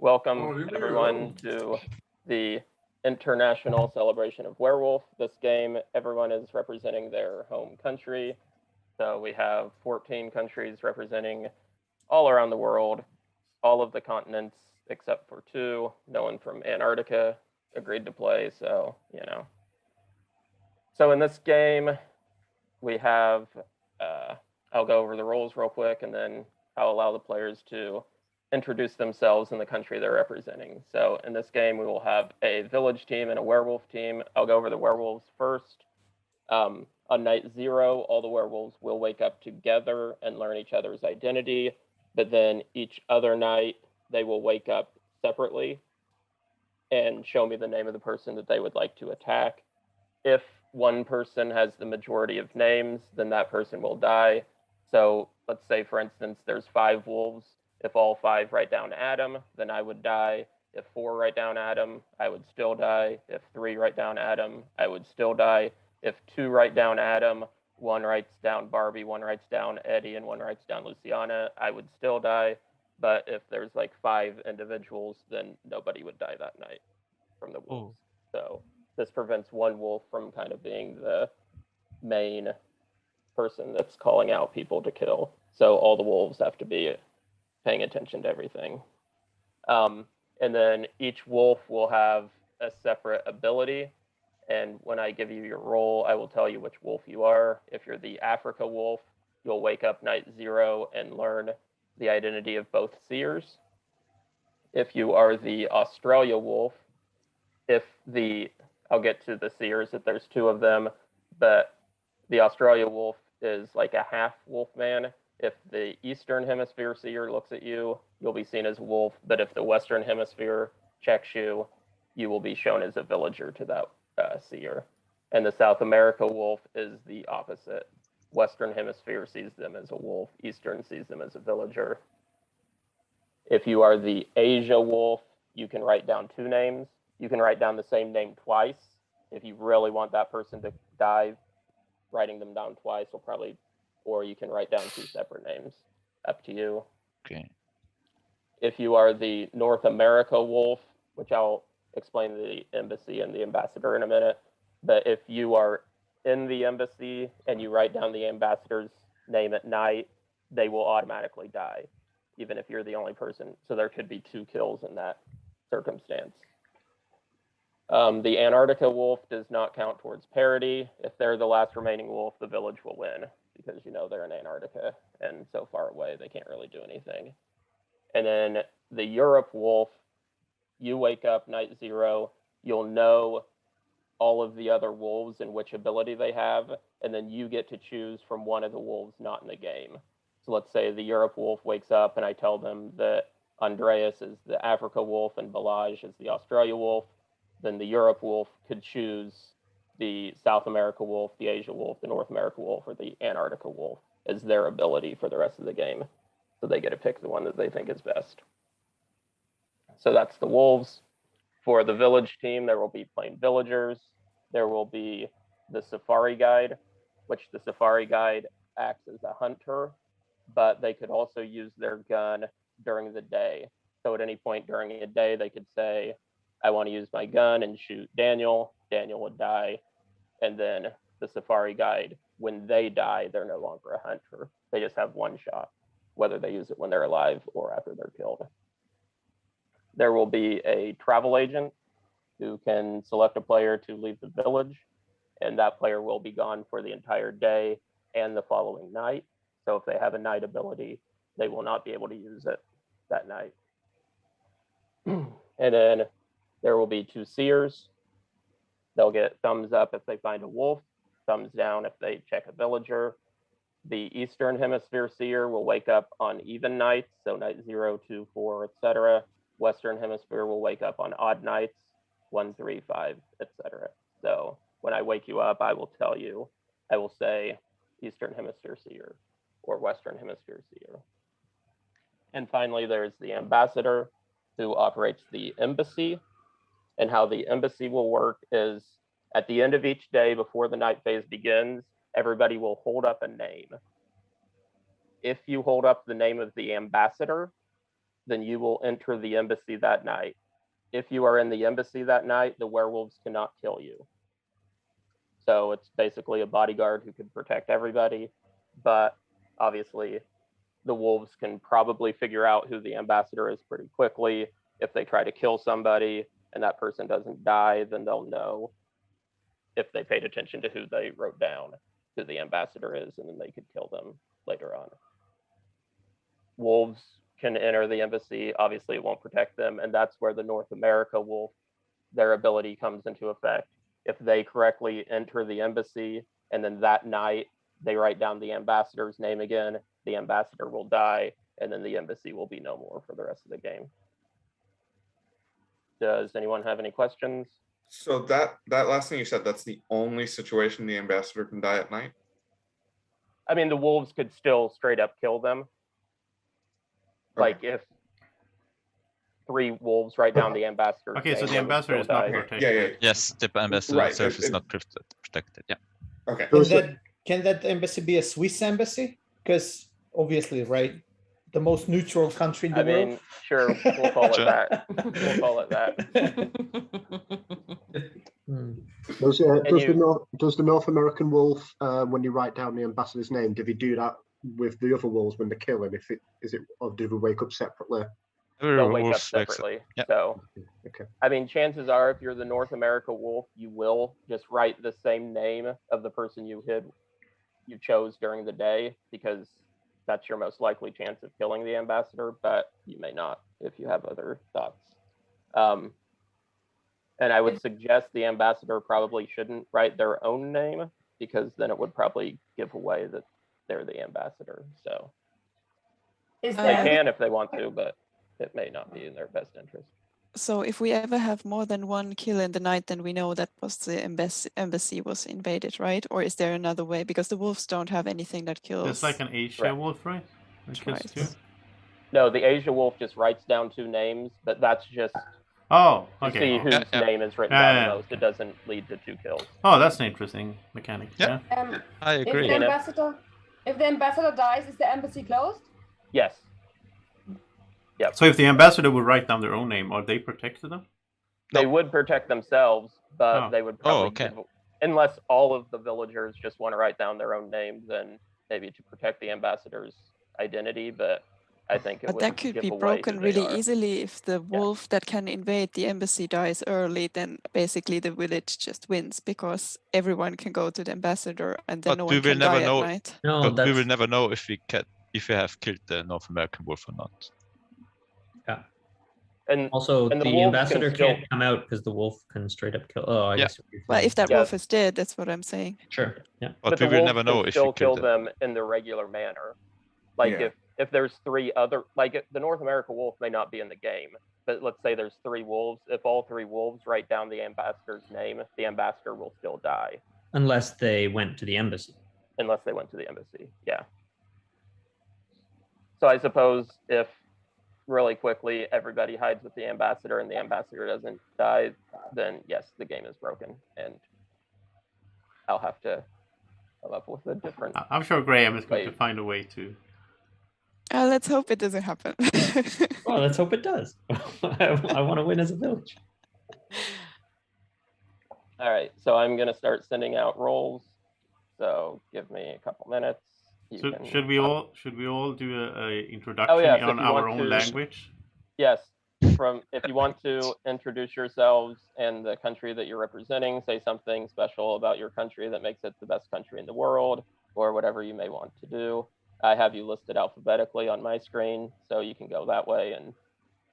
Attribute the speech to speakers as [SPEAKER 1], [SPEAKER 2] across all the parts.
[SPEAKER 1] Welcome everyone to the International Celebration of Werewolf. This game, everyone is representing their home country. So we have 14 countries representing all around the world, all of the continents except for two. No one from Antarctica agreed to play, so, So in this game, we have, I'll go over the rules real quick, and then I'll allow the players to introduce themselves and the country they're representing. So in this game, we will have a village team and a werewolf team. I'll go over the werewolves first. On night 0, all the werewolves will wake up together and learn each other's identity, but then each other night, they will wake up separately and show me the name of the person that they would like to attack. If one person has the majority of names, then that person will die. So let's say, for instance, there's 5 wolves. If all 5 write down Adam, then I would die. If 4 write down Adam, I would still die. If 3 write down Adam, I would still die. If 2 write down Adam, 1 writes down Barbie, 1 writes down Eddie, and 1 writes down Luciana, I would still die. But if there's like 5 individuals, then nobody would die that night from the wolves. So this prevents one wolf from kind of being the main person that's calling out people to kill. So all the wolves have to be paying attention to everything. And then each wolf will have a separate ability. And when I give you your role, I will tell you which wolf you are. If you're the Africa wolf, you'll wake up night 0 and learn the identity of both seers. If you are the Australia wolf, I'll get to the seers if there's 2 of them, but the Australia wolf is like a half wolf man. If the Eastern Hemisphere seer looks at you, you'll be seen as a wolf, but if the Western Hemisphere checks you, you will be shown as a villager to that seer. And the South America wolf is the opposite. Western Hemisphere sees them as a wolf, Eastern sees them as a villager. If you are the Asia wolf, you can write down 2 names. You can write down the same name twice. If you really want that person to die, writing them down twice will probably, or you can write down 2 separate names. Up to you.
[SPEAKER 2] Okay.
[SPEAKER 1] If you are the North America wolf, which I'll explain the embassy and the ambassador in a minute, but if you are in the embassy and you write down the ambassador's name at night, they will automatically die, even if you're the only person. So there could be 2 kills in that circumstance. The Antarctica wolf does not count towards parity. If they're the last remaining wolf, the village will win because, they're in Antarctica and so far away, they can't really do anything. And then the Europe wolf, you wake up night 0, you'll know all of the other wolves and which ability they have, and then you get to choose from one of the wolves not in the game. So let's say the Europe wolf wakes up and I tell them that Andreas is the Africa wolf and Balaj is the Australia wolf. Then the Europe wolf could choose the South America wolf, the Asia wolf, the North America wolf, or the Antarctica wolf as their ability for the rest of the game. So they get to pick the one that they think is best. So that's the wolves. For the village team, there will be plain villagers. There will be the safari guide, which the safari guide acts as a hunter, but they could also use their gun during the day. So at any point during a day, they could say, I want to use my gun and shoot Daniel. Daniel would die. And then the safari guide, when they die, they're no longer a hunter. They just have 1 shot, whether they use it when they're alive or after they're killed. There will be a travel agent who can select a player to leave the village, and that player will be gone for the entire day and the following night. So if they have a night ability, they will not be able to use it that night. And then there will be 2 seers. They'll get thumbs up if they find a wolf, thumbs down if they check a villager. The Eastern Hemisphere seer will wake up on even nights, so night 0, 2, 4, etc. Western Hemisphere will wake up on odd nights, 1, 3, 5, etc. So when I wake you up, I will tell you, I will say Eastern Hemisphere seer or Western Hemisphere seer. And finally, there's the ambassador who operates the embassy. And how the embassy will work is at the end of each day before the night phase begins, everybody will hold up a name. If you hold up the name of the ambassador, then you will enter the embassy that night. If you are in the embassy that night, the werewolves cannot kill you. So it's basically a bodyguard who can protect everybody, but obviously the wolves can probably figure out who the ambassador is pretty quickly. If they try to kill somebody and that person doesn't die, then they'll know, if they paid attention to who they wrote down, who the ambassador is, and then they could kill them later on. Wolves can enter the embassy. Obviously, it won't protect them, and that's where the North America wolf, their ability comes into effect. If they correctly enter the embassy, and then that night they write down the ambassador's name again, the ambassador will die, and then the embassy will be no more for the rest of the game. Does anyone have any questions?
[SPEAKER 2] So that last thing you said, that's the only situation the ambassador can die at night?
[SPEAKER 1] I mean, the wolves could still straight up kill them.
[SPEAKER 2] Okay.
[SPEAKER 1] Like if 3 wolves write down the ambassador's
[SPEAKER 3] Okay,
[SPEAKER 1] name,
[SPEAKER 3] so the
[SPEAKER 1] they would
[SPEAKER 3] ambassador
[SPEAKER 1] still
[SPEAKER 3] is not
[SPEAKER 1] die.
[SPEAKER 3] protected.
[SPEAKER 2] Yeah.
[SPEAKER 4] Yes, the ambassador
[SPEAKER 2] Right,
[SPEAKER 4] itself is not protected. Yeah.
[SPEAKER 2] Okay.
[SPEAKER 5] Can that embassy be a Swiss embassy? Because obviously, right, the most neutral country in the
[SPEAKER 1] I
[SPEAKER 5] world.
[SPEAKER 1] mean, sure, we'll call it
[SPEAKER 4] Sure.
[SPEAKER 1] that. We'll call it that.
[SPEAKER 6] Does the North American wolf, when you write down the ambassador's name, do they do that with the other wolves when they kill him? Or do they wake up separately?
[SPEAKER 1] They'll wake up
[SPEAKER 4] Wolves wakes up.
[SPEAKER 1] separately.
[SPEAKER 4] Yeah.
[SPEAKER 1] So,
[SPEAKER 6] Okay.
[SPEAKER 1] I mean, chances are, if you're the North America wolf, you will just write the same name of the person you chose during the day, because that's your most likely chance of killing the ambassador, but you may not if you have other thoughts. And I would suggest the ambassador probably shouldn't write their own name, because then it would probably give away that they're the ambassador. So they can if they want to, but it may not be in their best interest.
[SPEAKER 7] So if we ever have more than one kill in the night, then we know that was the embassy was invaded, right? Or is there another way? Because the wolves don't have anything that kills.
[SPEAKER 3] It's like an Asia
[SPEAKER 1] Right.
[SPEAKER 3] wolf, right? That kills
[SPEAKER 7] Right.
[SPEAKER 3] too?
[SPEAKER 1] No, the Asia wolf just writes down 2 names, but that's just
[SPEAKER 3] Oh,
[SPEAKER 1] to
[SPEAKER 3] okay.
[SPEAKER 1] see whose
[SPEAKER 4] Yeah.
[SPEAKER 1] name is written
[SPEAKER 3] Yeah,
[SPEAKER 1] down
[SPEAKER 3] yeah.
[SPEAKER 1] the most. It doesn't lead to 2 kills.
[SPEAKER 3] Oh, that's an interesting mechanic.
[SPEAKER 4] Yeah.
[SPEAKER 3] Yeah.
[SPEAKER 4] I
[SPEAKER 8] If
[SPEAKER 4] agree.
[SPEAKER 8] the ambassador dies, is the embassy closed?
[SPEAKER 1] Yes.
[SPEAKER 3] So if the ambassador would write down their own name, are they protected then?
[SPEAKER 1] They would protect themselves, but
[SPEAKER 3] Oh.
[SPEAKER 1] they would probably
[SPEAKER 4] okay.
[SPEAKER 1] unless all of the villagers just want to write down their own name, then maybe to protect the ambassador's identity, but I think it
[SPEAKER 7] But
[SPEAKER 1] would
[SPEAKER 7] that could
[SPEAKER 1] give
[SPEAKER 7] be
[SPEAKER 1] away
[SPEAKER 7] broken
[SPEAKER 1] who they
[SPEAKER 7] really
[SPEAKER 1] are.
[SPEAKER 7] easily if the wolf that can invade the embassy dies early. Then basically the village just wins because everyone can go to the ambassador and then
[SPEAKER 4] But
[SPEAKER 7] no
[SPEAKER 4] we
[SPEAKER 7] one
[SPEAKER 4] will
[SPEAKER 7] can
[SPEAKER 4] never
[SPEAKER 7] die
[SPEAKER 4] know-
[SPEAKER 7] at night.
[SPEAKER 9] No,
[SPEAKER 4] But we
[SPEAKER 9] that's
[SPEAKER 4] will never know if we have killed the North American wolf or not.
[SPEAKER 1] And
[SPEAKER 9] also
[SPEAKER 1] and the
[SPEAKER 9] the
[SPEAKER 1] wolves can
[SPEAKER 9] ambassador
[SPEAKER 1] still-
[SPEAKER 9] can't come out because the wolf can straight up kill. Oh, I
[SPEAKER 4] Yeah.
[SPEAKER 9] guess.
[SPEAKER 7] Well, if that
[SPEAKER 1] Yeah.
[SPEAKER 7] wolf is dead, that's what I'm saying.
[SPEAKER 9] Sure. Yeah.
[SPEAKER 4] But,
[SPEAKER 1] the
[SPEAKER 4] we will
[SPEAKER 1] wolves
[SPEAKER 4] never
[SPEAKER 1] can
[SPEAKER 4] know if
[SPEAKER 1] still
[SPEAKER 4] we
[SPEAKER 1] kill
[SPEAKER 4] killed them.
[SPEAKER 1] them in the regular manner. Like
[SPEAKER 2] Yeah.
[SPEAKER 1] if there's 3 other, like the North America wolf may not be in the game, but let's say there's 3 wolves. If all 3 wolves write down the ambassador's name, the ambassador will still die
[SPEAKER 9] Unless they went to the embassy.
[SPEAKER 1] unless they went to the embassy. Yeah. So I suppose if really quickly everybody hides with the ambassador and the ambassador doesn't die, then yes, the game is broken, and I'll have to come up with a different.
[SPEAKER 3] I'm sure Graham is going to
[SPEAKER 1] Wait.
[SPEAKER 3] find a way to.
[SPEAKER 7] Let's hope it doesn't happen.
[SPEAKER 9] Well, let's hope it does. I want to win as a village.
[SPEAKER 1] All right, so I'm gonna start sending out rolls. So give me a couple minutes. You
[SPEAKER 3] So
[SPEAKER 1] can-
[SPEAKER 3] should we all do a introduction
[SPEAKER 1] yes, if
[SPEAKER 3] on
[SPEAKER 1] you
[SPEAKER 3] our
[SPEAKER 1] want
[SPEAKER 3] own
[SPEAKER 1] to.
[SPEAKER 3] language?
[SPEAKER 1] Yes, if you want to introduce yourselves and the country that you're representing, say something special about your country that makes it the best country in the world, or whatever you may want to do. I have you listed alphabetically on my screen, so you can go that way, and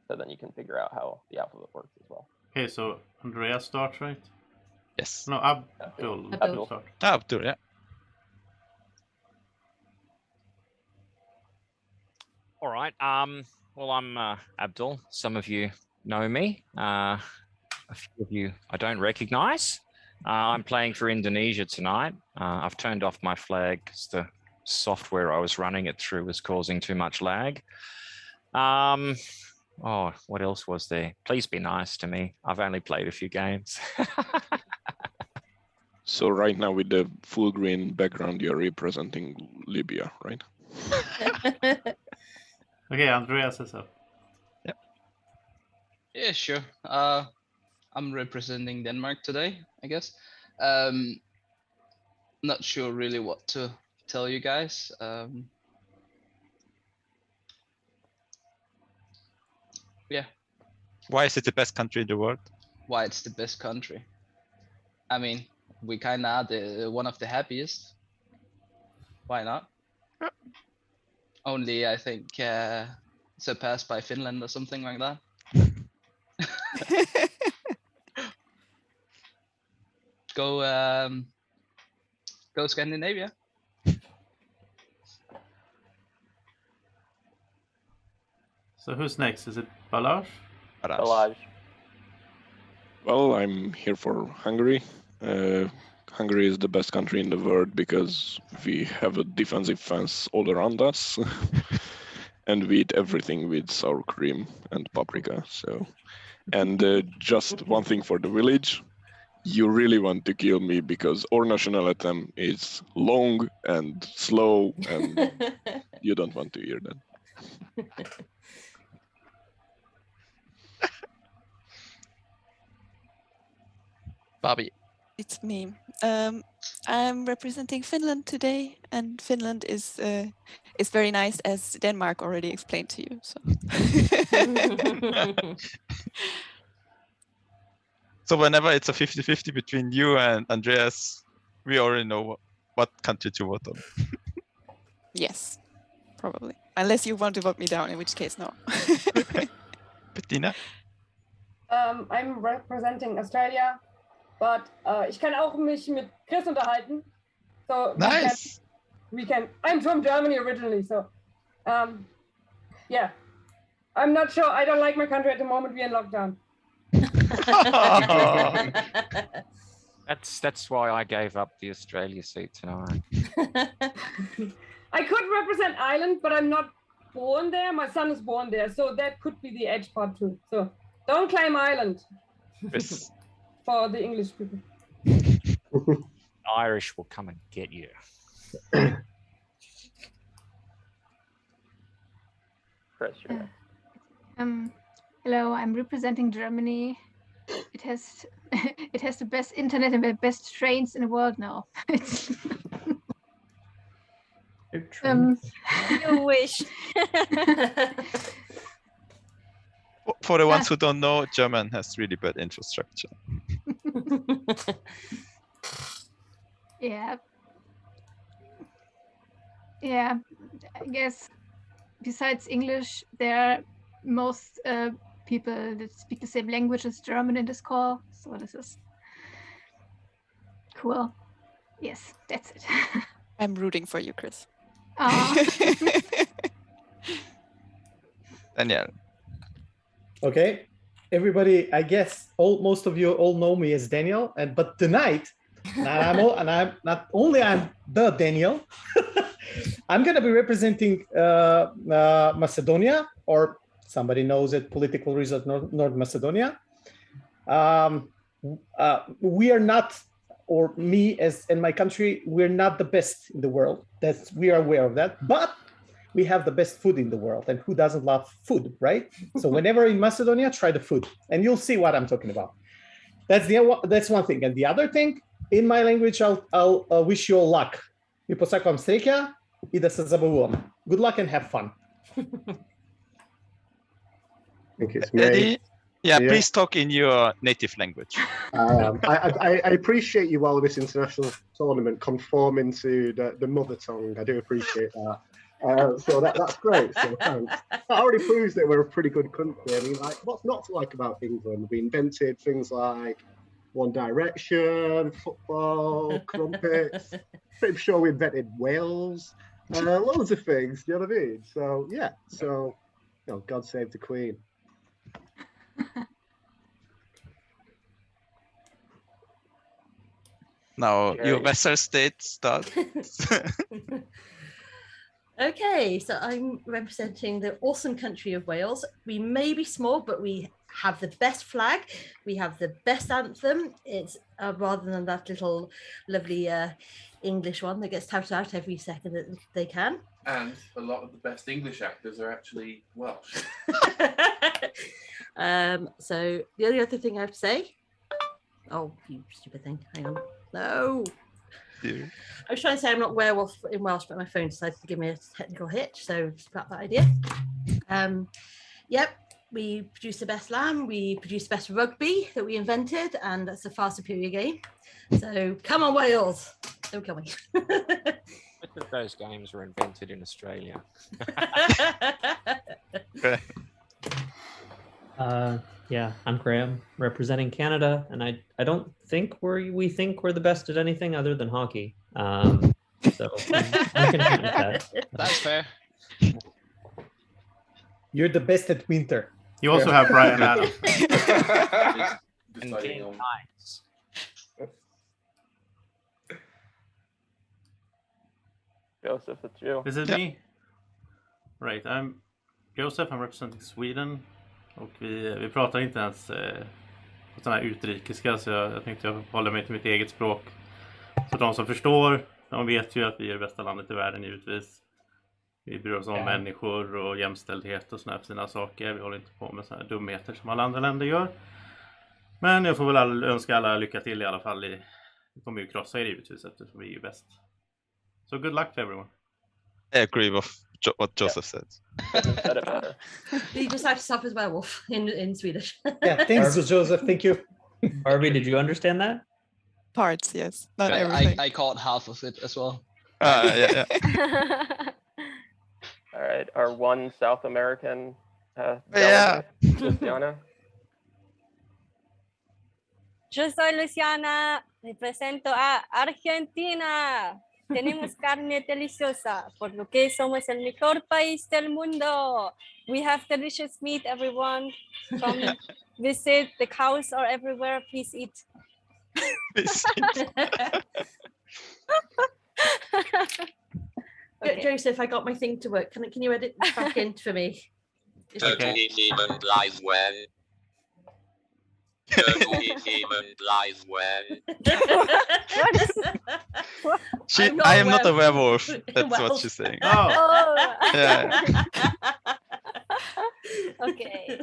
[SPEAKER 1] so then you can figure out how the alphabet works as well.
[SPEAKER 3] Okay, so Andreas starts, right?
[SPEAKER 4] Yes.
[SPEAKER 3] No, Abdul.
[SPEAKER 8] Abdul.
[SPEAKER 3] Start.
[SPEAKER 4] Abdul, yeah.
[SPEAKER 10] All right. Well, I'm Abdul. Some of you know me. A few of you I don't recognize. I'm playing for Indonesia tonight. I've turned off my flag because the software I was running it through was causing too much lag. Oh, what else was there? Please be nice to me. I've only played a few games.
[SPEAKER 11] So right now with the full green background, you're representing Libya, right?
[SPEAKER 3] Okay, Andreas is up.
[SPEAKER 12] Yeah, sure. I'm representing Denmark today, I guess. Not sure really what to tell you guys. Yeah.
[SPEAKER 4] Why is it the best country in the world?
[SPEAKER 12] Why it's the best country? I mean, we kind of are one of the happiest. Why not? Only I think surpassed by Finland or something like that. Go Scandinavia.
[SPEAKER 3] So who's next? Is it Balazs?
[SPEAKER 1] Balazs.
[SPEAKER 11] Well, I'm here for Hungary. Hungary is the best country in the world because we have a defensive fence all around us, and we eat everything with sour cream and paprika. So, and just one thing for the village, you really want to kill me because our national anthem is long and slow, and you don't want to hear that.
[SPEAKER 4] Bobby.
[SPEAKER 7] It's me. I'm representing Finland today, and Finland is very nice, as Denmark already explained to you. So.
[SPEAKER 4] So whenever it's a 50-50 between you and Andreas, we already know what country to vote on.
[SPEAKER 7] Yes, probably. Unless you want to vote me down, in which case, no.
[SPEAKER 4] Bettina?
[SPEAKER 8] I'm representing Australia, but ich kann auch mich mit Chris unterhalten. So
[SPEAKER 4] nice.
[SPEAKER 8] We can. I'm from Germany originally, so yeah. I'm not sure. I don't like my country at the moment. We're in lockdown.
[SPEAKER 10] That's why I gave up the Australia seat tonight.
[SPEAKER 8] I could represent Ireland, but I'm not born there. My son is born there, so that could be the edge part too. So don't claim Ireland.
[SPEAKER 4] Yes.
[SPEAKER 8] For the English people.
[SPEAKER 10] Irish will come and get you.
[SPEAKER 1] Chris, you're next.
[SPEAKER 13] Hello, I'm representing Germany. It has the best internet and the best trains in the world now.
[SPEAKER 14] You wish.
[SPEAKER 4] For the ones who don't know, German has really bad infrastructure.
[SPEAKER 13] Yeah, I guess besides English, there are most people that speak the same language as German in this call. So this is cool. Yes, that's it.
[SPEAKER 7] I'm rooting for you, Chris.
[SPEAKER 4] Daniel.
[SPEAKER 5] Okay, everybody. I guess most of you all know me as Daniel, but tonight, I'm the Daniel. I'm gonna be representing Macedonia, or somebody knows it, political resort North Macedonia. We are not, or me as in my country, we're not the best in the world. We are aware of that, but we have the best food in the world, and who doesn't love food, right? So whenever in Macedonia, try the food, and you'll see what I'm talking about. That's one thing, and the other thing, in my language, I'll wish you all luck. Vi posakam sreća I da se zabavujemo. Good luck and have fun.
[SPEAKER 6] I think it's me.
[SPEAKER 4] Eddie? Yeah, please talk in your native language.
[SPEAKER 6] I appreciate you while this international tournament conforming to the mother tongue. I do appreciate that. So that's great. So thanks. That already proves that we're a pretty good country. I mean, like, what's not to like about England? We invented things like One Direction, football, crumpets. Pretty sure we invented Wales. Loads of things. You know what I mean? So yeah. So, you know, God save the Queen.
[SPEAKER 4] Now your vassal state starts.
[SPEAKER 14] Okay, so I'm representing the awesome country of Wales. We may be small, but we have the best flag, we have the best anthem. It's rather than that little lovely English one that gets touted out every second that they can.
[SPEAKER 15] And a lot of the best English actors are actually Welsh.
[SPEAKER 14] So the only other thing I have to say, oh, you stupid thing, hang on. No.
[SPEAKER 4] Yeah.
[SPEAKER 14] I was trying to say I'm not werewolf in Welsh, but my phone decided to give me a technical hitch, so scrap that idea. Yep, we produced the best lamb, we produced the best rugby that we invented, and that's a far superior game. So come on, Wales, don't kill me.
[SPEAKER 10] Which of those games were invented in Australia?
[SPEAKER 9] Yeah, I'm Graham, representing Canada, and I don't think we think we're the best at anything other than hockey. So I'm content with that.
[SPEAKER 12] That's fair.
[SPEAKER 5] You're the best at winter.
[SPEAKER 3] You also have Brian Adams.
[SPEAKER 10] Nice.
[SPEAKER 1] Joseph, it's you.
[SPEAKER 3] Is it me? Right, I'm Joseph, I'm representing Sweden. Och vi pratar inte ens på sån här utrikiska, så jag tänkte jag håller mig till mitt eget språk. Så de som förstår, de vet ju att vi är det bästa landet i världen givetvis. Vi bryr oss om människor och jämställdhet och såna här fina saker. Vi håller inte på med såna här dumheter som alla andra länder gör. Men jag får väl önska alla lycka till i alla fall. Vi kommer ju krossa er givetvis eftersom vi är ju bäst. So good luck to everyone.
[SPEAKER 4] I agree with what Joseph said.
[SPEAKER 14] You just have to stop as werewolf in Swedish.
[SPEAKER 5] Yeah, thanks, Joseph. Thank you.
[SPEAKER 9] Harvey, did you understand that?
[SPEAKER 7] Parts, yes. Not everything.
[SPEAKER 12] I caught half of it as well.
[SPEAKER 4] Yeah.
[SPEAKER 1] All right, our one South American
[SPEAKER 4] Yeah.
[SPEAKER 1] Luciana.
[SPEAKER 16] Yo soy Luciana, represento a Argentina. Tenemos carne deliciosa, por lo que somos el mejor país del mundo. We have delicious meat, everyone. Come visit, the cows are everywhere. Please eat.
[SPEAKER 14] Okay. Joseph, I got my thing to work. Can you edit back in for me?
[SPEAKER 17] Turkey demon lies well. Turkey demon lies well.
[SPEAKER 4] I am not a werewolf. That's what she's saying.
[SPEAKER 16] Oh.
[SPEAKER 4] Yeah.
[SPEAKER 16] Okay.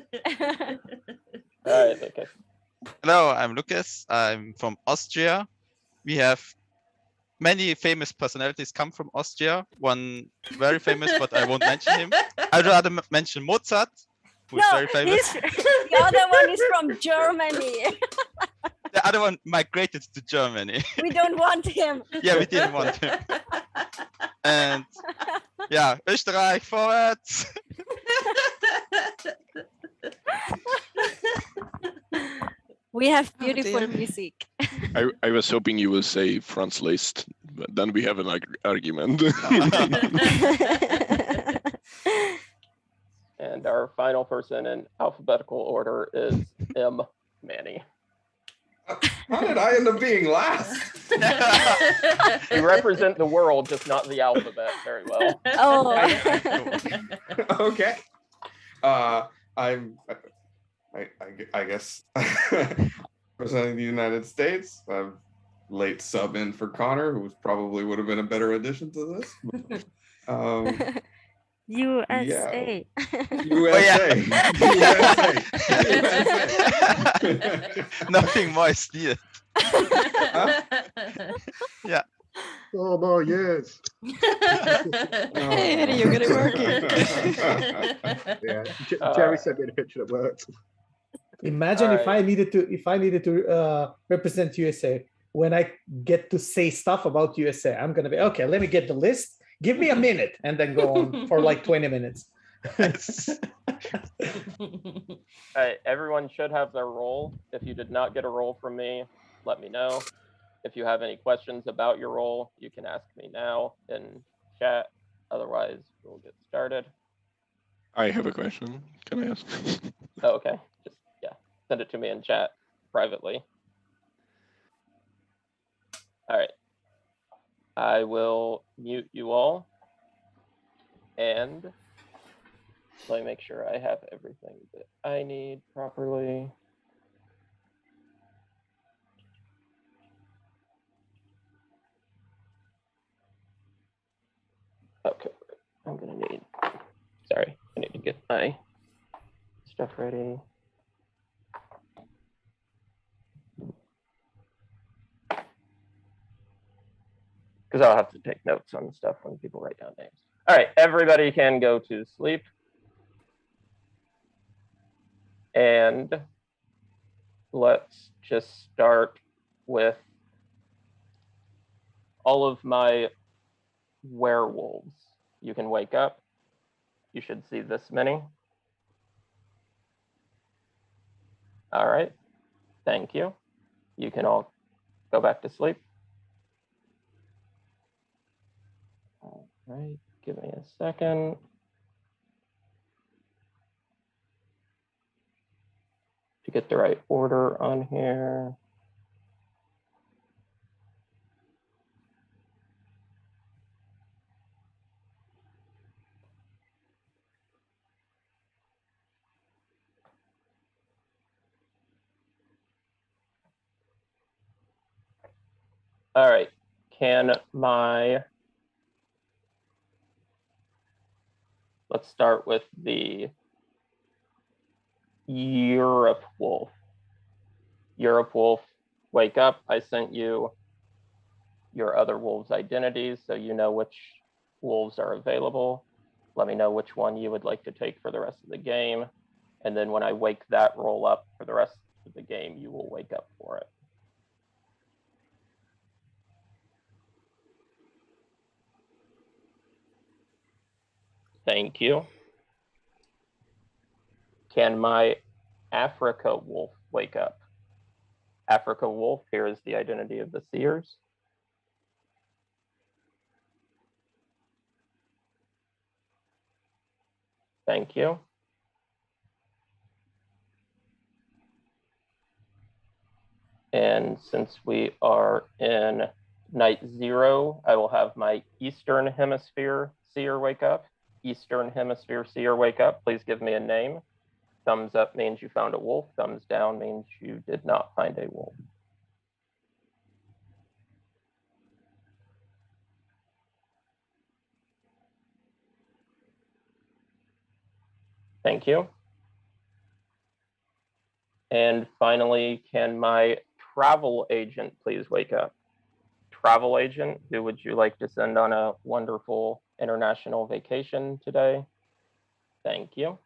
[SPEAKER 1] All right, okay.
[SPEAKER 4] Hello, I'm Lucas. I'm from Austria. We have many famous personalities come from Austria. One very famous, but I won't mention him. I'd rather mention Mozart, who's very famous.
[SPEAKER 16] The other one is from Germany.
[SPEAKER 4] The other one migrated to Germany.
[SPEAKER 16] We don't want him.
[SPEAKER 4] Yeah, we didn't want him. And yeah, Österreich vorwärts.
[SPEAKER 16] We have beautiful music.
[SPEAKER 11] I was hoping you will say Franz Liszt, but then we have an argument.
[SPEAKER 1] And our final person in alphabetical order is M. Manny.
[SPEAKER 2] How did I end up being last?
[SPEAKER 1] You represent the world, just not the alphabet very well.
[SPEAKER 16] Oh.
[SPEAKER 2] Okay. I guess representing the United States. I'm late sub in for Connor, who probably would have been a better addition to this.
[SPEAKER 16] USA.
[SPEAKER 2] USA.
[SPEAKER 4] Nothing more steal. Yeah.
[SPEAKER 6] Oh no, yes.
[SPEAKER 7] Hey, you're gonna work it.
[SPEAKER 6] Yeah, Jerry sent me the picture that worked.
[SPEAKER 5] Imagine if I needed to represent USA. When I get to say stuff about USA, I'm gonna be okay. Let me get the list. Give me a minute, and then go on for like 20 minutes.
[SPEAKER 1] Everyone should have their role. If you did not get a role from me, let me know. If you have any questions about your role, you can ask me now in chat. Otherwise, we'll get started.
[SPEAKER 11] I have a question. Can I ask?
[SPEAKER 1] Oh, okay. Just send it to me in chat privately. All right. I will mute you all. And Let me make sure I have everything that I need properly. Okay, I'm gonna need, sorry, I need to get my stuff ready. Because I'll have to take notes on stuff when people write down names. All right, everybody can go to sleep. And let's just start with all of my werewolves. You can wake up. You should see this many. All right, thank you. You can all go back to sleep. All right, give me a second. To get the right order on here. All right, let's start with the Europe wolf. Europe wolf, wake up. I sent you your other wolves' identities so you know which wolves are available. Let me know which one you would like to take for the rest of the game. And then when I wake that roll up for the rest of the game, you will wake up for it. Thank you. Can my Africa wolf wake up? Africa wolf, here is the identity of the seers. Thank you. And since we are in night 0, I will have my Eastern Hemisphere seer wake up. Eastern Hemisphere seer wake up. Please give me a name. Thumbs up means you found a wolf. Thumbs down means you did not find a wolf. Thank you. And finally, can my travel agent please wake up? Travel agent, who would you like to send on a wonderful international vacation today? Thank you.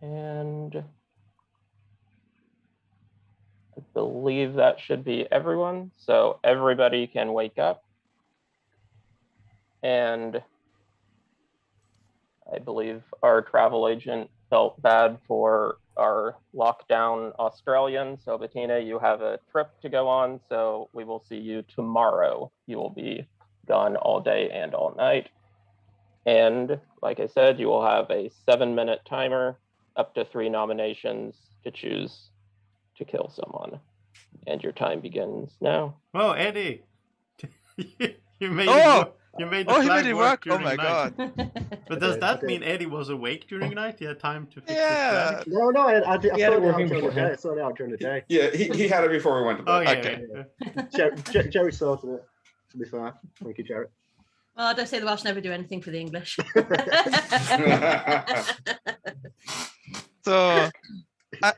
[SPEAKER 1] And I believe that should be everyone. So everybody can wake up. And I believe our travel agent felt bad for our lockdown Australian. So Bettina, you have a trip to go on. So we will see you tomorrow. You will be gone all day and all night. And like I said, you will have a 7-minute timer, up to 3 nominations to choose to kill someone. And your time begins now.
[SPEAKER 3] Oh, Eddie! you made you made the
[SPEAKER 4] he
[SPEAKER 3] flag
[SPEAKER 4] made it
[SPEAKER 3] work
[SPEAKER 4] work. Oh
[SPEAKER 3] during
[SPEAKER 4] my
[SPEAKER 3] night.
[SPEAKER 4] god.
[SPEAKER 3] But does that mean Eddie was awake during night? He had time to fix his
[SPEAKER 4] Yeah.
[SPEAKER 3] flag?
[SPEAKER 6] No, I
[SPEAKER 9] He had it
[SPEAKER 6] saw it out
[SPEAKER 9] working
[SPEAKER 6] during the
[SPEAKER 9] beforehand.
[SPEAKER 6] day. I saw it out during the day.
[SPEAKER 2] Yeah, he had it before we went to bed.
[SPEAKER 3] Okay.
[SPEAKER 6] Jerry sorted it, to be fair. Thank you, Jerry.
[SPEAKER 14] Well, I don't say the Welsh never do anything for the English.
[SPEAKER 4] So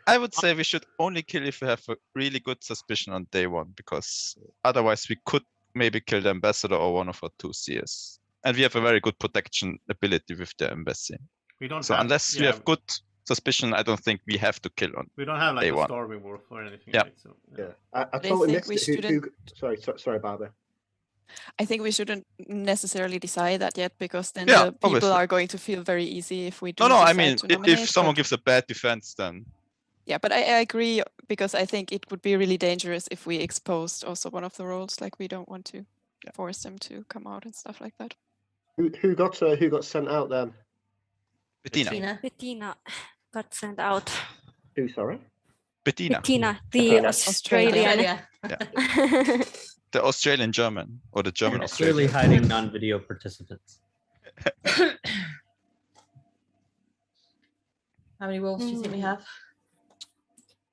[SPEAKER 4] I would say we should only kill if we have a really good suspicion on day 1, because otherwise we could maybe kill the ambassador or one of our 2 seers. And we have a very good protection ability with the embassy.
[SPEAKER 3] We don't
[SPEAKER 4] So
[SPEAKER 3] have,
[SPEAKER 4] unless we have good suspicion, I don't think we have to kill on
[SPEAKER 3] we don't have like
[SPEAKER 4] day
[SPEAKER 3] a
[SPEAKER 4] 1.
[SPEAKER 3] storming wolf or anything.
[SPEAKER 4] Yeah.
[SPEAKER 3] Right? So,
[SPEAKER 6] Yeah, I
[SPEAKER 7] But I
[SPEAKER 6] totally
[SPEAKER 7] think
[SPEAKER 6] missed
[SPEAKER 7] we
[SPEAKER 6] it. Sorry, Barbara.
[SPEAKER 7] I think we shouldn't necessarily decide that yet, because then
[SPEAKER 4] Yeah,
[SPEAKER 7] the people
[SPEAKER 4] obviously.
[SPEAKER 7] are going to feel very easy if we do
[SPEAKER 4] No, I
[SPEAKER 7] decide
[SPEAKER 4] mean,
[SPEAKER 7] to
[SPEAKER 4] if
[SPEAKER 7] nominate.
[SPEAKER 4] someone
[SPEAKER 7] But
[SPEAKER 4] gives a bad defense, then
[SPEAKER 7] yeah, but I agree, because I think it would be really dangerous if we exposed also one of the roles. Like, we don't want to force them to come out and stuff like that.
[SPEAKER 6] Who got sent out then?
[SPEAKER 4] Bettina.
[SPEAKER 16] Bettina got sent out.
[SPEAKER 6] Who, sorry?
[SPEAKER 4] Bettina.
[SPEAKER 16] Bettina, the
[SPEAKER 1] Bettina.
[SPEAKER 16] Australian.
[SPEAKER 4] Yeah. The Australian German or the German
[SPEAKER 9] Clearly
[SPEAKER 4] Australian.
[SPEAKER 9] hiding non-video participants.
[SPEAKER 14] How many wolves do you think we have?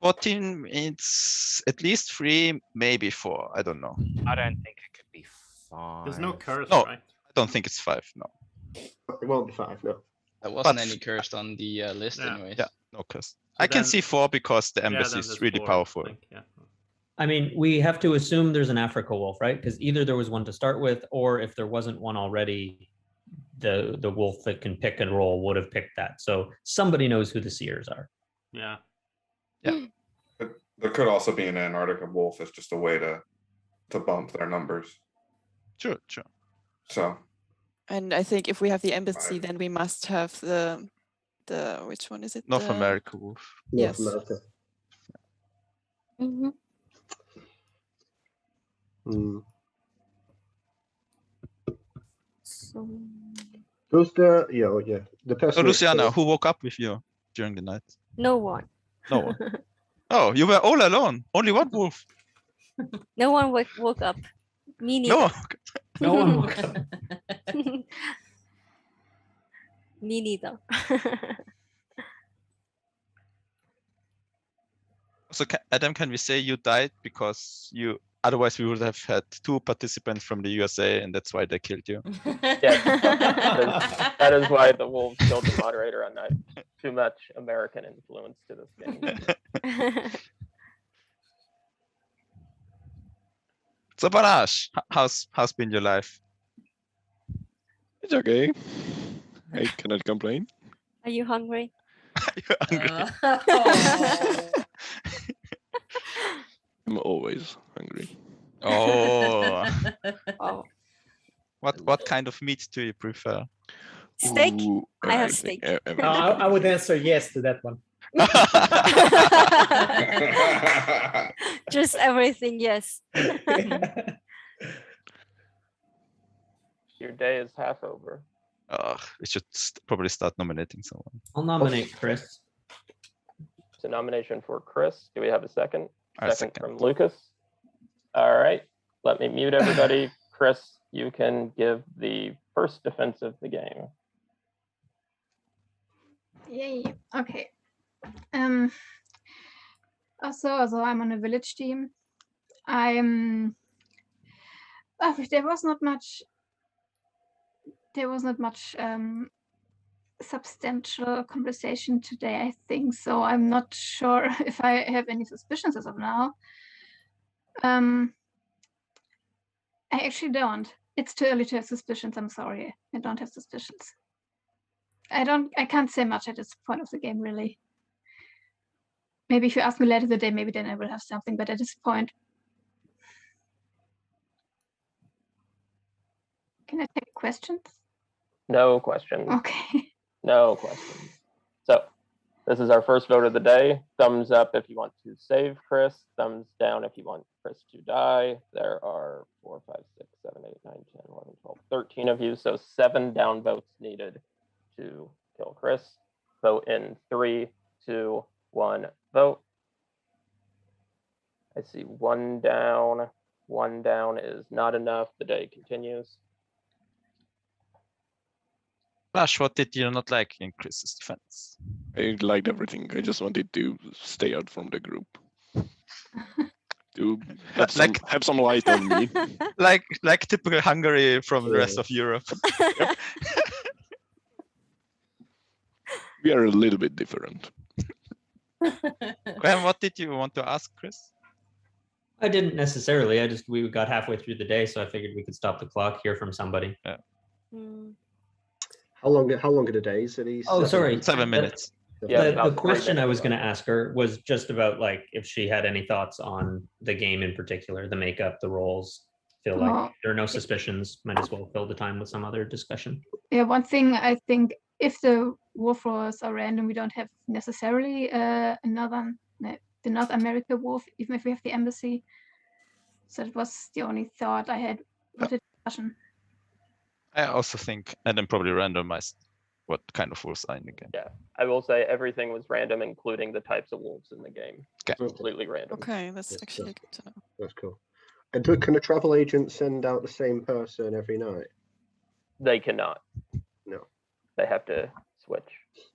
[SPEAKER 4] 14, it's at least 3, maybe 4. I don't know.
[SPEAKER 10] I don't think it could be 5.
[SPEAKER 3] There's no curse,
[SPEAKER 4] No,
[SPEAKER 3] right?
[SPEAKER 4] I don't think it's 5. No.
[SPEAKER 6] It won't be 5, no.
[SPEAKER 12] There wasn't
[SPEAKER 4] But-
[SPEAKER 12] any cursed on the list,
[SPEAKER 3] Yeah.
[SPEAKER 12] anyways.
[SPEAKER 4] Yeah, no curse.
[SPEAKER 3] So
[SPEAKER 4] I can
[SPEAKER 3] then-
[SPEAKER 4] see 4 because the embassy
[SPEAKER 3] then
[SPEAKER 4] is
[SPEAKER 3] there's
[SPEAKER 4] really
[SPEAKER 3] 4, I
[SPEAKER 4] powerful.
[SPEAKER 3] think, yeah.
[SPEAKER 9] I mean, we have to assume there's an Africa wolf, right? Because either there was one to start with, or if there wasn't one already, the wolf that can pick and roll would have picked that. So somebody knows who the seers are.
[SPEAKER 3] Yeah.
[SPEAKER 4] Yeah.
[SPEAKER 2] There could also be an Antarctica wolf as just a way to bump their numbers.
[SPEAKER 4] Sure.
[SPEAKER 2] So
[SPEAKER 7] And I think if we have the embassy, then we must have the which one is it?
[SPEAKER 4] North
[SPEAKER 7] The-
[SPEAKER 4] America wolf.
[SPEAKER 7] Yes.
[SPEAKER 6] North America.
[SPEAKER 16] Mhm. So,
[SPEAKER 6] Does the the person?
[SPEAKER 4] So Luciana, who woke up with you during the night?
[SPEAKER 16] no one.
[SPEAKER 4] No one. Oh, you were all alone. Only one wolf.
[SPEAKER 16] No one woke up. Me neither.
[SPEAKER 4] No.
[SPEAKER 9] No one woke up.
[SPEAKER 16] Me neither.
[SPEAKER 4] So Adam, can we say you died because you? Otherwise, we would have had 2 participants from the USA, and that's why they killed you.
[SPEAKER 1] Yes, that is why the Wolves killed the moderator on night. Too much American influence to this game.
[SPEAKER 4] So Banash, how's been your life?
[SPEAKER 11] It's okay. I cannot complain.
[SPEAKER 16] Are you hungry?
[SPEAKER 11] I'm always hungry.
[SPEAKER 4] Oh.
[SPEAKER 16] Oh.
[SPEAKER 4] What kind of meat do you prefer?
[SPEAKER 16] Steak?
[SPEAKER 11] Ooh,
[SPEAKER 16] I have
[SPEAKER 11] everything,
[SPEAKER 16] steak.
[SPEAKER 11] everything.
[SPEAKER 5] I would answer yes to that one.
[SPEAKER 16] Just everything, yes.
[SPEAKER 1] Your day is half over.
[SPEAKER 4] We should probably start nominating someone.
[SPEAKER 9] I'll nominate Chris.
[SPEAKER 1] It's a nomination for Chris. Do we have a second?
[SPEAKER 4] A
[SPEAKER 1] Second from Lucas. All right. Let me mute everybody. Chris, you can give the first defense of the game.
[SPEAKER 13] Yay. Okay. Also, I'm on a village team. There was not much substantial conversation today, I think. So I'm not sure if I have any suspicions as of now. I actually don't. It's too early to have suspicions. I'm sorry. I don't have suspicions. I can't say much at this point of the game, really. Maybe if you ask me later today, maybe then I will have something. But at this point, can I take questions?
[SPEAKER 1] No questions.
[SPEAKER 13] Okay.
[SPEAKER 1] No questions. So this is our first vote of the day. Thumbs up if you want to save Chris. Thumbs down if you want Chris to die. There are 4, 5, 6, 7, 8, 9, 10, 11, 12, 13 of you. So 7 down votes needed to kill Chris. Vote in 3, 2, 1, vote. I see 1 down. 1 down is not enough. The day continues.
[SPEAKER 4] Flash, what did you not like in Chris's defense?
[SPEAKER 11] I liked everything. I just wanted to stay out from the group. To have some light on me.
[SPEAKER 4] like typical Hungary from the rest of Europe.
[SPEAKER 11] We are a little bit different.
[SPEAKER 4] Graham, what did you want to ask Chris?
[SPEAKER 9] I didn't necessarily. We got halfway through the day, so I figured we could stop the clock, hear from somebody.
[SPEAKER 4] Yeah.
[SPEAKER 6] How long are the days? Are these?
[SPEAKER 9] Oh, sorry.
[SPEAKER 4] 7 minutes.
[SPEAKER 9] The question I was going to ask her was just about like if she had any thoughts on the game in particular, the makeup, the roles. Feel like there are no suspicions. Might as well fill the time with some other discussion.
[SPEAKER 13] Yeah, one thing I think, if the wolf rolls are random, we don't have necessarily the North America wolf, even if we have the embassy. So it was the only thought I had with the discussion.
[SPEAKER 4] I also think, and then probably randomized what kind of wolves are in the game.
[SPEAKER 1] Yeah, I will say everything was random, including the types of wolves in the game.
[SPEAKER 4] Okay.
[SPEAKER 1] Completely random.
[SPEAKER 7] Okay, that's actually good to know.
[SPEAKER 6] That's cool. And can a travel agent send out the same person every night?
[SPEAKER 1] They cannot.
[SPEAKER 6] No.
[SPEAKER 1] They have to switch.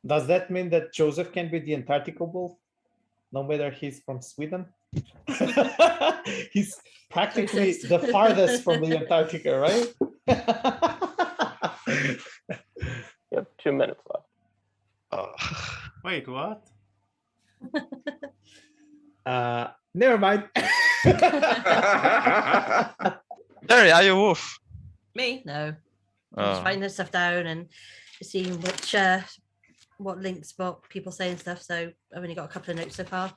[SPEAKER 5] Does that mean that Joseph can be the Antarctica wolf, no matter he's from Sweden? He's practically the farthest from the Antarctica, right?
[SPEAKER 1] You have 2 minutes left.
[SPEAKER 3] Wait, what?
[SPEAKER 5] Never mind.
[SPEAKER 4] Terry, are you a wolf?
[SPEAKER 14] Me? No. I'm
[SPEAKER 4] Oh.
[SPEAKER 14] just writing this stuff down and seeing which what links, what people say and stuff. So I've only got a couple of notes so far.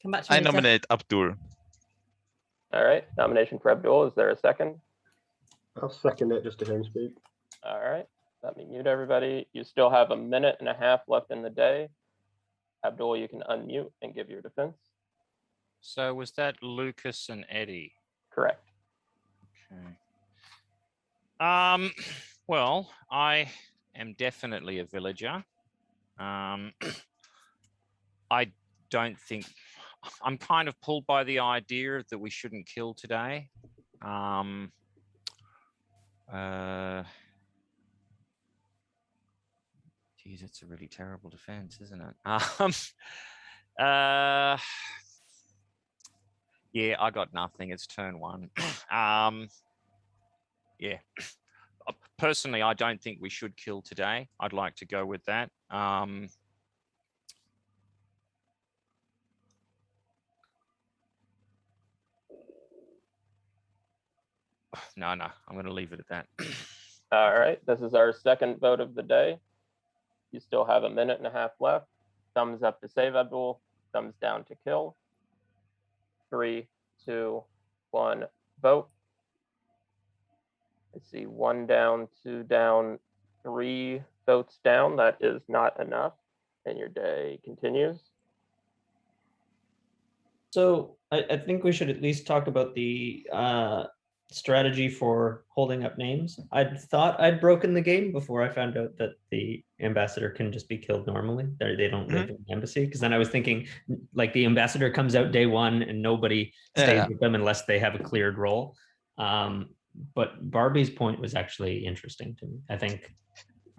[SPEAKER 14] Come back to me
[SPEAKER 4] I
[SPEAKER 14] later.
[SPEAKER 4] nominate Abdul.
[SPEAKER 1] All right, nomination for Abdul. Is there a second?
[SPEAKER 6] I'll second it just to hear him speak.
[SPEAKER 1] All right, let me mute everybody. You still have 1.5 minutes left in the day. Abdul, you can unmute and give your defense.
[SPEAKER 10] So was that Lucas and Eddie?
[SPEAKER 1] Correct.
[SPEAKER 10] Okay. Well, I am definitely a villager. I don't think I'm kind of pulled by the idea that we shouldn't kill today. Geez, it's a really terrible defense, isn't it? Yeah, I got nothing. It's turn 1. Yeah. Personally, I don't think we should kill today. I'd like to go with that. No, I'm going to leave it at that.
[SPEAKER 1] All right, this is our second vote of the day. You still have 1.5 minutes left. Thumbs up to save Abdul. Thumbs down to kill. 3, 2, 1, vote. I see 1 down, 2 down, 3 votes down. That is not enough. And your day continues.
[SPEAKER 9] So I think we should at least talk about the strategy for holding up names. I'd thought I'd broken the game before I found out that the ambassador can just be killed normally. They don't live in the embassy. Because then I was thinking, like, the ambassador comes out day 1 and nobody stays with them unless they have a cleared role. But Barbie's point was actually interesting to me. I think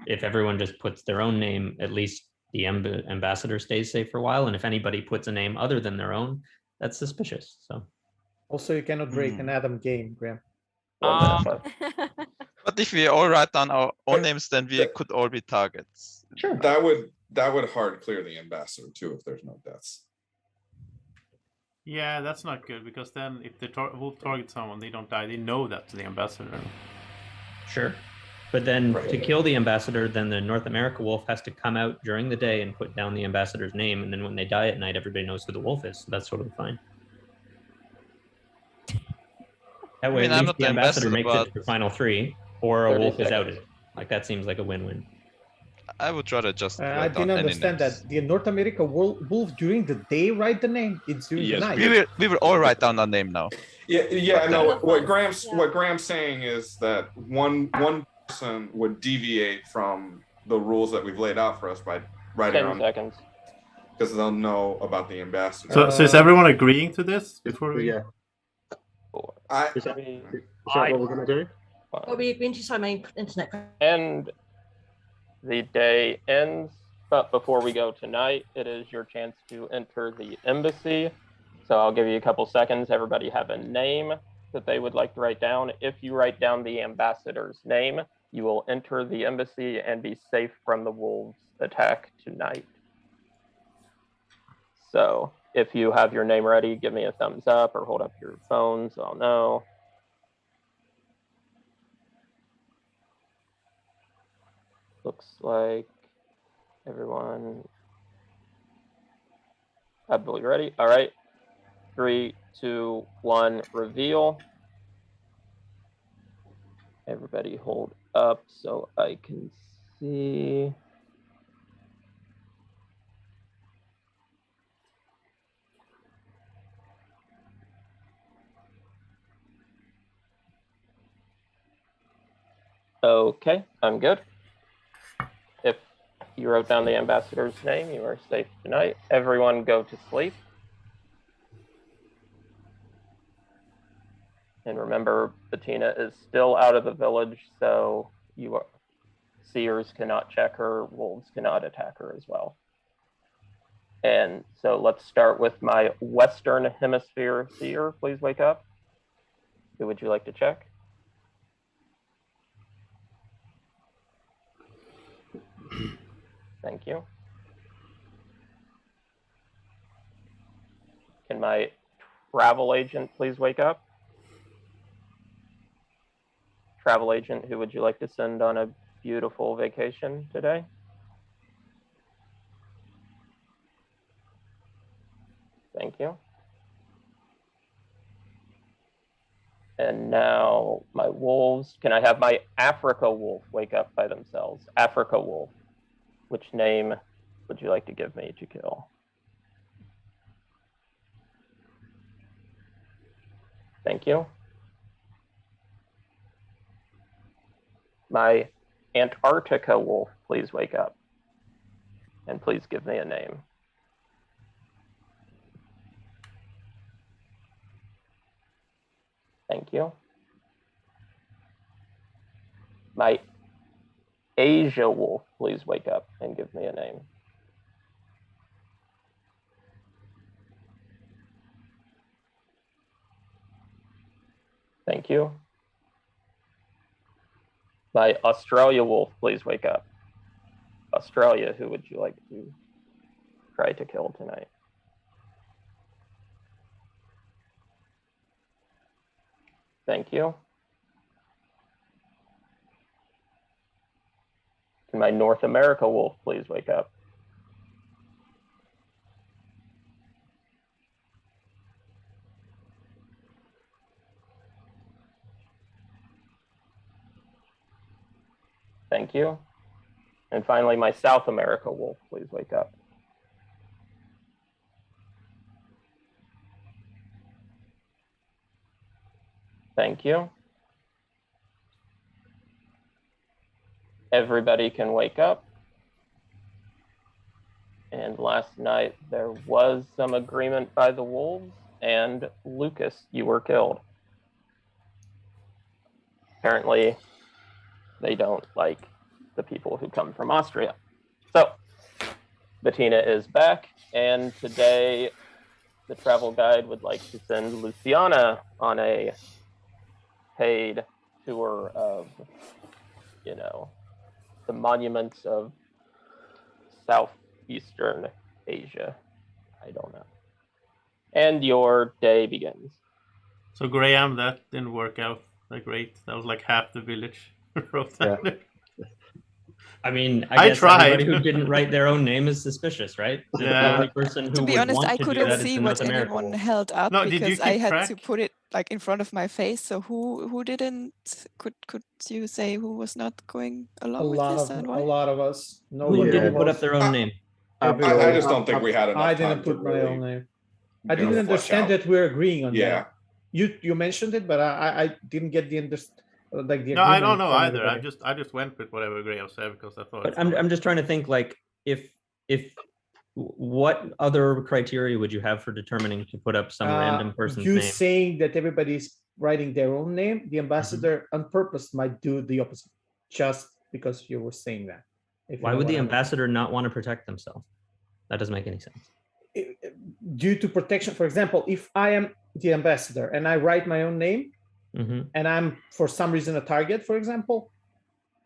[SPEAKER 9] if everyone just puts their own name, at least the ambassador stays safe for a while. And if anybody puts a name other than their own, that's suspicious. So
[SPEAKER 5] Also, you cannot break an Adam game, Graham.
[SPEAKER 4] But if we all write down our own names, then we could all be targets.
[SPEAKER 2] Sure. That would hard clear the ambassador too if there's no deaths.
[SPEAKER 3] Yeah, that's not good, because then if the wolf targets someone, they don't die. They know that's the ambassador.
[SPEAKER 9] Sure. But then to kill the ambassador, then the North America wolf has to come out during the day and put down the ambassador's name. And then when they die at night, everybody knows who the wolf is. So that's totally fine. That way, at least the ambassador makes it to the final 3, or a wolf is outed. Like, that seems like a win-win.
[SPEAKER 4] I would rather just.
[SPEAKER 5] I didn't understand that. The North America wolf during the day write the name. It's during the night.
[SPEAKER 4] We will all write down our name now.
[SPEAKER 2] Yeah. No, what Graham's saying is that one person would deviate from the rules that we've laid out for us by writing
[SPEAKER 1] 10
[SPEAKER 2] on
[SPEAKER 1] seconds.
[SPEAKER 2] because they'll know about the ambassador.
[SPEAKER 3] So is everyone agreeing to this before we?
[SPEAKER 6] Yeah. Is that what we're gonna do?
[SPEAKER 14] What were you going to say? My internet.
[SPEAKER 1] And the day ends, but before we go tonight, it is your chance to enter the embassy. So I'll give you a couple seconds. Everybody have a name that they would like to write down. If you write down the ambassador's name, you will enter the embassy and be safe from the wolves' attack tonight. So if you have your name ready, give me a thumbs up or hold up your phone so I'll know. Looks like everyone. Abdul, you ready? All right. 3, 2, 1, reveal. Everybody hold up so I can see. Okay, I'm good. You wrote down the ambassador's name. You are safe tonight. Everyone go to sleep. And remember, Bettina is still out of the village, so seers cannot check her, wolves cannot attack her as well. And so let's start with my Western Hemisphere seer. Please wake up. Who would you like to check? Thank you. Can my travel agent please wake up? Travel agent, who would you like to send on a beautiful vacation today? Thank you. And now my wolves, can I have my Africa wolf wake up by themselves? Africa wolf, which name would you like to give me to kill? Thank you. My Antarctica wolf, please wake up. And please give me a name. Thank you. My Asia wolf, please wake up and give me a name. Thank you. My Australia wolf, please wake up. Australia, who would you like to try to kill tonight? Thank you. Can my North America wolf please wake up? Thank you. And finally, my South America wolf, please wake up. Thank you. Everybody can wake up. And last night, there was some agreement by the wolves, and Lucas, you were killed. Apparently, they don't like the people who come from Austria. So, Bettina is back, and today the travel guide would like to send Luciana on a paid tour of, the monuments of Southeastern Asia. I don't know. And your day begins.
[SPEAKER 3] So Graham, that didn't work out that great. That was like half the village wrote that.
[SPEAKER 9] Yeah. I mean, I guess
[SPEAKER 3] tried.
[SPEAKER 9] everybody who didn't write their own name is suspicious, right?
[SPEAKER 3] Yeah.
[SPEAKER 9] The only person who
[SPEAKER 7] To be
[SPEAKER 9] would
[SPEAKER 7] honest,
[SPEAKER 9] want
[SPEAKER 7] I
[SPEAKER 9] to do
[SPEAKER 7] couldn't
[SPEAKER 9] that is
[SPEAKER 7] see
[SPEAKER 9] the
[SPEAKER 7] what
[SPEAKER 9] North American
[SPEAKER 7] anyone
[SPEAKER 9] wolf.
[SPEAKER 7] held up
[SPEAKER 3] No, did you
[SPEAKER 7] because I
[SPEAKER 3] keep
[SPEAKER 7] had
[SPEAKER 3] track?
[SPEAKER 7] to put it like in front of my face. So who didn't? Could you say who was not going along with this and
[SPEAKER 5] A
[SPEAKER 7] why?
[SPEAKER 5] lot of us. No
[SPEAKER 9] Who
[SPEAKER 5] one
[SPEAKER 9] didn't put
[SPEAKER 5] was.
[SPEAKER 9] up their own name?
[SPEAKER 2] I just don't think we had enough
[SPEAKER 5] I
[SPEAKER 2] time
[SPEAKER 5] didn't put
[SPEAKER 2] to
[SPEAKER 5] my
[SPEAKER 2] really,
[SPEAKER 5] own name. I
[SPEAKER 2] you know,
[SPEAKER 5] didn't
[SPEAKER 2] flesh
[SPEAKER 5] understand
[SPEAKER 2] out.
[SPEAKER 5] that we're agreeing on
[SPEAKER 2] Yeah.
[SPEAKER 5] that. You mentioned it, but I didn't get the the
[SPEAKER 3] No, I don't
[SPEAKER 5] agreement
[SPEAKER 3] know
[SPEAKER 5] from
[SPEAKER 3] either.
[SPEAKER 5] everybody.
[SPEAKER 3] I just went with whatever Graham said because I thought.
[SPEAKER 9] But I'm just trying to think like if what other criteria would you have for determining to put up some random person's
[SPEAKER 5] you
[SPEAKER 9] name?
[SPEAKER 5] saying that everybody's writing their own name, the ambassador on purpose might do the opposite, just because you were saying that. If you
[SPEAKER 9] Why
[SPEAKER 5] know
[SPEAKER 9] would
[SPEAKER 5] what
[SPEAKER 9] the
[SPEAKER 5] I mean.
[SPEAKER 9] ambassador not want to protect themselves? That doesn't make any sense.
[SPEAKER 5] Due to protection, for example, if I am the ambassador and I write my own name, and I'm for some reason a target, for example,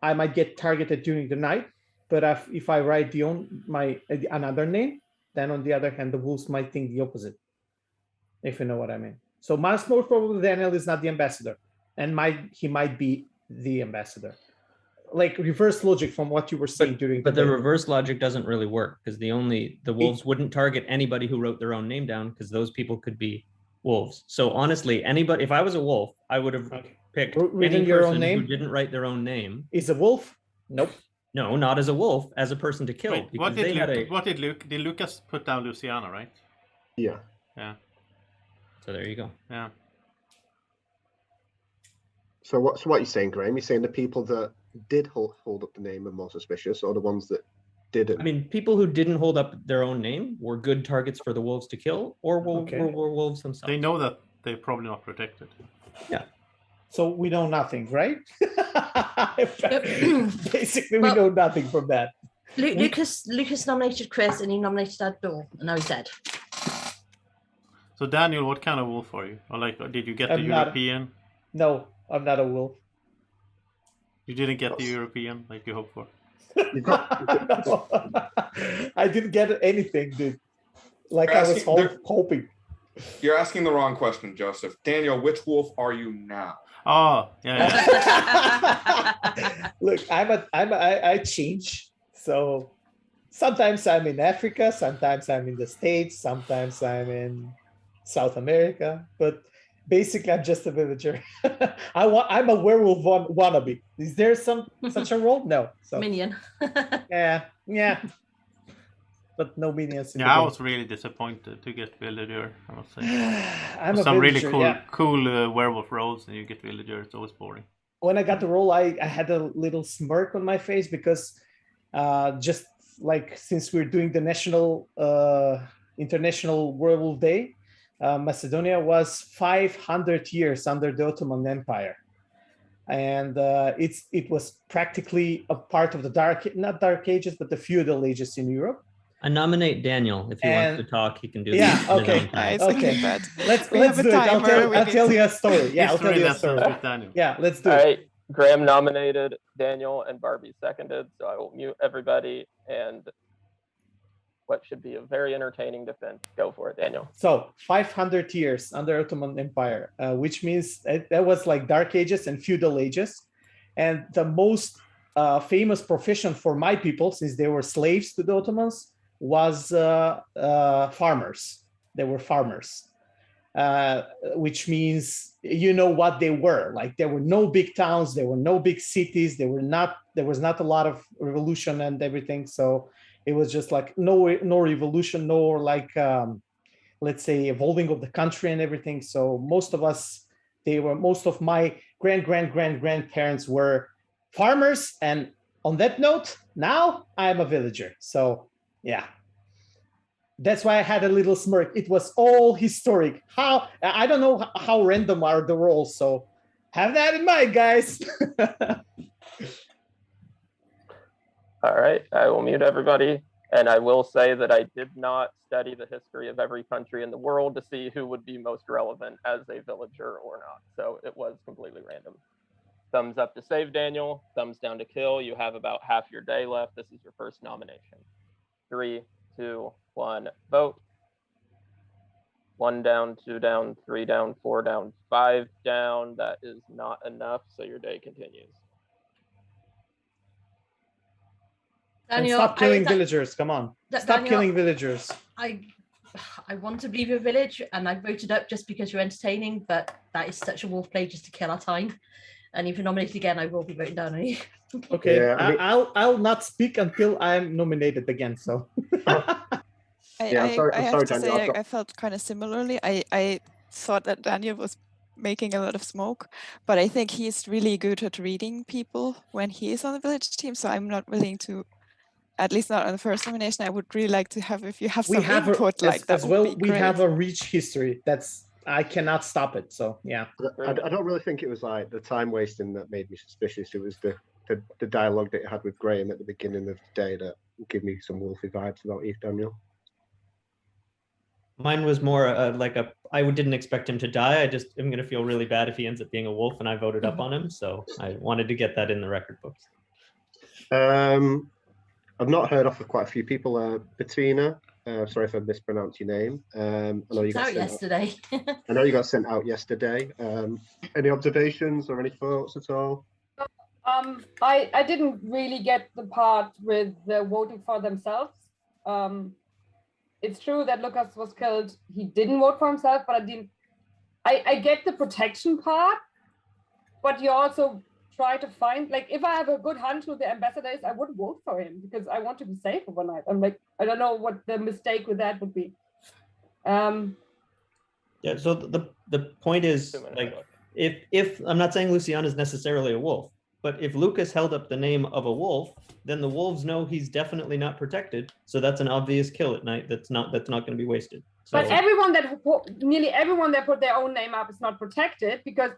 [SPEAKER 5] I might get targeted during the night. But if I write another name, then on the other hand, the wolves might think the opposite. If you know what I mean. So most probably Daniel is not the ambassador, and he might be the ambassador. Like reverse logic from what you were saying during
[SPEAKER 9] But
[SPEAKER 5] the
[SPEAKER 9] the
[SPEAKER 5] day.
[SPEAKER 9] reverse logic doesn't really work because the wolves wouldn't target anybody who wrote their own name down because those people could be wolves. So honestly, anybody, if I was a wolf, I would have picked
[SPEAKER 5] Written
[SPEAKER 9] any
[SPEAKER 5] your own
[SPEAKER 9] person who
[SPEAKER 5] name?
[SPEAKER 9] didn't write their own name.
[SPEAKER 5] Is a wolf? Nope.
[SPEAKER 9] No, not as a wolf, as a person to kill.
[SPEAKER 3] Wait,
[SPEAKER 9] because they had
[SPEAKER 3] did Lucas put down Luciana, right?
[SPEAKER 6] Yeah.
[SPEAKER 3] Yeah.
[SPEAKER 9] So there you go.
[SPEAKER 3] Yeah.
[SPEAKER 6] So what you're saying, Graham? You're saying the people that did hold up the name are more suspicious, or the ones that didn't.
[SPEAKER 9] I mean, people who didn't hold up their own name were good targets for the wolves to kill, or were wolves themselves.
[SPEAKER 3] They know that they're probably not protected.
[SPEAKER 9] Yeah.
[SPEAKER 5] So we know nothing, right? Basically, we know nothing from that.
[SPEAKER 14] Lucas nominated Chris, and he nominated Abdul, and now he's dead.
[SPEAKER 3] So Daniel, what kind of wolf are you? Or like, did you get the European?
[SPEAKER 5] No, I'm not a wolf.
[SPEAKER 3] You didn't get the European like you hoped for.
[SPEAKER 5] No. I didn't get anything, dude. Like
[SPEAKER 2] You're
[SPEAKER 5] I was hoping.
[SPEAKER 2] You're asking the wrong question, Joseph. Daniel, which wolf are you now?
[SPEAKER 3] Oh, yeah.
[SPEAKER 5] Look, I change. So sometimes I'm in Africa, sometimes I'm in the States, sometimes I'm in South America, but basically I'm just a villager. I'm a werewolf wannabe. Is there such a role? No. So
[SPEAKER 14] Minion.
[SPEAKER 5] yeah. But no minions.
[SPEAKER 3] Yeah, I was really disappointed to get villager, I must say.
[SPEAKER 5] I'm
[SPEAKER 3] some
[SPEAKER 5] a
[SPEAKER 3] really
[SPEAKER 5] villager,
[SPEAKER 3] cool werewolf roles, and you get villager. It's always boring.
[SPEAKER 5] When I got the role, I had a little smirk on my face because just like since we're doing the International Werewolf Day, Macedonia was 500 years under the Ottoman Empire. And it was practically a part of the not dark ages, but the feudal ages in Europe.
[SPEAKER 9] I nominate Daniel. If he wants to talk, he can do
[SPEAKER 5] Yeah,
[SPEAKER 9] this. in his
[SPEAKER 5] okay.
[SPEAKER 9] own time.
[SPEAKER 5] Okay. Let's do it. I'll tell you a story. Yeah, I'll tell you a story. Yeah, let's do it.
[SPEAKER 1] All right. Graham nominated Daniel and Barbie seconded, so I will mute everybody and what should be a very entertaining defense. Go for it, Daniel.
[SPEAKER 5] So 500 years under Ottoman Empire, which means that was like dark ages and feudal ages. And the most famous profession for my people, since they were slaves to the Ottomans, was farmers. They were farmers, which means you know what they were. Like there were no big towns, there were no big cities, there was not a lot of revolution and everything. So it was just like no revolution, no like let's say evolving of the country and everything. So most of my grandparents were farmers, and on that note, now I'm a villager. So yeah, that's why I had a little smirk. It was all historic. How I don't know how random are the roles, so have that in mind, guys.
[SPEAKER 1] All right, I will mute everybody. And I will say that I did not study the history of every country in the world to see who would be most relevant as a villager or not. So it was completely random. Thumbs up to save Daniel, thumbs down to kill. You have about half your day left. This is your first nomination. 3, 2, 1, vote. 1 down, 2 down, 3 down, 4 down, 5 down. That is not enough, so your day continues.
[SPEAKER 14] Daniel,
[SPEAKER 5] stop killing villagers. Come on. Stop killing villagers.
[SPEAKER 14] I want to leave your village, and I voted up just because you're entertaining, but that is such a wolf play just to kill our time. And if you're nominated again, I will be voting down on you.
[SPEAKER 5] Okay,
[SPEAKER 6] Yeah,
[SPEAKER 5] I'll not speak until I'm nominated again. So.
[SPEAKER 7] I
[SPEAKER 6] sorry,
[SPEAKER 7] have to
[SPEAKER 6] Daniel,
[SPEAKER 7] say, I felt kind of similarly. I thought that Daniel was making a lot of smoke, but I think he's really good at reading people when he is on the village team. So I'm not willing to, at least not on the first nomination. I would really like to have, if you have some input like that
[SPEAKER 5] as well.
[SPEAKER 7] would be
[SPEAKER 5] We
[SPEAKER 7] great.
[SPEAKER 5] have a rich history. I cannot stop it. So yeah.
[SPEAKER 6] I don't really think it was like the time wasting that made me suspicious. It was the dialogue that you had with Graham at the beginning of the day that gave me some wolfy vibes about Eve Daniel.
[SPEAKER 9] Mine was more I didn't expect him to die. I just am going to feel really bad if he ends up being a wolf, and I voted up on him. So I wanted to get that in the record books.
[SPEAKER 6] I've not heard off of quite a few people. Bettina, sorry if I mispronounced your name. I know you got
[SPEAKER 14] out yesterday.
[SPEAKER 6] I know you got sent out yesterday. Any observations or any thoughts at all?
[SPEAKER 8] I didn't really get the part with the voting for themselves. It's true that Lucas was killed. He didn't vote for himself, but I get the protection part, but you also try to find, like, if I have a good hunch with the ambassadors, I wouldn't vote for him because I want to be safe overnight. I'm like, I don't know what the mistake with that would be.
[SPEAKER 9] Yeah, so the point is, like, if I'm not saying Luciana is necessarily a wolf, But if Lucas held up the name of a wolf, then the wolves know he's definitely not protected. So that's an obvious kill at night. That's not going to be wasted. So,
[SPEAKER 8] But nearly everyone that put their own name up is not protected because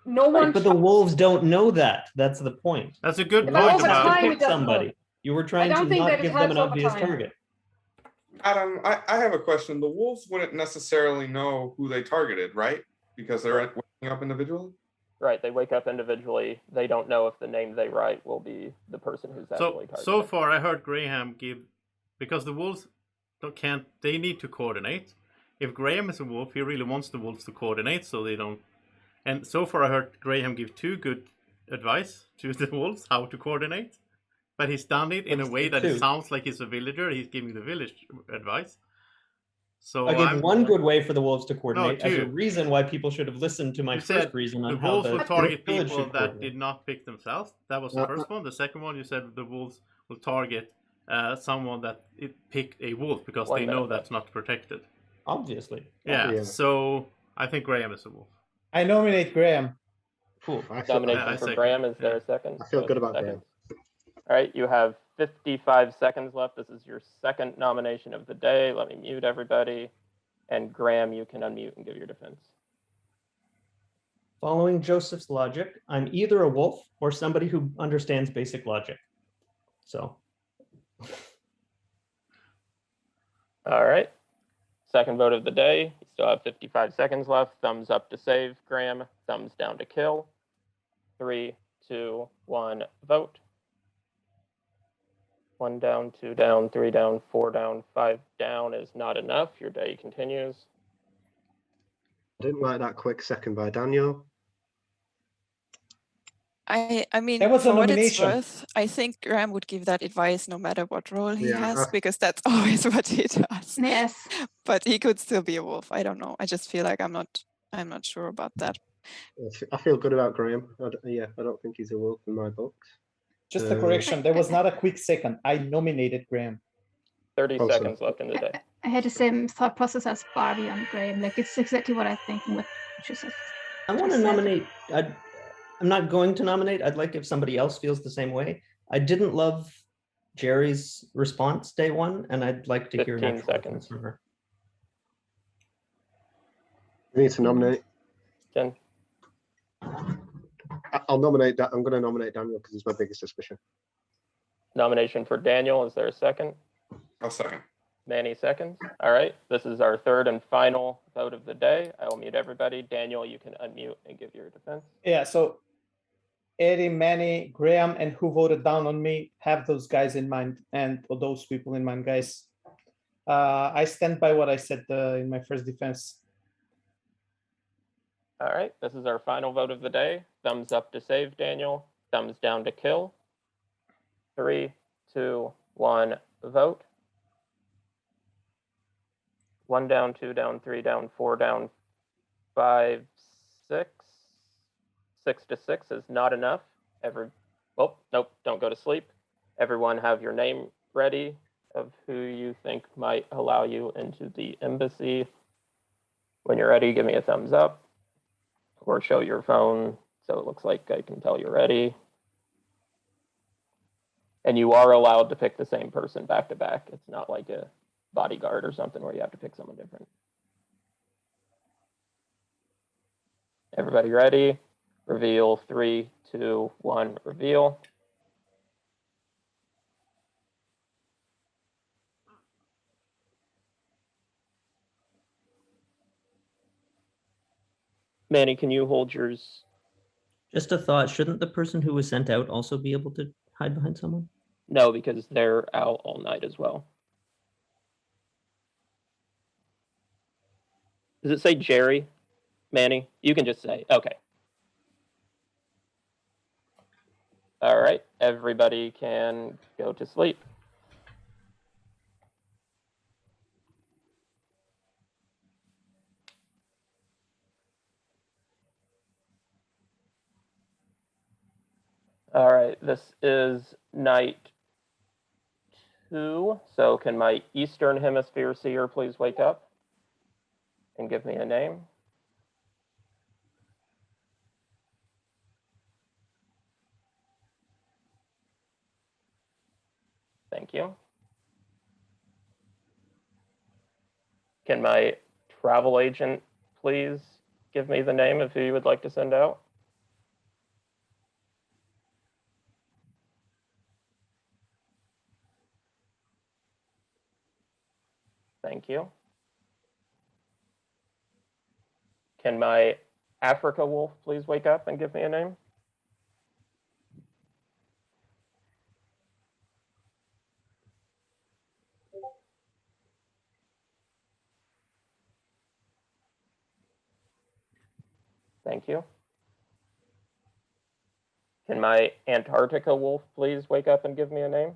[SPEAKER 8] no
[SPEAKER 9] right,
[SPEAKER 8] one.
[SPEAKER 9] but the wolves don't know that. That's the point.
[SPEAKER 3] That's a good
[SPEAKER 9] You
[SPEAKER 3] point
[SPEAKER 9] were
[SPEAKER 3] about
[SPEAKER 9] trying to
[SPEAKER 8] it
[SPEAKER 9] pick
[SPEAKER 8] doesn't
[SPEAKER 9] somebody.
[SPEAKER 8] work.
[SPEAKER 9] You were trying
[SPEAKER 8] don't
[SPEAKER 9] to
[SPEAKER 8] think that
[SPEAKER 9] not
[SPEAKER 8] it
[SPEAKER 9] give them
[SPEAKER 8] helps
[SPEAKER 9] an
[SPEAKER 8] over
[SPEAKER 9] obvious
[SPEAKER 8] time.
[SPEAKER 9] target.
[SPEAKER 2] Adam, I have a question. The wolves wouldn't necessarily know who they targeted, right? Because they're waking up individually?
[SPEAKER 1] Right, they wake up individually. They don't know if the name they write will be the person who's actually targeted.
[SPEAKER 3] So far, I heard Graham give, because the wolves they need to coordinate. If Graham is a wolf, he really wants the wolves to coordinate so they don't. And so far, I heard Graham give 2 good advice to the wolves how to coordinate. But he's done it in a way that it sounds like he's a villager. He's giving the village advice. So
[SPEAKER 9] I gave one good way for the wolves to coordinate as a
[SPEAKER 3] 2.
[SPEAKER 9] reason why people should have listened to my first reason on how
[SPEAKER 3] wolves will target
[SPEAKER 9] village
[SPEAKER 3] people
[SPEAKER 9] should
[SPEAKER 3] that
[SPEAKER 9] coordinate.
[SPEAKER 3] did not pick themselves. That was the first one. The second one, you said the wolves will target someone that picked a wolf because they know that's not protected.
[SPEAKER 9] Obviously.
[SPEAKER 3] Yeah. So I think Graham is a wolf.
[SPEAKER 5] I nominate Graham.
[SPEAKER 9] Cool.
[SPEAKER 1] Nomination for Graham. Is there a second?
[SPEAKER 6] I feel good about Graham.
[SPEAKER 1] All right, you have 55 seconds left. This is your second nomination of the day. Let me mute everybody. And Graham, you can unmute and give your defense.
[SPEAKER 9] Following Joseph's logic, I'm either a wolf or somebody who understands basic logic. So.
[SPEAKER 1] All right. Second vote of the day. You still have 55 seconds left. Thumbs up to save, Graham. Thumbs down to kill. 3, 2, 1, vote. 1 down, 2 down, 3 down, 4 down, 5 down is not enough. Your day continues.
[SPEAKER 6] I didn't like that quick second by Daniel.
[SPEAKER 7] I mean,
[SPEAKER 5] That was a
[SPEAKER 7] for what it's
[SPEAKER 5] nomination.
[SPEAKER 7] worth, I think Graham would give that advice no matter what role he
[SPEAKER 6] Yeah,
[SPEAKER 7] has, because that's always what he does.
[SPEAKER 13] Yes.
[SPEAKER 7] But he could still be a wolf. I don't know. I just feel like I'm not sure about that.
[SPEAKER 6] I feel good about Graham. I don't think he's a wolf in my books.
[SPEAKER 5] Just a correction. There was not a quick second. I nominated Graham.
[SPEAKER 1] 30 seconds left in the day.
[SPEAKER 13] I had the same thought process as Barbie on Graham. Like, it's exactly what I'm thinking with Joseph.
[SPEAKER 9] I want to nominate. I'm not going to nominate. I'd like if somebody else feels the same way. I didn't love Jerry's response day one, and I'd like to hear
[SPEAKER 1] 15 seconds
[SPEAKER 9] from her.
[SPEAKER 6] We need to nominate.
[SPEAKER 1] 10.
[SPEAKER 6] I'll nominate that. I'm going to nominate Daniel because he's my biggest suspicion.
[SPEAKER 1] Nomination for Daniel. Is there a second?
[SPEAKER 2] I'll second.
[SPEAKER 1] Manny seconds. All right. This is our third and final vote of the day. I will mute everybody. Daniel, you can unmute and give your defense.
[SPEAKER 5] Yeah, so Eddie, Manny, Graham, and who voted down on me, have those guys in mind, or those people in mind, guys. I stand by what I said in my first defense.
[SPEAKER 1] All right. This is our final vote of the day. Thumbs up to save, Daniel. Thumbs down to kill. 3, 2, 1, vote. 1 down, 2 down, 3 down, 4 down, 5, 6. 6 to 6 is not enough. Oh, nope, don't go to sleep. Everyone have your name ready of who you think might allow you into the embassy. When you're ready, give me a thumbs up or show your phone so it looks like I can tell you're ready. And you are allowed to pick the same person back to back. It's not like a bodyguard or something where you have to pick someone different. Everybody ready? Reveal. 3, 2, 1, reveal. Manny, can you hold yours?
[SPEAKER 9] Just a thought. Shouldn't the person who was sent out also be able to hide behind someone?
[SPEAKER 1] No, because they're out all night as well. Does it say Jerry? Manny? You can just say, okay. All right, everybody can go to sleep. All right, this is night 2. So can my Eastern Hemisphere seer please wake up and give me a name? Thank you. Can my travel agent please give me the name of who you would like to send out? Thank you. Can my Africa wolf please wake up and give me a name? Thank you. Can my Antarctica wolf please wake up and give me a name?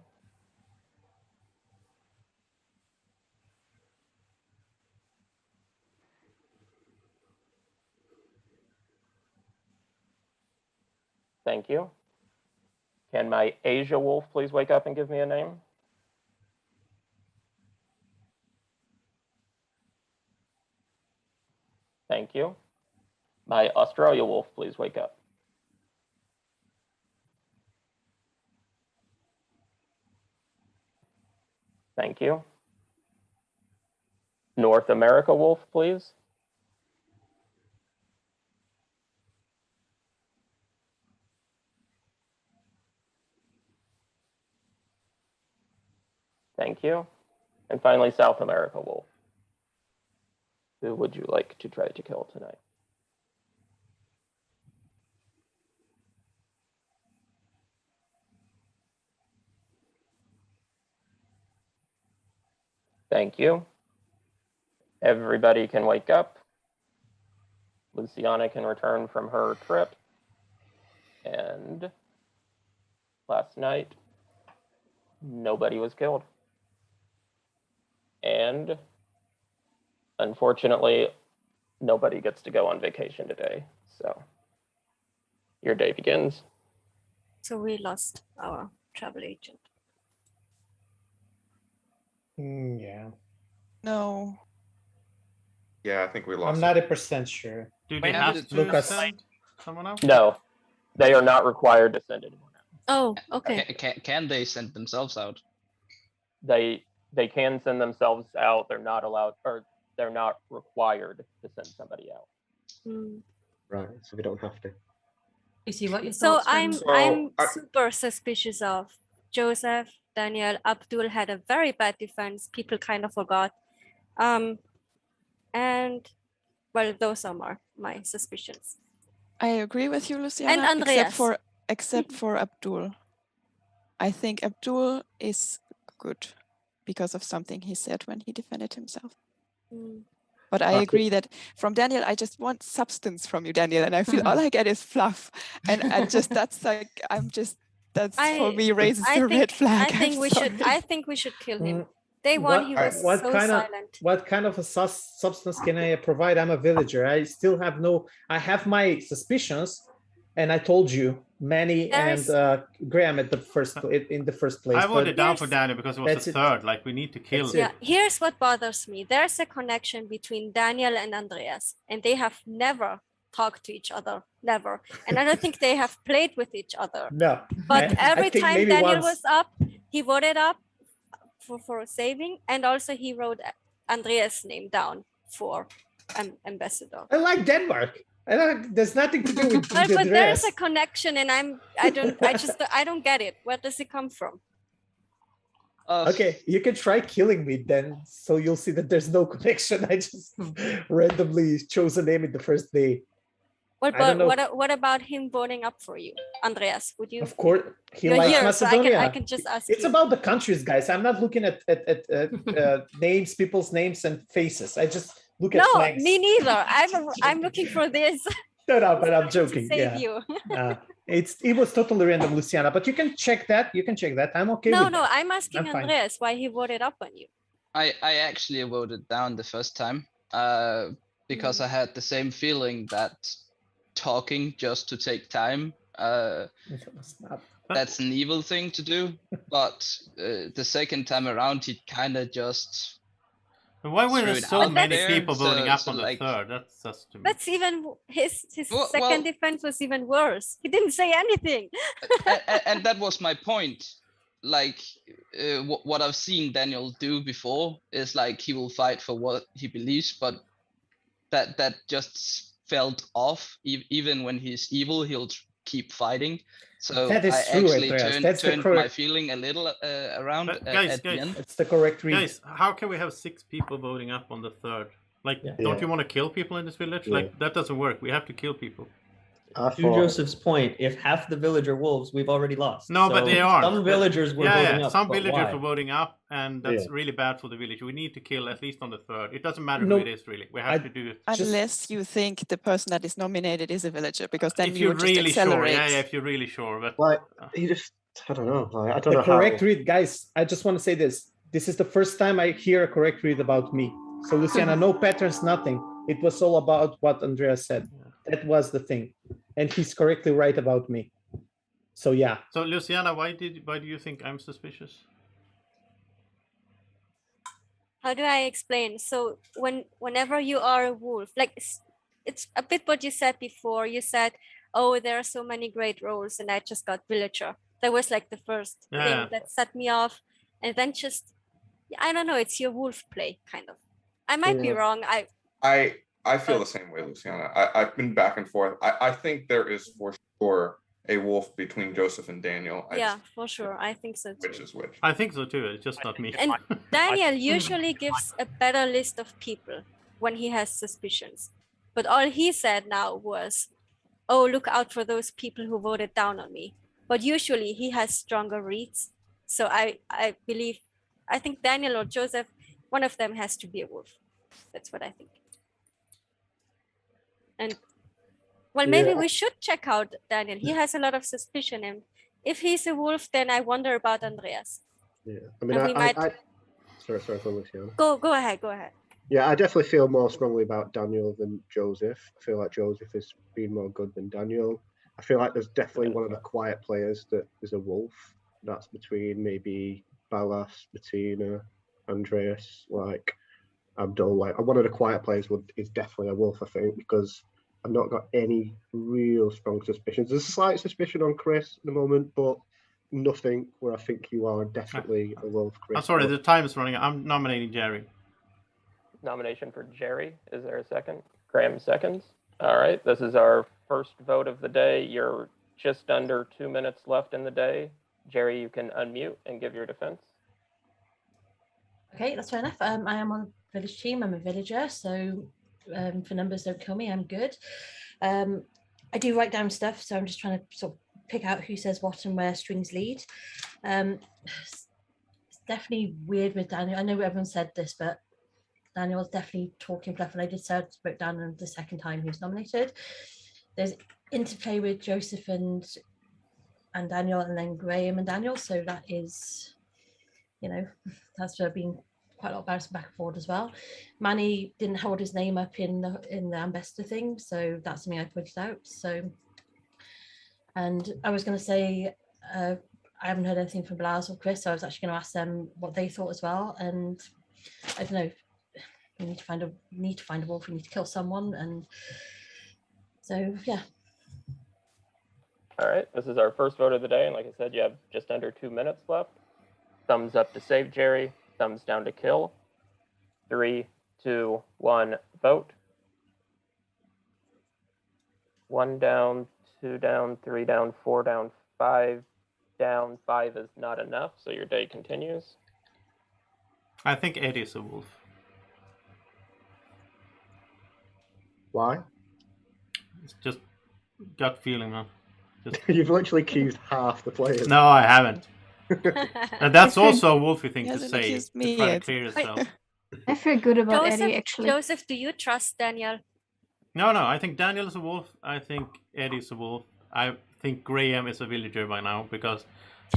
[SPEAKER 1] Thank you. Can my Asia wolf please wake up and give me a name? Thank you. My Australia wolf please wake up. Thank you. North America wolf, please. Thank you. And finally, South America wolf. Who would you like to try to kill tonight? Thank you. Everybody can wake up. Luciana can return from her trip. And last night, nobody was killed. And unfortunately, nobody gets to go on vacation today. So your day begins.
[SPEAKER 16] So we lost our travel agent.
[SPEAKER 5] Yeah.
[SPEAKER 7] No.
[SPEAKER 2] Yeah, I think we lost.
[SPEAKER 5] I'm not 100% sure.
[SPEAKER 3] Do they have to
[SPEAKER 5] Lucas.
[SPEAKER 3] send someone else?
[SPEAKER 1] No, they are not required to send anyone out.
[SPEAKER 16] Oh, okay.
[SPEAKER 12] Can they send themselves out?
[SPEAKER 1] They can send themselves out. They're not allowed, or they're not required to send somebody out.
[SPEAKER 6] Right, so we don't have to.
[SPEAKER 14] You see what your
[SPEAKER 16] So
[SPEAKER 14] thoughts,
[SPEAKER 16] I'm
[SPEAKER 14] friends?
[SPEAKER 16] super suspicious of Joseph, Daniel, Abdul had a very bad defense. People kind of forgot. And well, those are my suspicions.
[SPEAKER 7] I agree with you, Luciana.
[SPEAKER 16] And Andreas.
[SPEAKER 7] Except for Abdul. I think Abdul is good because of something he said when he defended himself. But I agree that from Daniel, I just want substance from you, Daniel, and I feel all I get is fluff, and just that's like for me raises the red flag.
[SPEAKER 16] I think we should kill him. Day one, he was so silent.
[SPEAKER 5] What kind of a substance can I provide? I'm a villager. I still have I have my suspicions, and I told you Manny and Graham in the first place.
[SPEAKER 3] I voted down for Daniel because it was the third. Like, we need to kill him.
[SPEAKER 16] Yeah, here's what bothers me. There's a connection between Daniel and Andreas, and they have never talked to each other. Never. And I don't think they have played with each other.
[SPEAKER 5] No.
[SPEAKER 16] But every time Daniel
[SPEAKER 5] once.
[SPEAKER 16] was up, he voted up for saving, and also he wrote Andreas' name down for ambassador.
[SPEAKER 5] I like Denmark. There's nothing to do with
[SPEAKER 16] but
[SPEAKER 5] the
[SPEAKER 16] there's
[SPEAKER 5] dress.
[SPEAKER 16] a connection, and I don't get it. Where does it come from?
[SPEAKER 5] Okay, you can try killing me then, so you'll see that there's no connection. I just randomly chose a name in the first day.
[SPEAKER 16] What about him voting up for you, Andreas? Would you?
[SPEAKER 5] Of course, he
[SPEAKER 16] You're
[SPEAKER 5] likes
[SPEAKER 16] here,
[SPEAKER 5] Macedonia.
[SPEAKER 16] so I can just ask.
[SPEAKER 5] It's about the countries, guys. I'm not looking at names, people's names and faces. I just look at flags.
[SPEAKER 16] Me neither. I'm looking for this.
[SPEAKER 5] No, but I'm joking.
[SPEAKER 16] To save
[SPEAKER 5] yeah.
[SPEAKER 16] you.
[SPEAKER 5] It was totally random, Luciana. But you can check that. I'm okay.
[SPEAKER 16] No,
[SPEAKER 5] with that.
[SPEAKER 16] I'm asking
[SPEAKER 5] I'm fine.
[SPEAKER 16] Andreas why he voted up on you.
[SPEAKER 12] I actually voted down the first time because I had the same feeling that talking just to take time that's an evil thing to do. But the second time around, he kind of just.
[SPEAKER 3] But why were there so many people voting up on
[SPEAKER 12] like,
[SPEAKER 3] the third? That's just to me.
[SPEAKER 16] That's even his second defense was even worse. He didn't say anything.
[SPEAKER 12] and that was my point. like what I've seen Daniel do before is like he will fight for what he believes, but that just felt off. Even when he's evil, he'll keep fighting. So
[SPEAKER 5] That is
[SPEAKER 12] I
[SPEAKER 5] true,
[SPEAKER 12] actually
[SPEAKER 5] Andreas. That's the
[SPEAKER 12] turned my
[SPEAKER 5] correct.
[SPEAKER 12] feeling a little around
[SPEAKER 3] But guys,
[SPEAKER 12] at the end.
[SPEAKER 5] It's the correct read.
[SPEAKER 3] Guys, how can we have 6 people voting up on the third? Like,
[SPEAKER 9] Yeah.
[SPEAKER 3] don't
[SPEAKER 6] Yeah.
[SPEAKER 3] you want to kill people in this village?
[SPEAKER 6] Yeah.
[SPEAKER 3] Like, that doesn't work. We have to kill people.
[SPEAKER 6] I
[SPEAKER 9] To
[SPEAKER 6] thought,
[SPEAKER 9] Joseph's point, if half the village are wolves, we've already lost.
[SPEAKER 3] No, but
[SPEAKER 9] So
[SPEAKER 3] they aren't.
[SPEAKER 9] Some villagers were
[SPEAKER 3] yeah,
[SPEAKER 9] voting
[SPEAKER 3] yeah.
[SPEAKER 9] up.
[SPEAKER 3] Some
[SPEAKER 9] but
[SPEAKER 3] villagers
[SPEAKER 9] why?
[SPEAKER 3] were voting up, and that's
[SPEAKER 6] Yeah.
[SPEAKER 3] really bad for the village. We need to kill at least on the third. It doesn't matter
[SPEAKER 5] No,
[SPEAKER 3] who it is, really. We have to do it.
[SPEAKER 7] Unless you think the person that is nominated is a villager, because then
[SPEAKER 3] If
[SPEAKER 7] you
[SPEAKER 3] you're
[SPEAKER 7] would just
[SPEAKER 3] really sure,
[SPEAKER 7] accelerate.
[SPEAKER 3] yeah, if you're really sure. But
[SPEAKER 6] like, he just, I don't know. Like, I don't
[SPEAKER 5] The
[SPEAKER 6] know
[SPEAKER 5] correct
[SPEAKER 6] how.
[SPEAKER 5] read, guys. I just want to say this. This is the first time I hear a correct read about me. So Luciana, no patterns, nothing. It was all about what Andreas said. That was the thing, and he's correctly right about me. So yeah.
[SPEAKER 3] So Luciana, why do you think I'm suspicious?
[SPEAKER 16] How do I explain? So whenever you are a wolf, like it's a bit what you said before. You said, "Oh, there are so many great roles," and I just got villager. That was like the first thing that set me off, and then just I don't know. It's your wolf play, kind of. I might be wrong.
[SPEAKER 2] I feel the same way, Luciana. I've been back and forth. I think there is for sure a wolf between Joseph and Daniel.
[SPEAKER 16] For sure. I think so too.
[SPEAKER 2] Which is which?
[SPEAKER 3] I think so too. It's just not me.
[SPEAKER 16] And Daniel usually gives a better list of people when he has suspicions. But all he said now was, "Oh, look out for those people who voted down on me." But usually he has stronger reads. So I think Daniel or Joseph, one of them has to be a wolf. That's what I think. And well, maybe we should check out Daniel. He has a lot of suspicion. And if he's a wolf, then I wonder about Andreas.
[SPEAKER 6] Yeah, I mean,
[SPEAKER 16] And we might...
[SPEAKER 6] sorry for Luciana.
[SPEAKER 16] Go ahead.
[SPEAKER 6] Yeah, I definitely feel more strongly about Daniel than Joseph. I feel like Joseph has been more good than Daniel. I feel like there's definitely one of the quiet players that is a wolf. That's between maybe Ballas, Bettina, Andreas, like Abdul. Like one of the quiet players is definitely a wolf, I think, because I've not got any real strong suspicions. There's a slight suspicion on Chris at the moment, but nothing where I think you are definitely a wolf, Chris.
[SPEAKER 3] I'm sorry, the time is running. I'm nominating Jerry.
[SPEAKER 1] Nomination for Jerry. Is there a second? Graham seconds. All right. This is our first vote of the day. You're just under 2 minutes left in the day. Jerry, you can unmute and give your defense.
[SPEAKER 14] Okay, that's fair enough. I am on the village team. I'm a villager, so for numbers don't kill me, I'm good. I do write down stuff, so I'm just trying to sort of pick out who says what and where strings lead. It's definitely weird with Daniel. I know everyone said this, but Daniel was definitely talking fluff, and I did say I spoke down on the second time he was nominated. There's interplay with Joseph and Daniel, and then Graham and Daniel, so that is, that's been quite a lot of bouncing back and forward as well. Manny didn't hold his name up in the ambassador thing, so that's something I pointed out. So, and I was going to say I haven't heard anything from Blas or Chris, so I was actually going to ask them what they thought as well. And I don't know, we need to find a wolf. We need to kill someone, and so yeah.
[SPEAKER 1] All right, this is our first vote of the day, and like I said, you have just under 2 minutes left. Thumbs up to save Jerry, thumbs down to kill. 3, 2, 1, vote. 1 down, 2 down, 3 down, 4 down, 5 down. 5 is not enough, so your day continues.
[SPEAKER 3] I think Eddie's a wolf.
[SPEAKER 6] Why?
[SPEAKER 3] It's just gut feeling, man.
[SPEAKER 6] You've literally accused half the players.
[SPEAKER 3] No, I haven't. And that's also a wolfy thing to say.
[SPEAKER 7] Me
[SPEAKER 3] to try to
[SPEAKER 7] yet.
[SPEAKER 3] clear yourself.
[SPEAKER 13] I feel good about
[SPEAKER 16] Joseph,
[SPEAKER 13] Eddie, actually.
[SPEAKER 16] Joseph, do you trust Daniel?
[SPEAKER 3] No, I think Daniel is a wolf. I think Eddie's a wolf. I think Graham is a villager by now because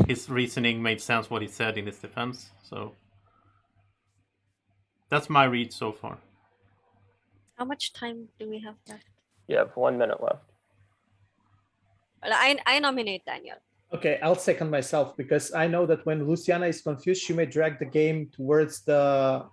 [SPEAKER 3] his reasoning made sense what he said in his defense. So that's my read so far.
[SPEAKER 16] How much time do we have left?
[SPEAKER 1] You have 1 minute left.
[SPEAKER 16] Well, I nominate Daniel.
[SPEAKER 5] Okay, I'll second myself because I know that when Luciana is confused, she may drag the game towards the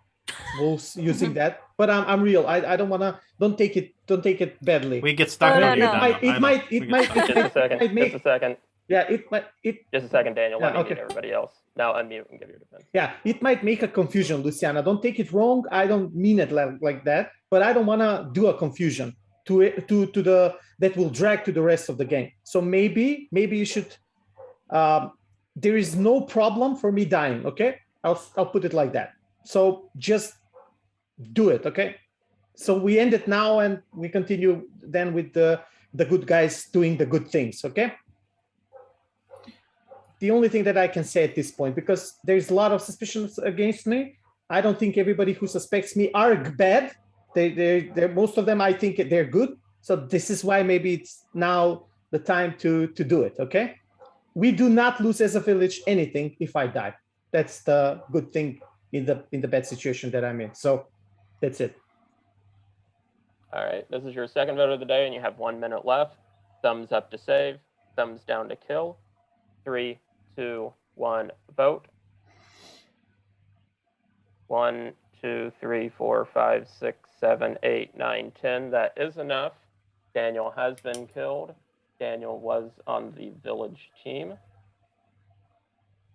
[SPEAKER 5] wolves using that. But I'm real. I don't wanna. Don't take it badly.
[SPEAKER 3] We get stuck on you.
[SPEAKER 5] It might.
[SPEAKER 1] Just a second.
[SPEAKER 5] Yeah, it might.
[SPEAKER 1] Just a second, Daniel. Let
[SPEAKER 5] Yeah,
[SPEAKER 1] me
[SPEAKER 5] okay.
[SPEAKER 1] mute everybody else. Now unmute and give your defense.
[SPEAKER 5] Yeah, it might make a confusion, Luciana. Don't take it wrong. I don't mean it like that, but I don't want to do a confusion to the that will drag to the rest of the game. So maybe you should. There is no problem for me dying. Okay, I'll put it like that. So just do it. Okay. So we end it now, and we continue then with the good guys doing the good things. Okay. The only thing that I can say at this point, because there's a lot of suspicions against me, I don't think everybody who suspects me are bad. They most of them, I think they're good. So this is why maybe it's now the time to do it. Okay. We do not lose as a village anything if I die. That's the good thing in the bad situation that I'm in. So that's it.
[SPEAKER 1] All right, this is your second vote of the day, and you have 1 minute left. Thumbs up to save, thumbs down to kill. 3, 2, 1, vote. 1, 2, 3, 4, 5, 6, 7, 8, 9, 10. That is enough. Daniel has been killed. Daniel was on the village team.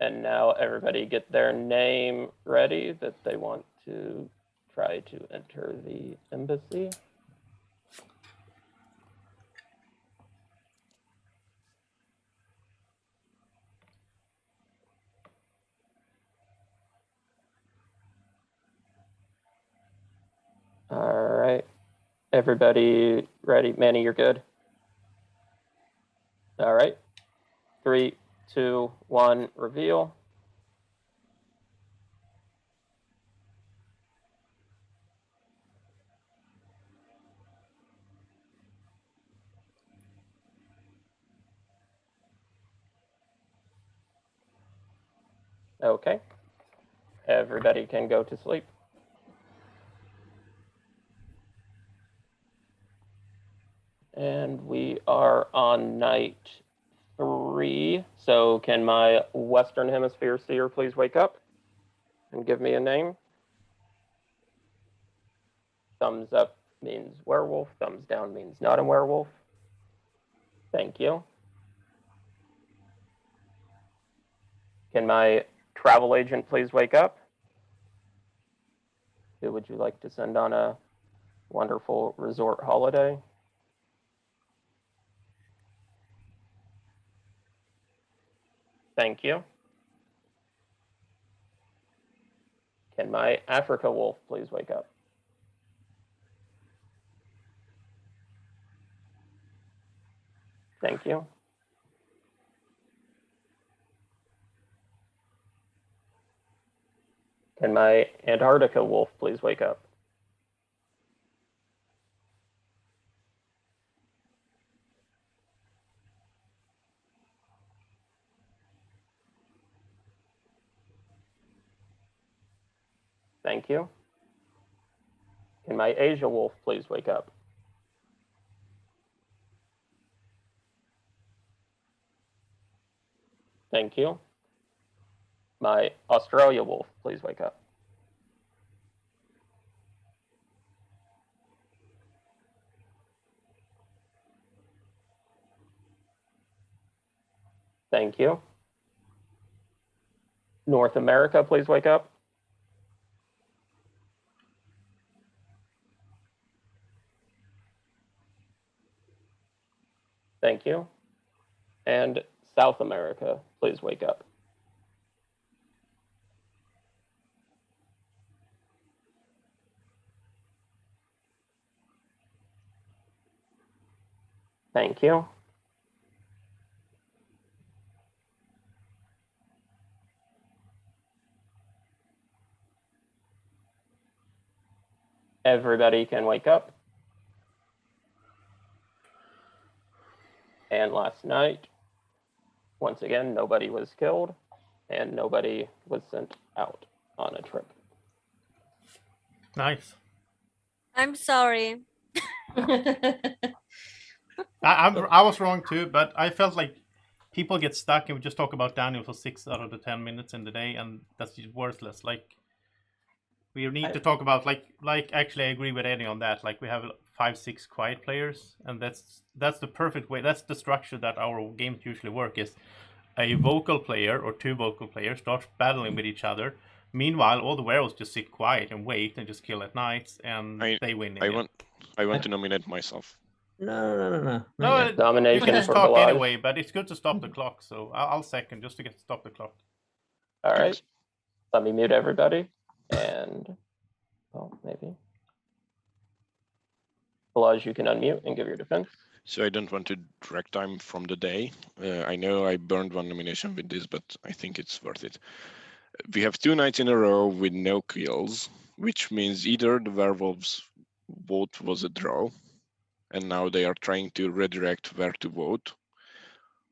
[SPEAKER 1] And now everybody get their name ready that they want to try to enter the embassy. All right. Everybody ready? Manny, you're good? All right. 3, 2, 1, reveal. Okay. Everybody can go to sleep. And we are on night 3. So can my Western Hemisphere seer please wake up and give me a name? Thumbs up means werewolf. Thumbs down means not a werewolf. Thank you. Can my travel agent please wake up? Who would you like to send on a wonderful resort holiday? Thank you. Can my Africa wolf please wake up? Thank you. Can my Antarctica wolf please wake up? Thank you. Can my Asia wolf please wake up? Thank you. My Australia wolf please wake up. Thank you. North America please wake up. Thank you. And South America, please wake up. Thank you. Everybody can wake up. And last night, once again, nobody was killed and nobody was sent out on a trip.
[SPEAKER 3] Nice.
[SPEAKER 16] I'm sorry.
[SPEAKER 3] I was wrong too, but I felt like people get stuck and we just talk about Daniel for 6 out of the 10 minutes in the day, and that's just worthless. Like, we need to talk about like actually I agree with Eddie on that. Like, we have 5-6 quiet players, and that's the perfect way. That's the structure that our games usually work. Is a vocal player or 2 vocal players start battling with each other. Meanwhile, all the werewolves just sit quiet and wait and just kill at nights, and they win.
[SPEAKER 11] I want to nominate myself.
[SPEAKER 9] No.
[SPEAKER 3] No,
[SPEAKER 1] Nomination
[SPEAKER 3] you can just
[SPEAKER 1] for
[SPEAKER 3] talk
[SPEAKER 1] Balaj.
[SPEAKER 3] anyway, but it's good to stop the clock. So I'll second just to get to stop the clock.
[SPEAKER 1] All right. Let me mute everybody. And, maybe. Balaj, you can unmute and give your defense.
[SPEAKER 11] So I don't want to drag time from the day. I know I burned 1 nomination with this, but I think it's worth it. We have 2 nights in a row with no kills, which means either the werewolves vote was a draw, and now they are trying to redirect where to vote,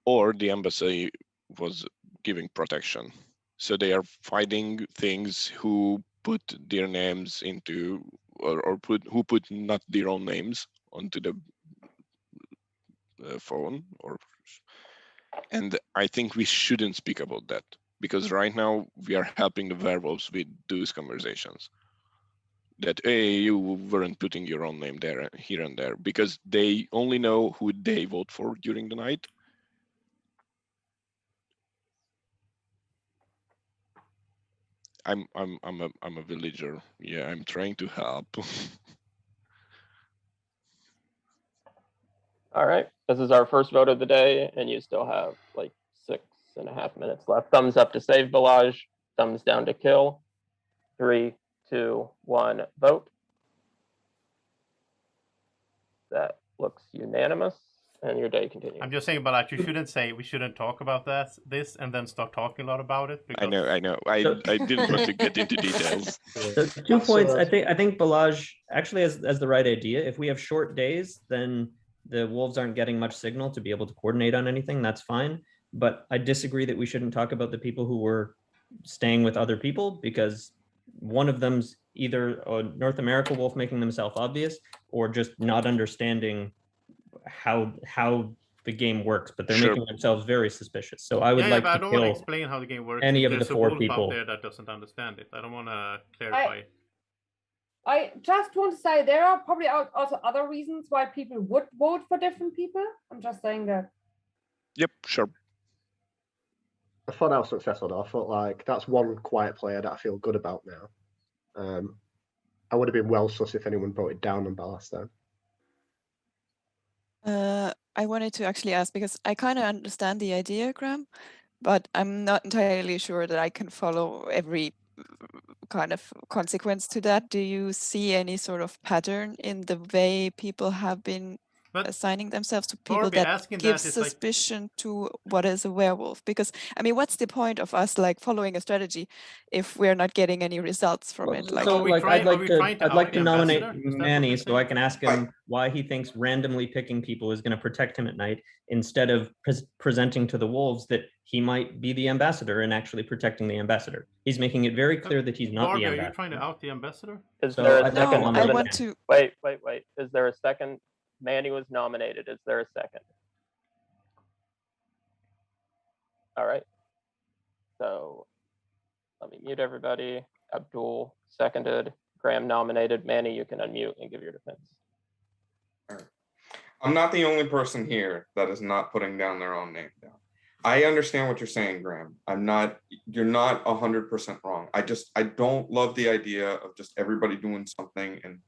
[SPEAKER 11] or the embassy was giving protection. So they are fighting things who put their names into, or who put not their own names onto the phone, and I think we shouldn't speak about that, because right now we are helping the werewolves with those conversations. That, hey, you weren't putting your own name there, here and there, because they only know who they vote for during the night. I'm a villager. Yeah, I'm trying to help.
[SPEAKER 1] All right. This is our first vote of the day, and you still have like 6.5 minutes left. Thumbs up to save Balaj. Thumbs down to kill. 3, 2, 1, vote. That looks unanimous, and your day continues.
[SPEAKER 3] I'm just saying, Balaj, you shouldn't say we shouldn't talk about this, and then start talking a lot about it.
[SPEAKER 11] I know. I didn't want to get into details.
[SPEAKER 9] So 2 points. I think Balaj actually has the right idea. If we have short days, then the wolves aren't getting much signal to be able to coordinate on anything. That's fine. But I disagree that we shouldn't talk about the people who were staying with other people, because one of them's either a North America wolf making themselves obvious, or just not understanding how the game works, but they're making themselves very suspicious. So I would like
[SPEAKER 3] but I
[SPEAKER 9] to
[SPEAKER 3] don't want to
[SPEAKER 9] kill
[SPEAKER 3] explain how the game works.
[SPEAKER 9] any of the
[SPEAKER 3] There's a
[SPEAKER 9] 4
[SPEAKER 3] wolf
[SPEAKER 9] people
[SPEAKER 3] out there that doesn't understand it. I don't want to clarify.
[SPEAKER 8] I just want to say there are probably also other reasons why people would vote for different people. I'm just saying that.
[SPEAKER 11] Yep, sure.
[SPEAKER 6] I thought that was successful though. I felt like that's one quiet player that I feel good about now. I would have been well sus if anyone voted down on Ballas then.
[SPEAKER 7] I wanted to actually ask, because I kind of understand the idea, Graham, but I'm not entirely sure that I can follow every kind of consequence to that. Do you see any sort of pattern in the way people have been assigning themselves to people that give suspicion to what is a werewolf? Because I mean, what's the point of us like following a strategy if we're not getting any results from it? Like,
[SPEAKER 9] so like I'd like to nominate Manny so I can ask him why he thinks randomly picking people is going to protect him at night, instead of presenting to the wolves that he might be the ambassador and actually protecting the ambassador. He's making it very clear that he's not the ambassador.
[SPEAKER 3] Are you trying to out the ambassador?
[SPEAKER 1] Is there a second?
[SPEAKER 7] No, I want to.
[SPEAKER 1] Wait. Is there a second? Manny was nominated. Is there a second? All right. So let me mute everybody. Abdul seconded. Graham nominated. Manny, you can unmute and give your defense.
[SPEAKER 2] All right. I'm not the only person here that is not putting down their own name down. I understand what you're saying, Graham. You're not 100% wrong. I don't love the idea of just everybody doing something and,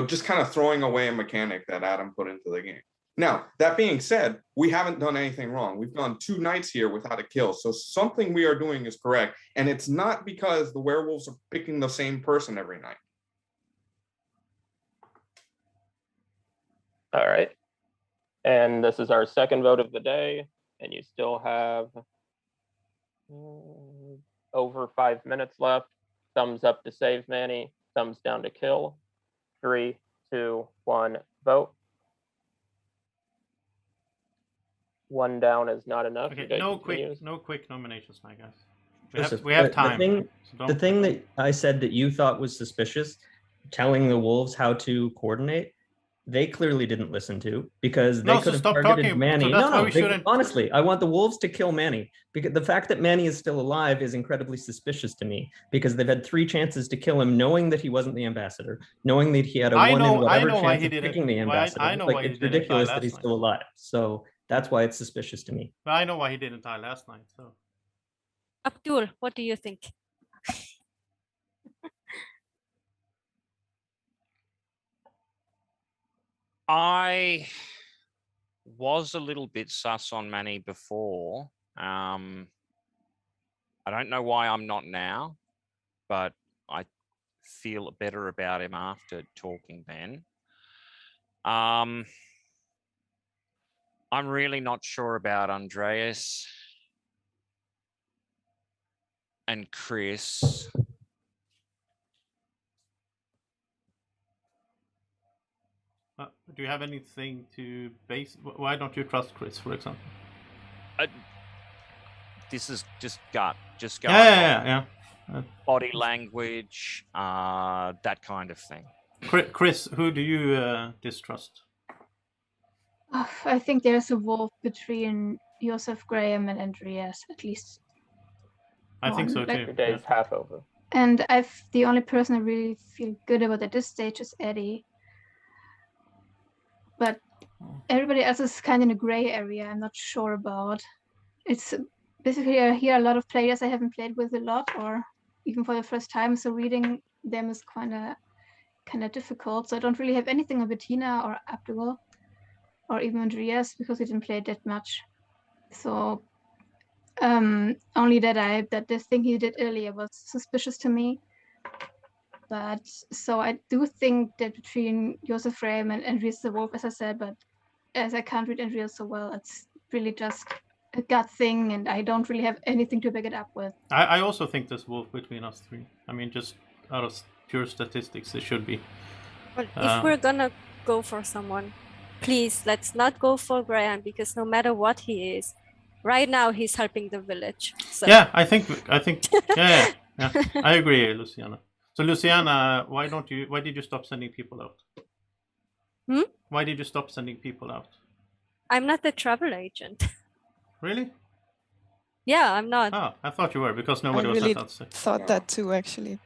[SPEAKER 2] just kind of throwing away a mechanic that Adam put into the game. Now, that being said, we haven't done anything wrong. We've gone 2 nights here without a kill. So something we are doing is correct. And it's not because the werewolves are picking the same person every night.
[SPEAKER 1] All right. And this is our second vote of the day. And you still have over 5 minutes left. Thumbs up to save Manny. Thumbs down to kill. 3, 2, 1, vote. 1 down is not enough.
[SPEAKER 3] Okay, no quick nominations, my guys. We have time.
[SPEAKER 9] The thing that I said that you thought was suspicious, telling the wolves how to coordinate, they clearly didn't listen to, because they
[SPEAKER 3] No,
[SPEAKER 9] could
[SPEAKER 3] so
[SPEAKER 9] have
[SPEAKER 3] stop
[SPEAKER 9] targeted
[SPEAKER 3] talking.
[SPEAKER 9] Manny.
[SPEAKER 3] So that's why
[SPEAKER 9] No,
[SPEAKER 3] we shouldn't.
[SPEAKER 9] honestly, I want the wolves to kill Manny, because the fact that Manny is still alive is incredibly suspicious to me, because they've had 3 chances to kill him, knowing that he wasn't the ambassador, knowing that he had a
[SPEAKER 3] I
[SPEAKER 9] one
[SPEAKER 3] know-
[SPEAKER 9] in whatever
[SPEAKER 3] I know why
[SPEAKER 9] chance
[SPEAKER 3] he
[SPEAKER 9] of
[SPEAKER 3] didn't-
[SPEAKER 9] picking the
[SPEAKER 3] why- I
[SPEAKER 9] ambassador.
[SPEAKER 3] know
[SPEAKER 9] Like,
[SPEAKER 3] why he
[SPEAKER 9] it's
[SPEAKER 3] didn't die
[SPEAKER 9] ridiculous that
[SPEAKER 3] last
[SPEAKER 9] he's
[SPEAKER 3] night.
[SPEAKER 9] still alive. So that's why it's suspicious to me.
[SPEAKER 3] But I know why he didn't die last night. So
[SPEAKER 16] Abdul, what do you think?
[SPEAKER 10] I was a little bit sus on Manny before. I don't know why I'm not now, but I feel better about him after talking then. I'm really not sure about Andreas and Chris.
[SPEAKER 3] do you have anything to base? Why don't you trust Chris, for example?
[SPEAKER 10] This is just gut, just
[SPEAKER 3] Yeah,
[SPEAKER 10] going
[SPEAKER 3] yeah.
[SPEAKER 10] body language, that kind of thing.
[SPEAKER 3] Chris, who do you distrust?
[SPEAKER 13] I think there's a wolf between Joseph Graham and Andreas, at least.
[SPEAKER 3] I think so
[SPEAKER 13] one, like-
[SPEAKER 3] too.
[SPEAKER 1] Your day's half over.
[SPEAKER 13] And the only person I really feel good about at this stage is Eddie. But everybody else is kind of in a gray area. I'm not sure about. It's basically, I hear a lot of players I haven't played with a lot, or even for the first time. So reading them is kind of difficult. So I don't really have anything on Bettina or Abdul, or even Andreas, because we didn't play that much. So only that this thing he did earlier was suspicious to me. But so I do think that between Joseph Graham and Andreas the Wolf, as I said, but as I can't read Andreas so well, it's really just a gut thing, and I don't really have anything to back it up with.
[SPEAKER 3] I also think there's wolf between us 3. I mean, just out of pure statistics, it should be.
[SPEAKER 16] Well, if we're gonna go for someone, please let's not go for Graham, because no matter what he is, right now he's helping the village. So.
[SPEAKER 3] Yeah, I think. Yeah. I agree, Luciana. So, Luciana, why did you stop sending people out? Why did you stop sending people out?
[SPEAKER 16] I'm not the travel agent.
[SPEAKER 3] Really?
[SPEAKER 16] Yeah, I'm not.
[SPEAKER 3] Oh, I thought you were, because nobody
[SPEAKER 7] I
[SPEAKER 3] was
[SPEAKER 7] really
[SPEAKER 3] outside.
[SPEAKER 7] thought that too, actually.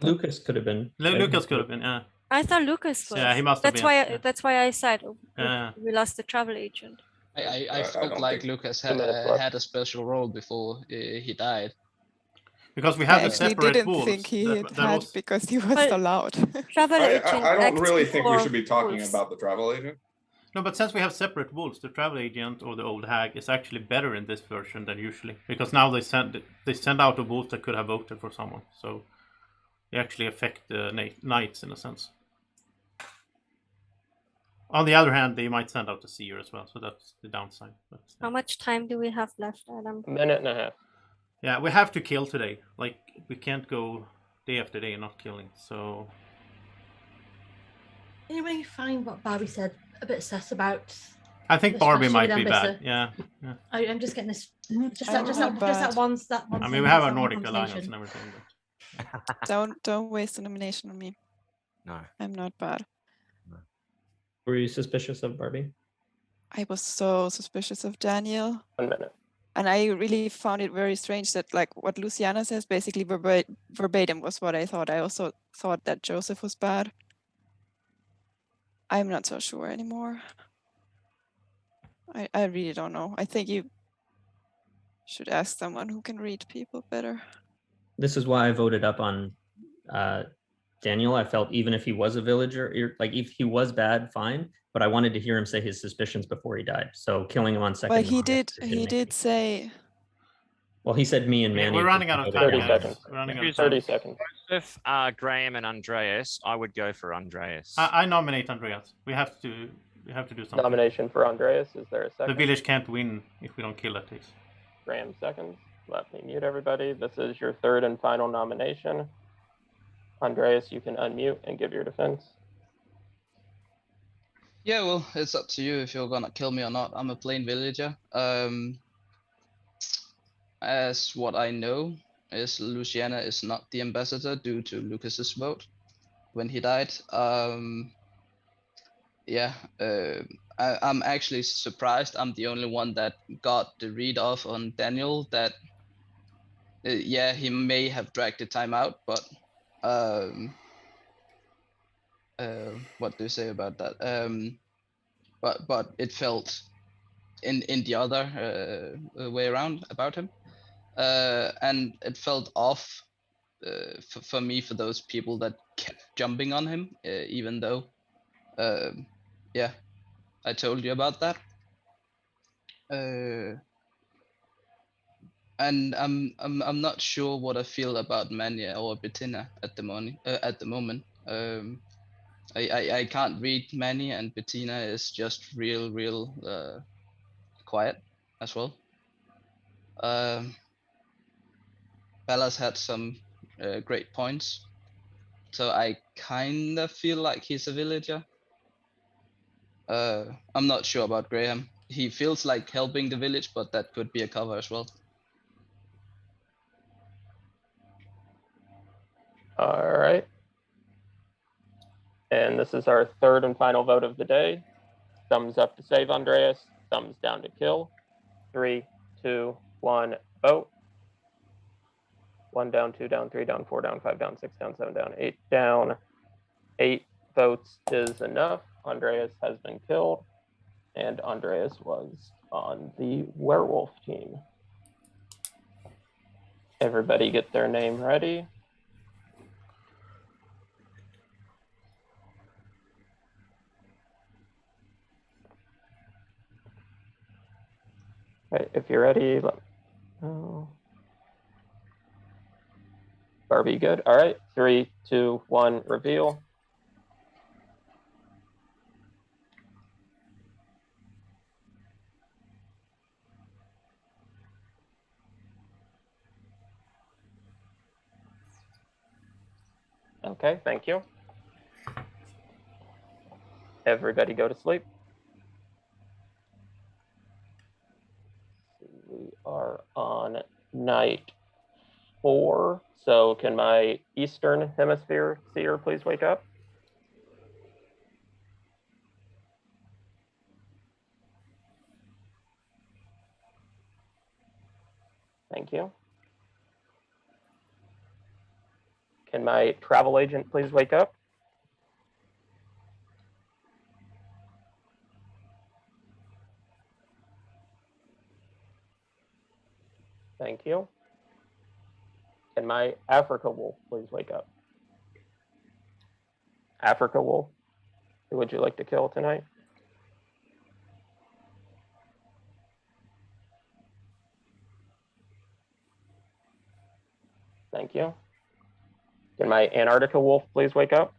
[SPEAKER 9] Lucas could have been.
[SPEAKER 3] Lucas could have been, yeah.
[SPEAKER 16] I thought Lucas was.
[SPEAKER 3] Yeah, he must have
[SPEAKER 16] that's
[SPEAKER 3] been,
[SPEAKER 16] why.
[SPEAKER 3] yeah.
[SPEAKER 16] That's why I said
[SPEAKER 3] Yeah.
[SPEAKER 16] we lost the travel agent.
[SPEAKER 12] I felt
[SPEAKER 2] don't
[SPEAKER 12] like
[SPEAKER 2] think-
[SPEAKER 12] Lucas
[SPEAKER 1] 2 minutes left.
[SPEAKER 12] had a special role before he died.
[SPEAKER 3] Because we
[SPEAKER 7] I
[SPEAKER 3] have the
[SPEAKER 7] actually
[SPEAKER 3] separate
[SPEAKER 7] didn't
[SPEAKER 3] wolves.
[SPEAKER 7] think he
[SPEAKER 3] that
[SPEAKER 7] had
[SPEAKER 3] was-
[SPEAKER 7] because he was
[SPEAKER 16] But-
[SPEAKER 7] allowed.
[SPEAKER 16] Travel agent.
[SPEAKER 2] I don't
[SPEAKER 16] acts
[SPEAKER 2] really think we
[SPEAKER 16] before
[SPEAKER 2] should be talking
[SPEAKER 16] wolves.
[SPEAKER 2] about the travel agent.
[SPEAKER 3] No, but since we have separate wolves, the travel agent or the old hag is actually better in this version than usually, because now they send out a wolf that could have voted for someone, so they actually affect the knights in a sense. On the other hand, they might send out a seer as well, so that's the downside. But,
[SPEAKER 16] How much time do we have left, Adam?
[SPEAKER 1] A minute and a half.
[SPEAKER 3] yeah, we have to kill today. Like, we can't go day after day not killing. So
[SPEAKER 14] Anyway, find what Barbie said a bit sus about.
[SPEAKER 3] I think
[SPEAKER 14] the
[SPEAKER 3] Barbie
[SPEAKER 14] strategy
[SPEAKER 3] might
[SPEAKER 14] with
[SPEAKER 3] be bad.
[SPEAKER 14] Ambassador.
[SPEAKER 3] Yeah.
[SPEAKER 14] I'm just getting this. Just
[SPEAKER 7] I'm
[SPEAKER 14] that
[SPEAKER 7] not bad.
[SPEAKER 14] one.
[SPEAKER 3] I mean, we have our Nordic alliance and everything. But...
[SPEAKER 7] Don't waste a nomination on me.
[SPEAKER 10] No.
[SPEAKER 7] I'm not bad.
[SPEAKER 9] Were you suspicious of Barbie?
[SPEAKER 7] I was so suspicious of Daniel.
[SPEAKER 1] 1 minute.
[SPEAKER 7] And I really found it very strange that, like, what Luciana says basically verbatim was what I thought. I also thought that Joseph was bad. I'm not so sure anymore. I really don't know. I think you should ask someone who can read people better.
[SPEAKER 9] This is why I voted up on Daniel. I felt even if he was a villager, like if he was bad, fine. But I wanted to hear him say his suspicions before he died. So killing him on second.
[SPEAKER 7] Well, he
[SPEAKER 9] thought
[SPEAKER 7] did. He did say.
[SPEAKER 9] Well, he said me and Manny.
[SPEAKER 3] We're running out of time.
[SPEAKER 1] 30 seconds.
[SPEAKER 3] We're running out of
[SPEAKER 10] Who's
[SPEAKER 3] time.
[SPEAKER 1] 30 seconds.
[SPEAKER 10] Joseph, Graham, and Andreas. I would go for Andreas.
[SPEAKER 3] I nominate Andreas. We have to do something.
[SPEAKER 1] Nomination for Andreas. Is there a
[SPEAKER 3] The
[SPEAKER 1] second?
[SPEAKER 3] village can't win if we don't kill at least.
[SPEAKER 1] Graham seconds. Let me mute everybody. This is your 3rd and final nomination. Andreas, you can unmute and give your defense.
[SPEAKER 12] Yeah, well, it's up to you if you're gonna kill me or not. I'm a plain villager. As what I know is Luciana is not the ambassador due to Lucas's vote when he died. Yeah, I'm actually surprised. I'm the only one that got the read off on Daniel that, yeah, he may have dragged the time out, but what do you say about that? But it felt in the other way around about him, and it felt off for me, for those people that kept jumping on him, even though, yeah, I told you about that. And I'm not sure what I feel about Mania or Bettina at the moment. I can't read Mania, and Bettina is just real quiet as well. Bella's had some great points, so I kind of feel like he's a villager. I'm not sure about Graham. He feels like helping the village, but that could be a cover as well.
[SPEAKER 1] All right. And this is our third and final vote of the day. Thumbs up to save Andreas, thumbs down to kill. 3, 2, 1, vote. 1 down, 2 down, 3 down, 4 down, 5 down, 6 down, 7 down, 8 down. 8 votes is enough. Andreas has been killed, and Andreas was on the werewolf team. Everybody get their name ready. Right, if you're ready, let me know. Barbie, good. All right, 3, 2, 1, reveal. Okay, thank you. Everybody go to sleep. We are on night 4. So can my Eastern Hemisphere seer please wake up? Thank you. Can my travel agent please wake up? Thank you. Can my Africa wolf please wake up? Africa wolf, who would you like to kill tonight? Thank you. Can my Antarctica wolf please wake up?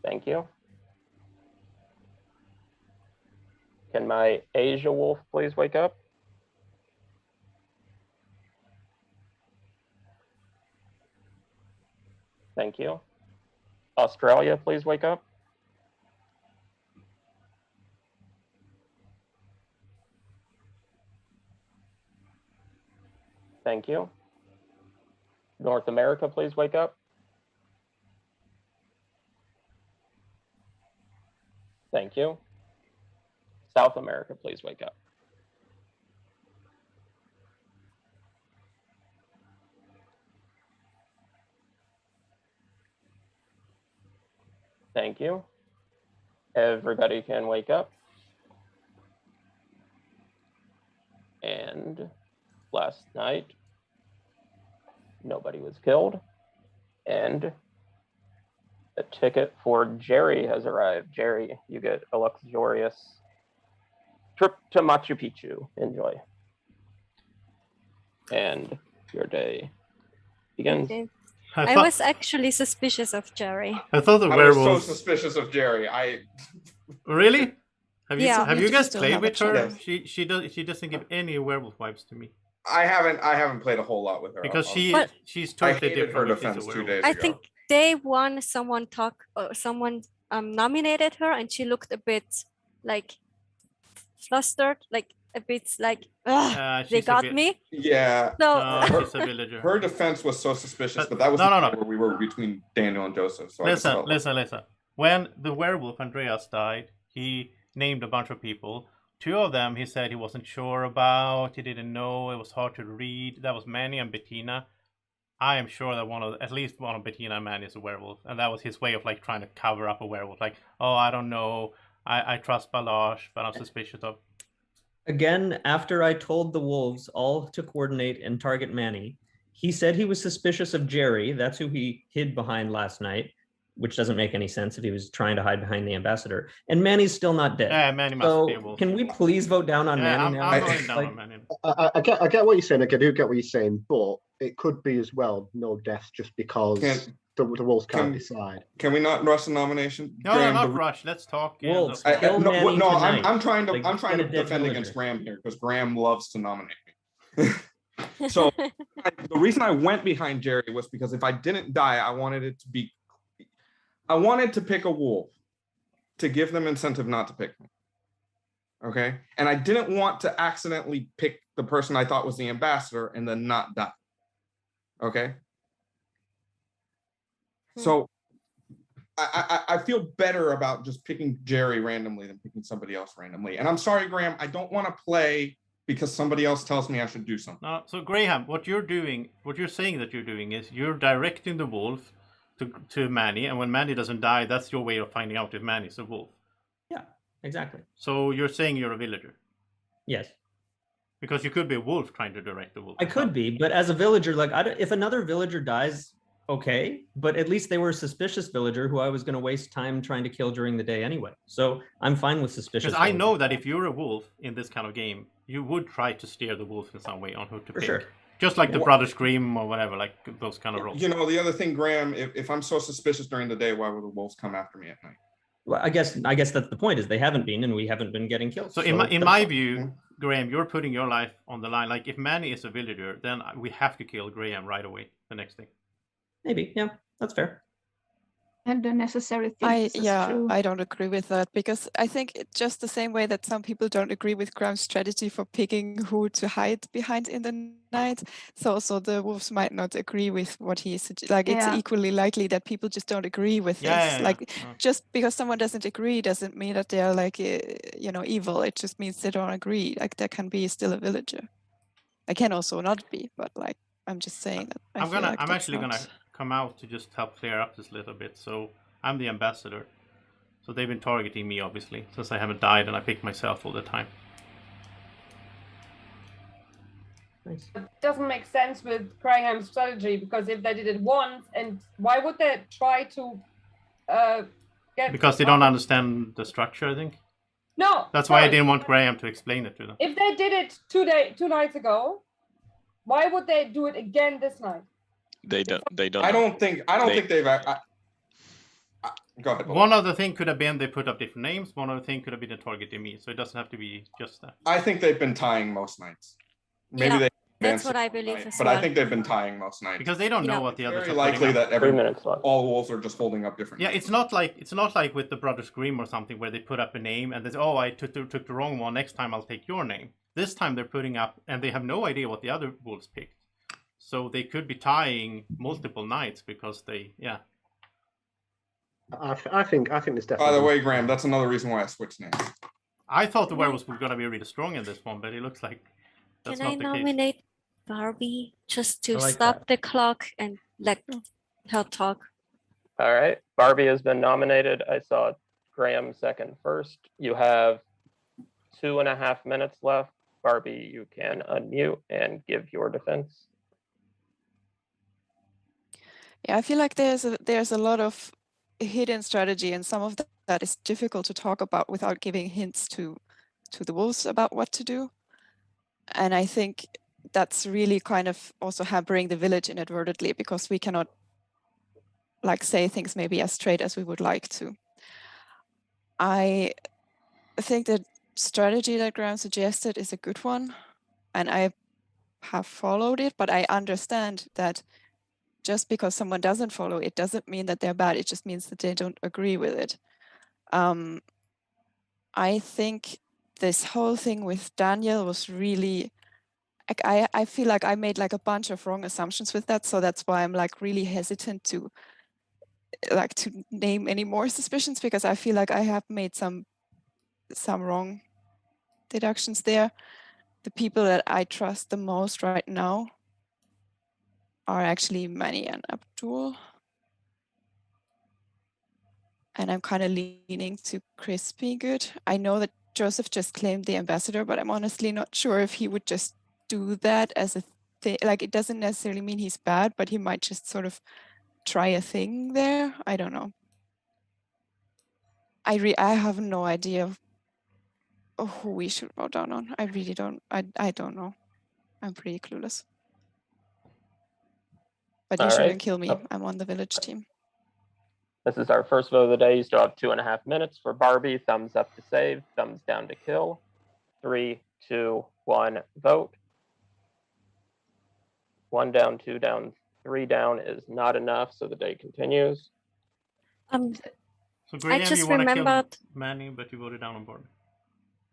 [SPEAKER 1] Thank you. Can my Asia wolf please wake up? Thank you. Australia, please wake up. Thank you. North America, please wake up. Thank you. South America, please wake up. Thank you. Everybody can wake up. And last night, nobody was killed. And a ticket for Jerry has arrived. Jerry, you get a luxurious trip to Machu Picchu. Enjoy. And your day begins.
[SPEAKER 16] Okay. I was actually suspicious of Jerry.
[SPEAKER 3] I thought the
[SPEAKER 2] I
[SPEAKER 3] werewolves.
[SPEAKER 2] was so suspicious of Jerry.
[SPEAKER 3] Really? Have you
[SPEAKER 16] Yeah.
[SPEAKER 3] have you guys played with her?
[SPEAKER 2] Yes.
[SPEAKER 3] She doesn't give any werewolf vibes to me.
[SPEAKER 2] I haven't played a whole lot with her.
[SPEAKER 3] Because
[SPEAKER 16] But-
[SPEAKER 3] she's
[SPEAKER 2] I
[SPEAKER 3] totally
[SPEAKER 2] hated
[SPEAKER 3] different.
[SPEAKER 2] her
[SPEAKER 3] when she's a
[SPEAKER 2] defense 2
[SPEAKER 3] werewolf.
[SPEAKER 2] days
[SPEAKER 16] I
[SPEAKER 2] ago.
[SPEAKER 16] think day one, someone nominated her, and she looked a bit like flustered, like a bit like, ugh, they got me.
[SPEAKER 2] Yeah.
[SPEAKER 16] So
[SPEAKER 3] She's a villager.
[SPEAKER 2] Her defense was so suspicious, but that was
[SPEAKER 3] no.
[SPEAKER 2] where we were between Daniel and Joseph. So
[SPEAKER 3] Listen. When the werewolf Andreas died, he named a bunch of people. 2 of them he said he wasn't sure about, he didn't know, it was hard to read. That was Manny and Bettina. I am sure that at least one of Bettina and Manny is a werewolf, and that was his way of like trying to cover up a werewolf. Like, oh, I don't know, I trust Balazs, but I'm suspicious of.
[SPEAKER 9] Again, after I told the wolves all to coordinate and target Manny, he said he was suspicious of Jerry. That's who he hid behind last night, which doesn't make any sense if he was trying to hide behind the ambassador. And Manny's still not dead.
[SPEAKER 3] Yeah, Manny must be a
[SPEAKER 9] So
[SPEAKER 3] wolf.
[SPEAKER 9] can we please vote down on Manny now?
[SPEAKER 3] I'm voting down on Manny.
[SPEAKER 6] I get what you're saying. I do get what you're saying, but it could be as well no deaths just because the wolves can't decide.
[SPEAKER 2] Can we not rush the nomination?
[SPEAKER 3] No,
[SPEAKER 2] Graham,
[SPEAKER 3] not rush. Let's talk.
[SPEAKER 9] Wolves,
[SPEAKER 3] let's
[SPEAKER 9] kill
[SPEAKER 3] talk.
[SPEAKER 9] Manny tonight.
[SPEAKER 2] I'm trying to
[SPEAKER 9] Like,
[SPEAKER 2] I'm trying
[SPEAKER 9] get
[SPEAKER 2] to
[SPEAKER 9] a dead
[SPEAKER 2] defend
[SPEAKER 9] villager.
[SPEAKER 2] against Graham here because Graham loves to nominate me. So the reason I went behind Jerry was because if I didn't die, I wanted to pick a wolf to give them incentive not to pick me. Okay. And I didn't want to accidentally pick the person I thought was the ambassador and then not die. Okay. So I feel better about just picking Jerry randomly than picking somebody else randomly. And I'm sorry, Graham, I don't want to play because somebody else tells me I should do something.
[SPEAKER 3] No, so Graham, what you're saying that you're doing is you're directing the wolf to Manny, and when Manny doesn't die, that's your way of finding out if Manny's a wolf.
[SPEAKER 9] Yeah, exactly.
[SPEAKER 3] So you're saying you're a villager?
[SPEAKER 9] Yes.
[SPEAKER 3] Because you could be a wolf trying to direct the wolf.
[SPEAKER 9] I could be, but as a villager, like if another villager dies, okay, but at least they were a suspicious villager who I was going to waste time trying to kill during the day anyway. So I'm fine with suspicious.
[SPEAKER 3] Because I know that if you're a wolf in this kind of game, you would try to steer the wolf in some way on who to pick.
[SPEAKER 9] sure.
[SPEAKER 3] Just like the Brother Scream or whatever, like those kind of roles.
[SPEAKER 2] You know, the other thing, Graham, if I'm so suspicious during the day, why would the wolves come after me at night?
[SPEAKER 9] Well, I guess that's the point, is they haven't been, and we haven't been getting killed.
[SPEAKER 3] So in my view, Graham, you're putting your life on the line. Like if Manny is a villager, then we have to kill Graham right away the next day.
[SPEAKER 9] Maybe, yeah, that's fair.
[SPEAKER 13] And the necessary things.
[SPEAKER 7] I don't agree with that, because I think just the same way that some people don't agree with Graham's strategy for picking who to hide behind in the night, so also the wolves might not agree with what he's like. It's equally likely that people just don't agree with this. Just because someone doesn't agree doesn't mean that they are like evil. It just means they don't agree. Like there can be still a villager. I can also not be, but like I'm just saying that.
[SPEAKER 3] I'm actually gonna come out to just help clear up this little bit. So I'm the ambassador. So they've been targeting me, obviously, since I haven't died and I pick myself all the time.
[SPEAKER 9] Nice.
[SPEAKER 8] It doesn't make sense with Graham's strategy, because if they did it once, and why would they try to get?
[SPEAKER 3] Because they don't understand the structure, I think.
[SPEAKER 8] No.
[SPEAKER 3] That's why I didn't want Graham to explain it to them.
[SPEAKER 8] If they did it 2 nights ago, why would they do it again this night?
[SPEAKER 11] They don't.
[SPEAKER 2] I don't think they've. Go ahead.
[SPEAKER 3] One other thing could have been they put up different names. One other thing could have been they targeted me. So it doesn't have to be just that.
[SPEAKER 2] I think they've been tying most nights. Maybe they.
[SPEAKER 16] That's what I believe as
[SPEAKER 2] But
[SPEAKER 16] well.
[SPEAKER 2] I think they've been tying most nights
[SPEAKER 3] Because they don't know what the others
[SPEAKER 2] very
[SPEAKER 3] are
[SPEAKER 2] likely
[SPEAKER 3] putting up.
[SPEAKER 2] that all wolves are just holding up different.
[SPEAKER 3] Yeah, it's not like with the Brother Scream or something where they put up a name and they say, "Oh, I took the wrong one. Next time I'll take your name." This time they're putting up, and they have no idea what the other wolves picked. So they could be tying multiple nights because they, yeah.
[SPEAKER 6] I think there's definitely.
[SPEAKER 2] By the way, Graham, that's another reason why I switched names.
[SPEAKER 3] I thought the werewolves were going to be really strong in this one, but it looks like that's
[SPEAKER 16] Can I
[SPEAKER 3] not the case.
[SPEAKER 16] nominate Barbie just to
[SPEAKER 3] I like
[SPEAKER 16] stop the clock and let her talk?
[SPEAKER 1] All right. Barbie has been nominated. I saw Graham second first. You have 2.5 minutes left. Barbie, you can unmute and give your defense.
[SPEAKER 7] Yeah, I feel like there's a lot of hidden strategy, and some of that is difficult to talk about without giving hints to the wolves about what to do. And I think that's really kind of also hampering the village inadvertently, because we cannot like say things maybe as straight as we would like to. I think the strategy that Graham suggested is a good one, and I have followed it, but I understand that just because someone doesn't follow it doesn't mean that they're bad. It just means that they don't agree with it. I think this whole thing with Daniel was really, like, I feel like I made like a bunch of wrong assumptions with that, so that's why I'm like really hesitant to name any more suspicions, because I feel like I have made some wrong deductions there. The people that I trust the most right now are actually Manny and Abdul. And I'm kind of leaning to Chris being good. I know that Joseph just claimed the ambassador, but I'm honestly not sure if he would just do that as a thing. Like, it doesn't necessarily mean he's bad, but he might just sort of try a thing there. I don't know. I have no idea who we should vote down on. I really don't. I don't know. I'm pretty clueless. But you
[SPEAKER 1] All
[SPEAKER 7] shouldn't
[SPEAKER 1] right.
[SPEAKER 7] kill me. I'm on the village team.
[SPEAKER 1] This is our first vote of the day. You still have 2.5 minutes for Barbie. Thumbs up to save, thumbs down to kill. 3, 2, 1, vote. 1 down, 2 down, 3 down is not enough, so the day continues.
[SPEAKER 3] So Graham,
[SPEAKER 16] just
[SPEAKER 3] you want to kill
[SPEAKER 16] remembered-
[SPEAKER 3] Manny, but you voted down on Barbie.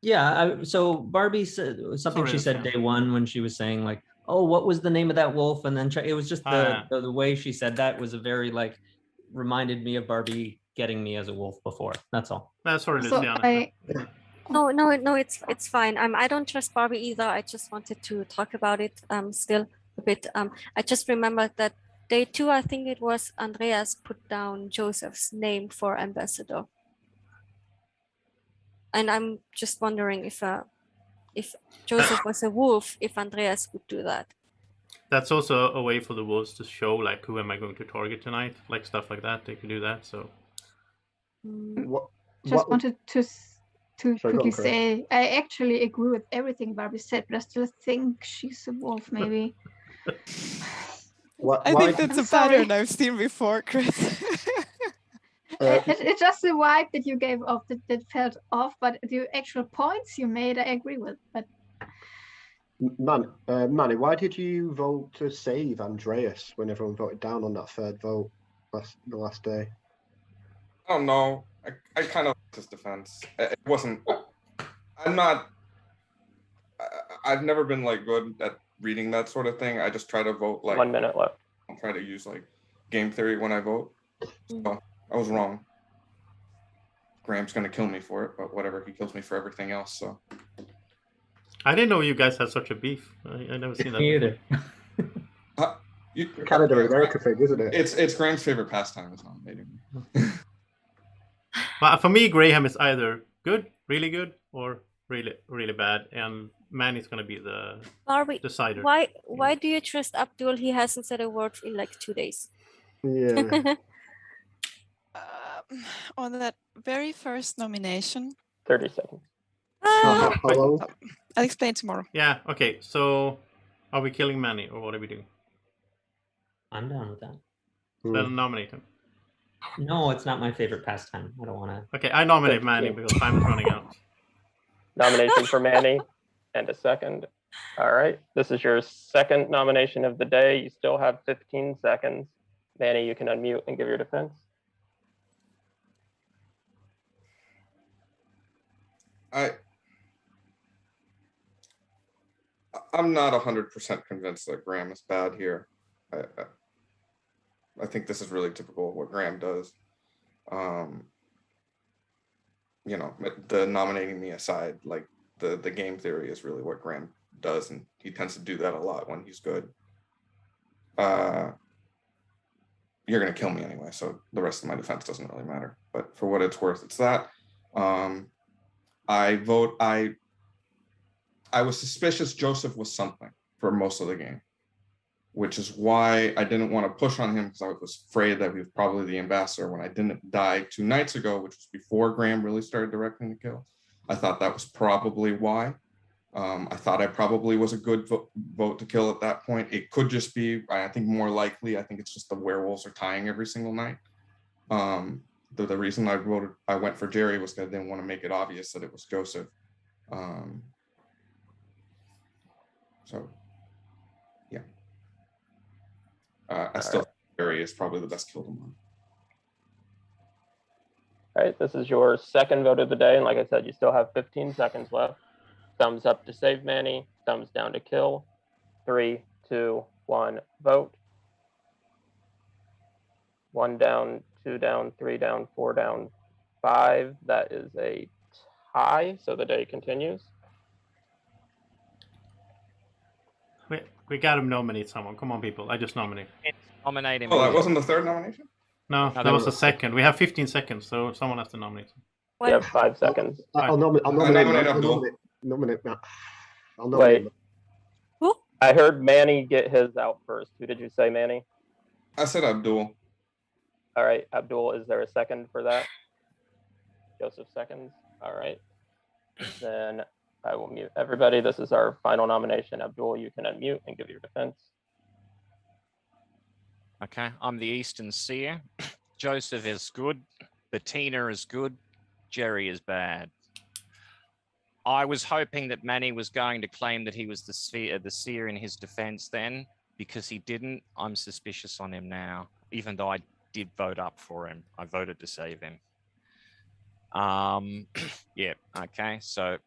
[SPEAKER 9] Yeah, so Barbie said something
[SPEAKER 3] Sorry,
[SPEAKER 9] she said
[SPEAKER 3] Luciana.
[SPEAKER 9] day one when she was saying like, "Oh, what was the name of that wolf?" And then it was just the way she said that was a very like reminded me of Barbie getting me as a wolf before. That's all.
[SPEAKER 3] Sorry,
[SPEAKER 13] So
[SPEAKER 3] Luciana.
[SPEAKER 16] No, it's fine. I don't trust Barbie either. I just wanted to talk about it still a bit. I just remembered that day 2, I think it was Andreas put down Joseph's name for ambassador. And I'm just wondering if Joseph was a wolf, if Andreas would do that.
[SPEAKER 3] That's also a way for the wolves to show like who am I going to target tonight, like stuff like that. They could do that. So
[SPEAKER 13] Just wanted to
[SPEAKER 6] Sorry, go on,
[SPEAKER 13] quickly
[SPEAKER 6] Chris.
[SPEAKER 13] say I actually agree with everything Barbie said, but I still think she's a wolf, maybe.
[SPEAKER 7] I think that's a pattern I've seen before, Chris.
[SPEAKER 13] It's just the vibe that you gave off that felt off, but the actual points you made, I agree with. But
[SPEAKER 6] Manny, why did you vote to save Andreas when everyone voted down on that third vote the last day?
[SPEAKER 2] I don't know. I kind of like his defense. It wasn't. I'm not. I've never been like good at reading that sort of thing. I just try to vote like
[SPEAKER 1] 1 minute left.
[SPEAKER 2] I'll try to use like game theory when I vote. So I was wrong. Graham's gonna kill me for it, but whatever. He kills me for everything else. So
[SPEAKER 3] I didn't know you guys had such a beef. I never seen that.
[SPEAKER 9] Me either.
[SPEAKER 6] Canada America thing, isn't it?
[SPEAKER 2] It's Graham's favorite pastime is nominating me.
[SPEAKER 3] But for me, Graham is either good, really good, or really, really bad, and Manny's gonna be the
[SPEAKER 16] Barbie,
[SPEAKER 3] decider.
[SPEAKER 16] why do you trust Abdul? He hasn't said a word in like 2 days.
[SPEAKER 6] Yeah.
[SPEAKER 7] On that very first nomination.
[SPEAKER 1] 30 seconds.
[SPEAKER 6] How long?
[SPEAKER 7] I'll explain tomorrow.
[SPEAKER 3] Yeah. Okay. So, are we killing Manny, or what are we doing?
[SPEAKER 9] I'm down with that.
[SPEAKER 3] Then nominate him.
[SPEAKER 9] No, it's not my favorite pastime. I don't want to.
[SPEAKER 3] Okay, I nominate Manny because time is running out.
[SPEAKER 1] Nomination for Manny and a second. All right. This is your second nomination of the day. You still have 15 seconds. Manny, you can unmute and give your defense.
[SPEAKER 2] I'm not 100% convinced that Graham is bad here. I think this is really typical of what Graham does. You know, the nominating me aside, like the game theory is really what Graham does, and he tends to do that a lot when he's good. You're gonna kill me anyway, so the rest of my defense doesn't really matter. But for what it's worth, it's that. I vote. I was suspicious Joseph was something for most of the game, which is why I didn't want to push on him, because I was afraid that he was probably the ambassador when I didn't die 2 nights ago, which was before Graham really started directing the kill. I thought that was probably why. I thought I probably was a good vote to kill at that point. It could just be, I think more likely, I think it's just the werewolves are tying every single night. The reason I went for Jerry was because I didn't want to make it obvious that it was Joseph. So, yeah. I still think Jerry is probably the best kill tomorrow.
[SPEAKER 1] All right, this is your second vote of the day, and like I said, you still have 15 seconds left. Thumbs up to save Manny, thumbs down to kill. 3, 2, 1, vote. 1 down, 2 down, 3 down, 4 down, 5. That is a tie, so the day continues.
[SPEAKER 3] We got to nominate someone. Come on, people. I just nominate.
[SPEAKER 10] Nominate him.
[SPEAKER 2] Oh, that wasn't the third nomination?
[SPEAKER 3] No, that was the second. We have 15 seconds, so someone has to nominate.
[SPEAKER 1] You have 5 seconds.
[SPEAKER 6] I'll nominate
[SPEAKER 2] Abdul.
[SPEAKER 6] Nominate Matt. I'll
[SPEAKER 1] Wait.
[SPEAKER 6] nominate
[SPEAKER 16] Who?
[SPEAKER 1] I heard Manny get his out first. Who did you say, Manny?
[SPEAKER 2] I said Abdul.
[SPEAKER 1] All right, Abdul, is there a second for that? Joseph seconds. All right. Then I will mute everybody. This is our final nomination. Abdul, you can unmute and give your defense.
[SPEAKER 10] Okay, I'm the Eastern Seer. Joseph is good. Bettina is good. Jerry is bad. I was hoping that Manny was going to claim that he was the seer in his defense then. Because he didn't, I'm suspicious on him now. Even though I did vote up for him. I voted to save him. Yeah, okay, so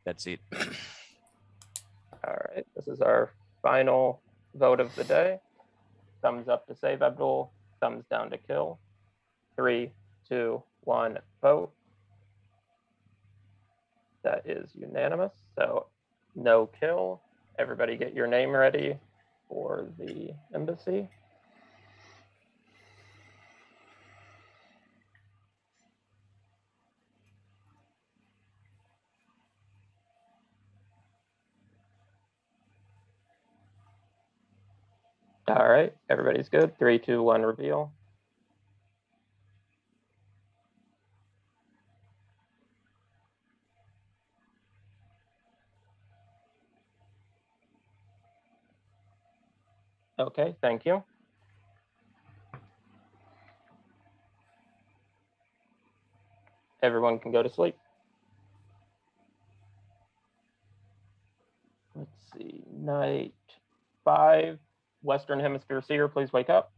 [SPEAKER 10] that's it.
[SPEAKER 1] All right, this is our final vote of the day. Thumbs up to save Abdul, thumbs down to kill. 3, 2, 1, vote. That is unanimous, so no kill. Everybody get your name ready for the embassy. All right, everybody's good. 3, 2, 1, reveal. Okay, thank you. Everyone can go to sleep. Let's see, night 5, Western Hemisphere Seer, please wake up.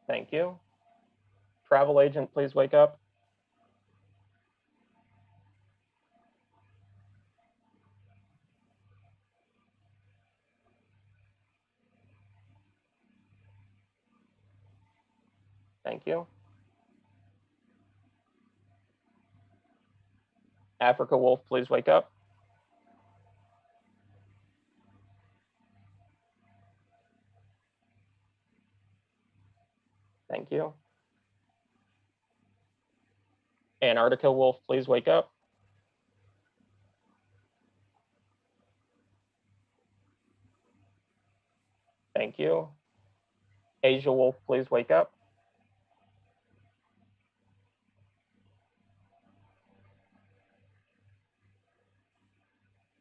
[SPEAKER 1] Thank you. Travel agent, please wake up. Thank you. Africa Wolf, please wake up. Thank you. Antarctica Wolf, please wake up. Thank you. Asia Wolf, please wake up.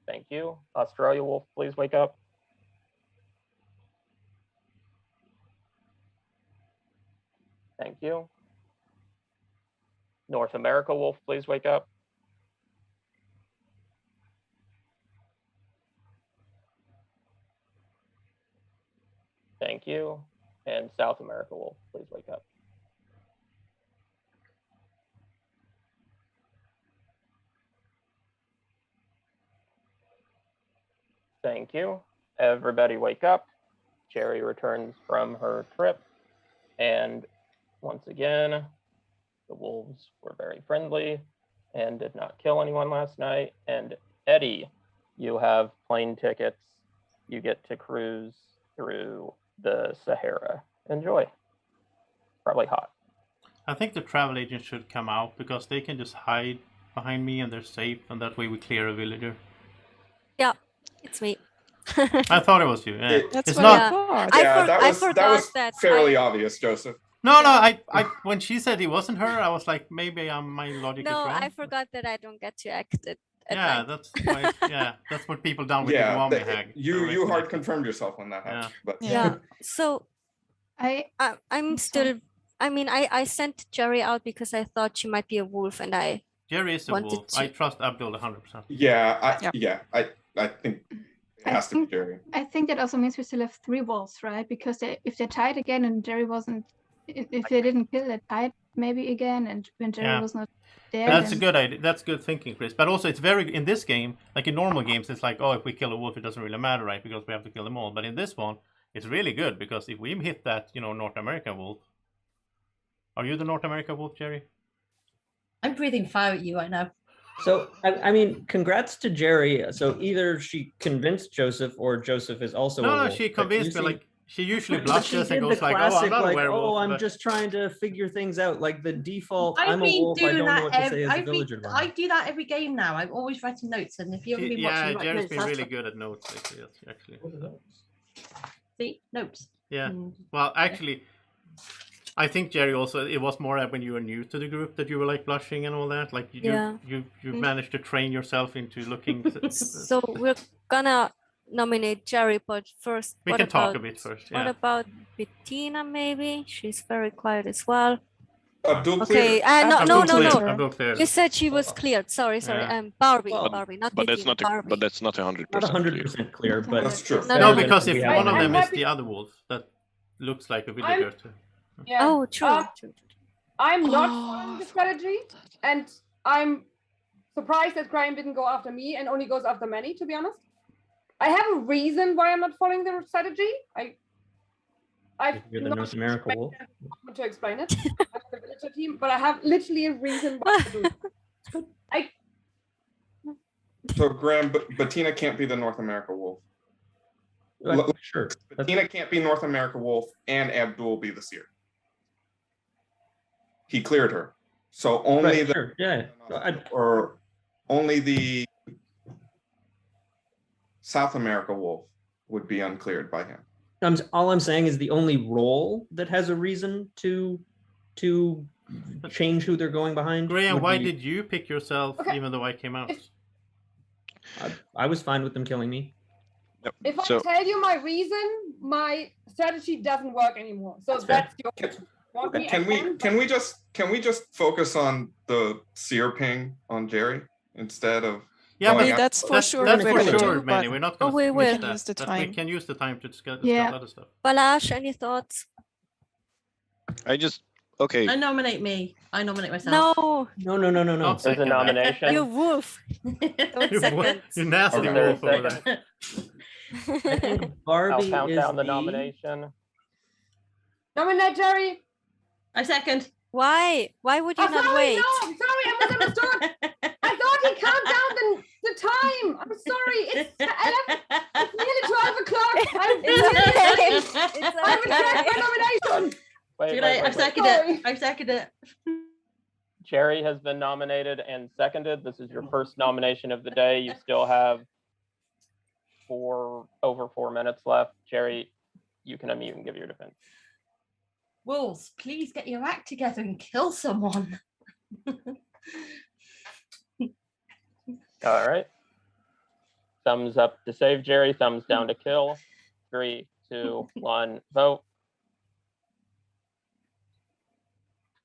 [SPEAKER 1] Thank you. Australia Wolf, please wake up. Thank you. North America Wolf, please wake up. Thank you. And South America Wolf, please wake up. Thank you. Everybody wake up. Jerry returns from her trip. And once again, the wolves were very friendly and did not kill anyone last night. And Eddie, you have plane tickets. You get to cruise through the Sahara. Enjoy. Probably hot.
[SPEAKER 3] I think the travel agent should come out because they can just hide behind me and they're safe, and that way we clear a villager.
[SPEAKER 16] Yeah, it's me.
[SPEAKER 3] I thought it was you. Yeah.
[SPEAKER 7] That's
[SPEAKER 3] it's
[SPEAKER 7] what
[SPEAKER 3] not.
[SPEAKER 7] I thought.
[SPEAKER 2] Yeah,
[SPEAKER 16] I forgot
[SPEAKER 2] that was
[SPEAKER 16] that
[SPEAKER 2] fairly obvious, Joseph.
[SPEAKER 3] No. I when she said it wasn't her, I was like, maybe my logic is
[SPEAKER 16] No,
[SPEAKER 3] wrong.
[SPEAKER 16] I forgot that I don't get to act at
[SPEAKER 3] Yeah,
[SPEAKER 16] night.
[SPEAKER 3] that's why. Yeah, that's what people down with the
[SPEAKER 2] Yeah,
[SPEAKER 3] Guami hag.
[SPEAKER 2] you hard confirmed yourself when that happened. But
[SPEAKER 16] Yeah. So I'm still. I mean, I sent Jerry out because I thought she might be a wolf, and I
[SPEAKER 3] Jerry is a
[SPEAKER 16] wanted
[SPEAKER 3] wolf.
[SPEAKER 16] to.
[SPEAKER 3] I trust Abdul 100%.
[SPEAKER 2] I think It has to be Jerry.
[SPEAKER 13] I think that also means we still have 3 wolves, right? Because if they're tied again and Jerry wasn't, if they didn't kill, they're tied maybe again, and when Jerry was not there.
[SPEAKER 3] That's a
[SPEAKER 13] then-
[SPEAKER 3] good idea. That's good thinking, Chris. But also, it's very in this game, like in normal games, it's like, oh, if we kill a wolf, it doesn't really matter, right? Because we have to kill them all. But in this one, it's really good because if we hit that, North American wolf. Are you the North American wolf, Jerry?
[SPEAKER 14] I'm breathing fire at you right now.
[SPEAKER 9] So, I mean, congrats to Jerry. So either she convinced Joseph or Joseph is also a
[SPEAKER 3] No,
[SPEAKER 9] wolf.
[SPEAKER 3] she
[SPEAKER 9] But
[SPEAKER 3] convinced
[SPEAKER 9] you
[SPEAKER 3] me.
[SPEAKER 9] seem-
[SPEAKER 3] Like she usually
[SPEAKER 9] But
[SPEAKER 3] blushes
[SPEAKER 9] she
[SPEAKER 3] and
[SPEAKER 9] did
[SPEAKER 3] goes
[SPEAKER 9] the
[SPEAKER 3] like, "Oh, I'm
[SPEAKER 9] classic,
[SPEAKER 3] not a
[SPEAKER 9] like,
[SPEAKER 3] werewolf."
[SPEAKER 9] oh, I'm
[SPEAKER 3] but-
[SPEAKER 9] just trying to figure things out. Like the default,
[SPEAKER 14] I've
[SPEAKER 9] I'm a
[SPEAKER 14] been
[SPEAKER 9] wolf. I
[SPEAKER 14] doing
[SPEAKER 9] don't know
[SPEAKER 14] that.
[SPEAKER 9] what to say as a
[SPEAKER 14] I've been,
[SPEAKER 9] villager.
[SPEAKER 14] I do that every game now. I'm always writing notes, and if you haven't been watching, write
[SPEAKER 3] Jerry's
[SPEAKER 14] notes.
[SPEAKER 3] been
[SPEAKER 14] that's
[SPEAKER 3] really
[SPEAKER 14] what-
[SPEAKER 3] good at notes lately, actually.
[SPEAKER 14] See, notes.
[SPEAKER 3] Yeah. Well, actually, I think Jerry also. It was more when you were new to the group that you were like blushing and all that. Like you managed to train yourself into looking.
[SPEAKER 16] So we're gonna nominate Jerry, but first,
[SPEAKER 3] We
[SPEAKER 16] what
[SPEAKER 3] can talk
[SPEAKER 16] about-
[SPEAKER 3] a bit first,
[SPEAKER 16] What
[SPEAKER 3] yeah.
[SPEAKER 16] about Bettina? Maybe she's very quiet as well.
[SPEAKER 2] Abdul
[SPEAKER 16] Okay.
[SPEAKER 2] cleared.
[SPEAKER 16] No.
[SPEAKER 3] Abdul cleared.
[SPEAKER 16] You said she was cleared. Sorry.
[SPEAKER 3] Yeah.
[SPEAKER 16] Barbie,
[SPEAKER 9] Well,
[SPEAKER 16] Barbie, not
[SPEAKER 11] But
[SPEAKER 16] Bettina.
[SPEAKER 11] that's not.
[SPEAKER 16] Barbie.
[SPEAKER 11] But that's not 100%.
[SPEAKER 9] Not 100% clear, but
[SPEAKER 2] That's true.
[SPEAKER 16] No,
[SPEAKER 3] because if
[SPEAKER 9] we have
[SPEAKER 3] one of
[SPEAKER 9] one
[SPEAKER 3] them
[SPEAKER 8] I'm
[SPEAKER 3] is
[SPEAKER 8] happy-
[SPEAKER 3] the other wolf, that looks like a villager too.
[SPEAKER 8] Yeah.
[SPEAKER 16] Oh, true. true.
[SPEAKER 8] I'm not following the strategy, and I'm surprised that Graham didn't go after me and only goes after Manny, to be honest. I have a reason why I'm not following the strategy. I've
[SPEAKER 9] You're the
[SPEAKER 8] not
[SPEAKER 9] North American wolf.
[SPEAKER 8] to explain it. I'm the villager team, but I have literally a reason why I do it.
[SPEAKER 2] So Graham, Bettina can't be the North America wolf.
[SPEAKER 9] Sure.
[SPEAKER 2] Bettina can't be North America wolf and Abdul be the seer. He cleared her. So only
[SPEAKER 9] Right,
[SPEAKER 2] the
[SPEAKER 9] sure. Yeah.
[SPEAKER 2] or only the South America wolf would be uncleared by him.
[SPEAKER 9] All I'm saying is the only role that has a reason to change who they're going behind.
[SPEAKER 3] Graham,
[SPEAKER 9] would
[SPEAKER 3] why
[SPEAKER 9] be-
[SPEAKER 3] did you pick yourself even though I came out?
[SPEAKER 9] I was fine with them killing me.
[SPEAKER 8] If I tell you my reason, my strategy doesn't work anymore. So that's your. Want me
[SPEAKER 2] Can we just focus on the seer ping on Jerry instead of
[SPEAKER 3] Yeah,
[SPEAKER 2] going
[SPEAKER 3] but
[SPEAKER 2] after-
[SPEAKER 3] that's for sure, Manny. We're not going
[SPEAKER 16] we
[SPEAKER 3] to
[SPEAKER 16] will.
[SPEAKER 3] miss that.
[SPEAKER 16] Use the
[SPEAKER 3] But
[SPEAKER 16] time.
[SPEAKER 3] we can use the time to discuss
[SPEAKER 13] Yeah.
[SPEAKER 3] other stuff.
[SPEAKER 16] Balash, any thoughts?
[SPEAKER 14] I nominate me. I nominate myself.
[SPEAKER 16] No.
[SPEAKER 9] No.
[SPEAKER 1] There's a nomination.
[SPEAKER 16] You wolf. Don't
[SPEAKER 3] You
[SPEAKER 16] second.
[SPEAKER 3] nasty
[SPEAKER 1] Is there a
[SPEAKER 3] wolf over
[SPEAKER 1] second?
[SPEAKER 3] there.
[SPEAKER 9] Barbie
[SPEAKER 1] I'll count
[SPEAKER 9] is
[SPEAKER 1] down the
[SPEAKER 9] the-
[SPEAKER 1] nomination.
[SPEAKER 8] Nominate Jerry.
[SPEAKER 14] I second.
[SPEAKER 16] Why? Why would you
[SPEAKER 8] I'm
[SPEAKER 16] not
[SPEAKER 8] sorry,
[SPEAKER 16] wait?
[SPEAKER 8] No, I'm sorry, I misunderstood. I thought he count down the time. I'm sorry. It's 11. It's nearly 12 o'clock. I will take my nomination.
[SPEAKER 1] Wait,
[SPEAKER 14] I've seconded it. I've seconded it.
[SPEAKER 1] Jerry has been nominated and seconded. This is your first nomination of the day. You still have over 4 minutes left. Jerry, you can unmute and give your defense.
[SPEAKER 14] Wolves, please get your act together and kill someone.
[SPEAKER 1] All right. Thumbs up to save Jerry, thumbs down to kill. 3, 2, 1, vote.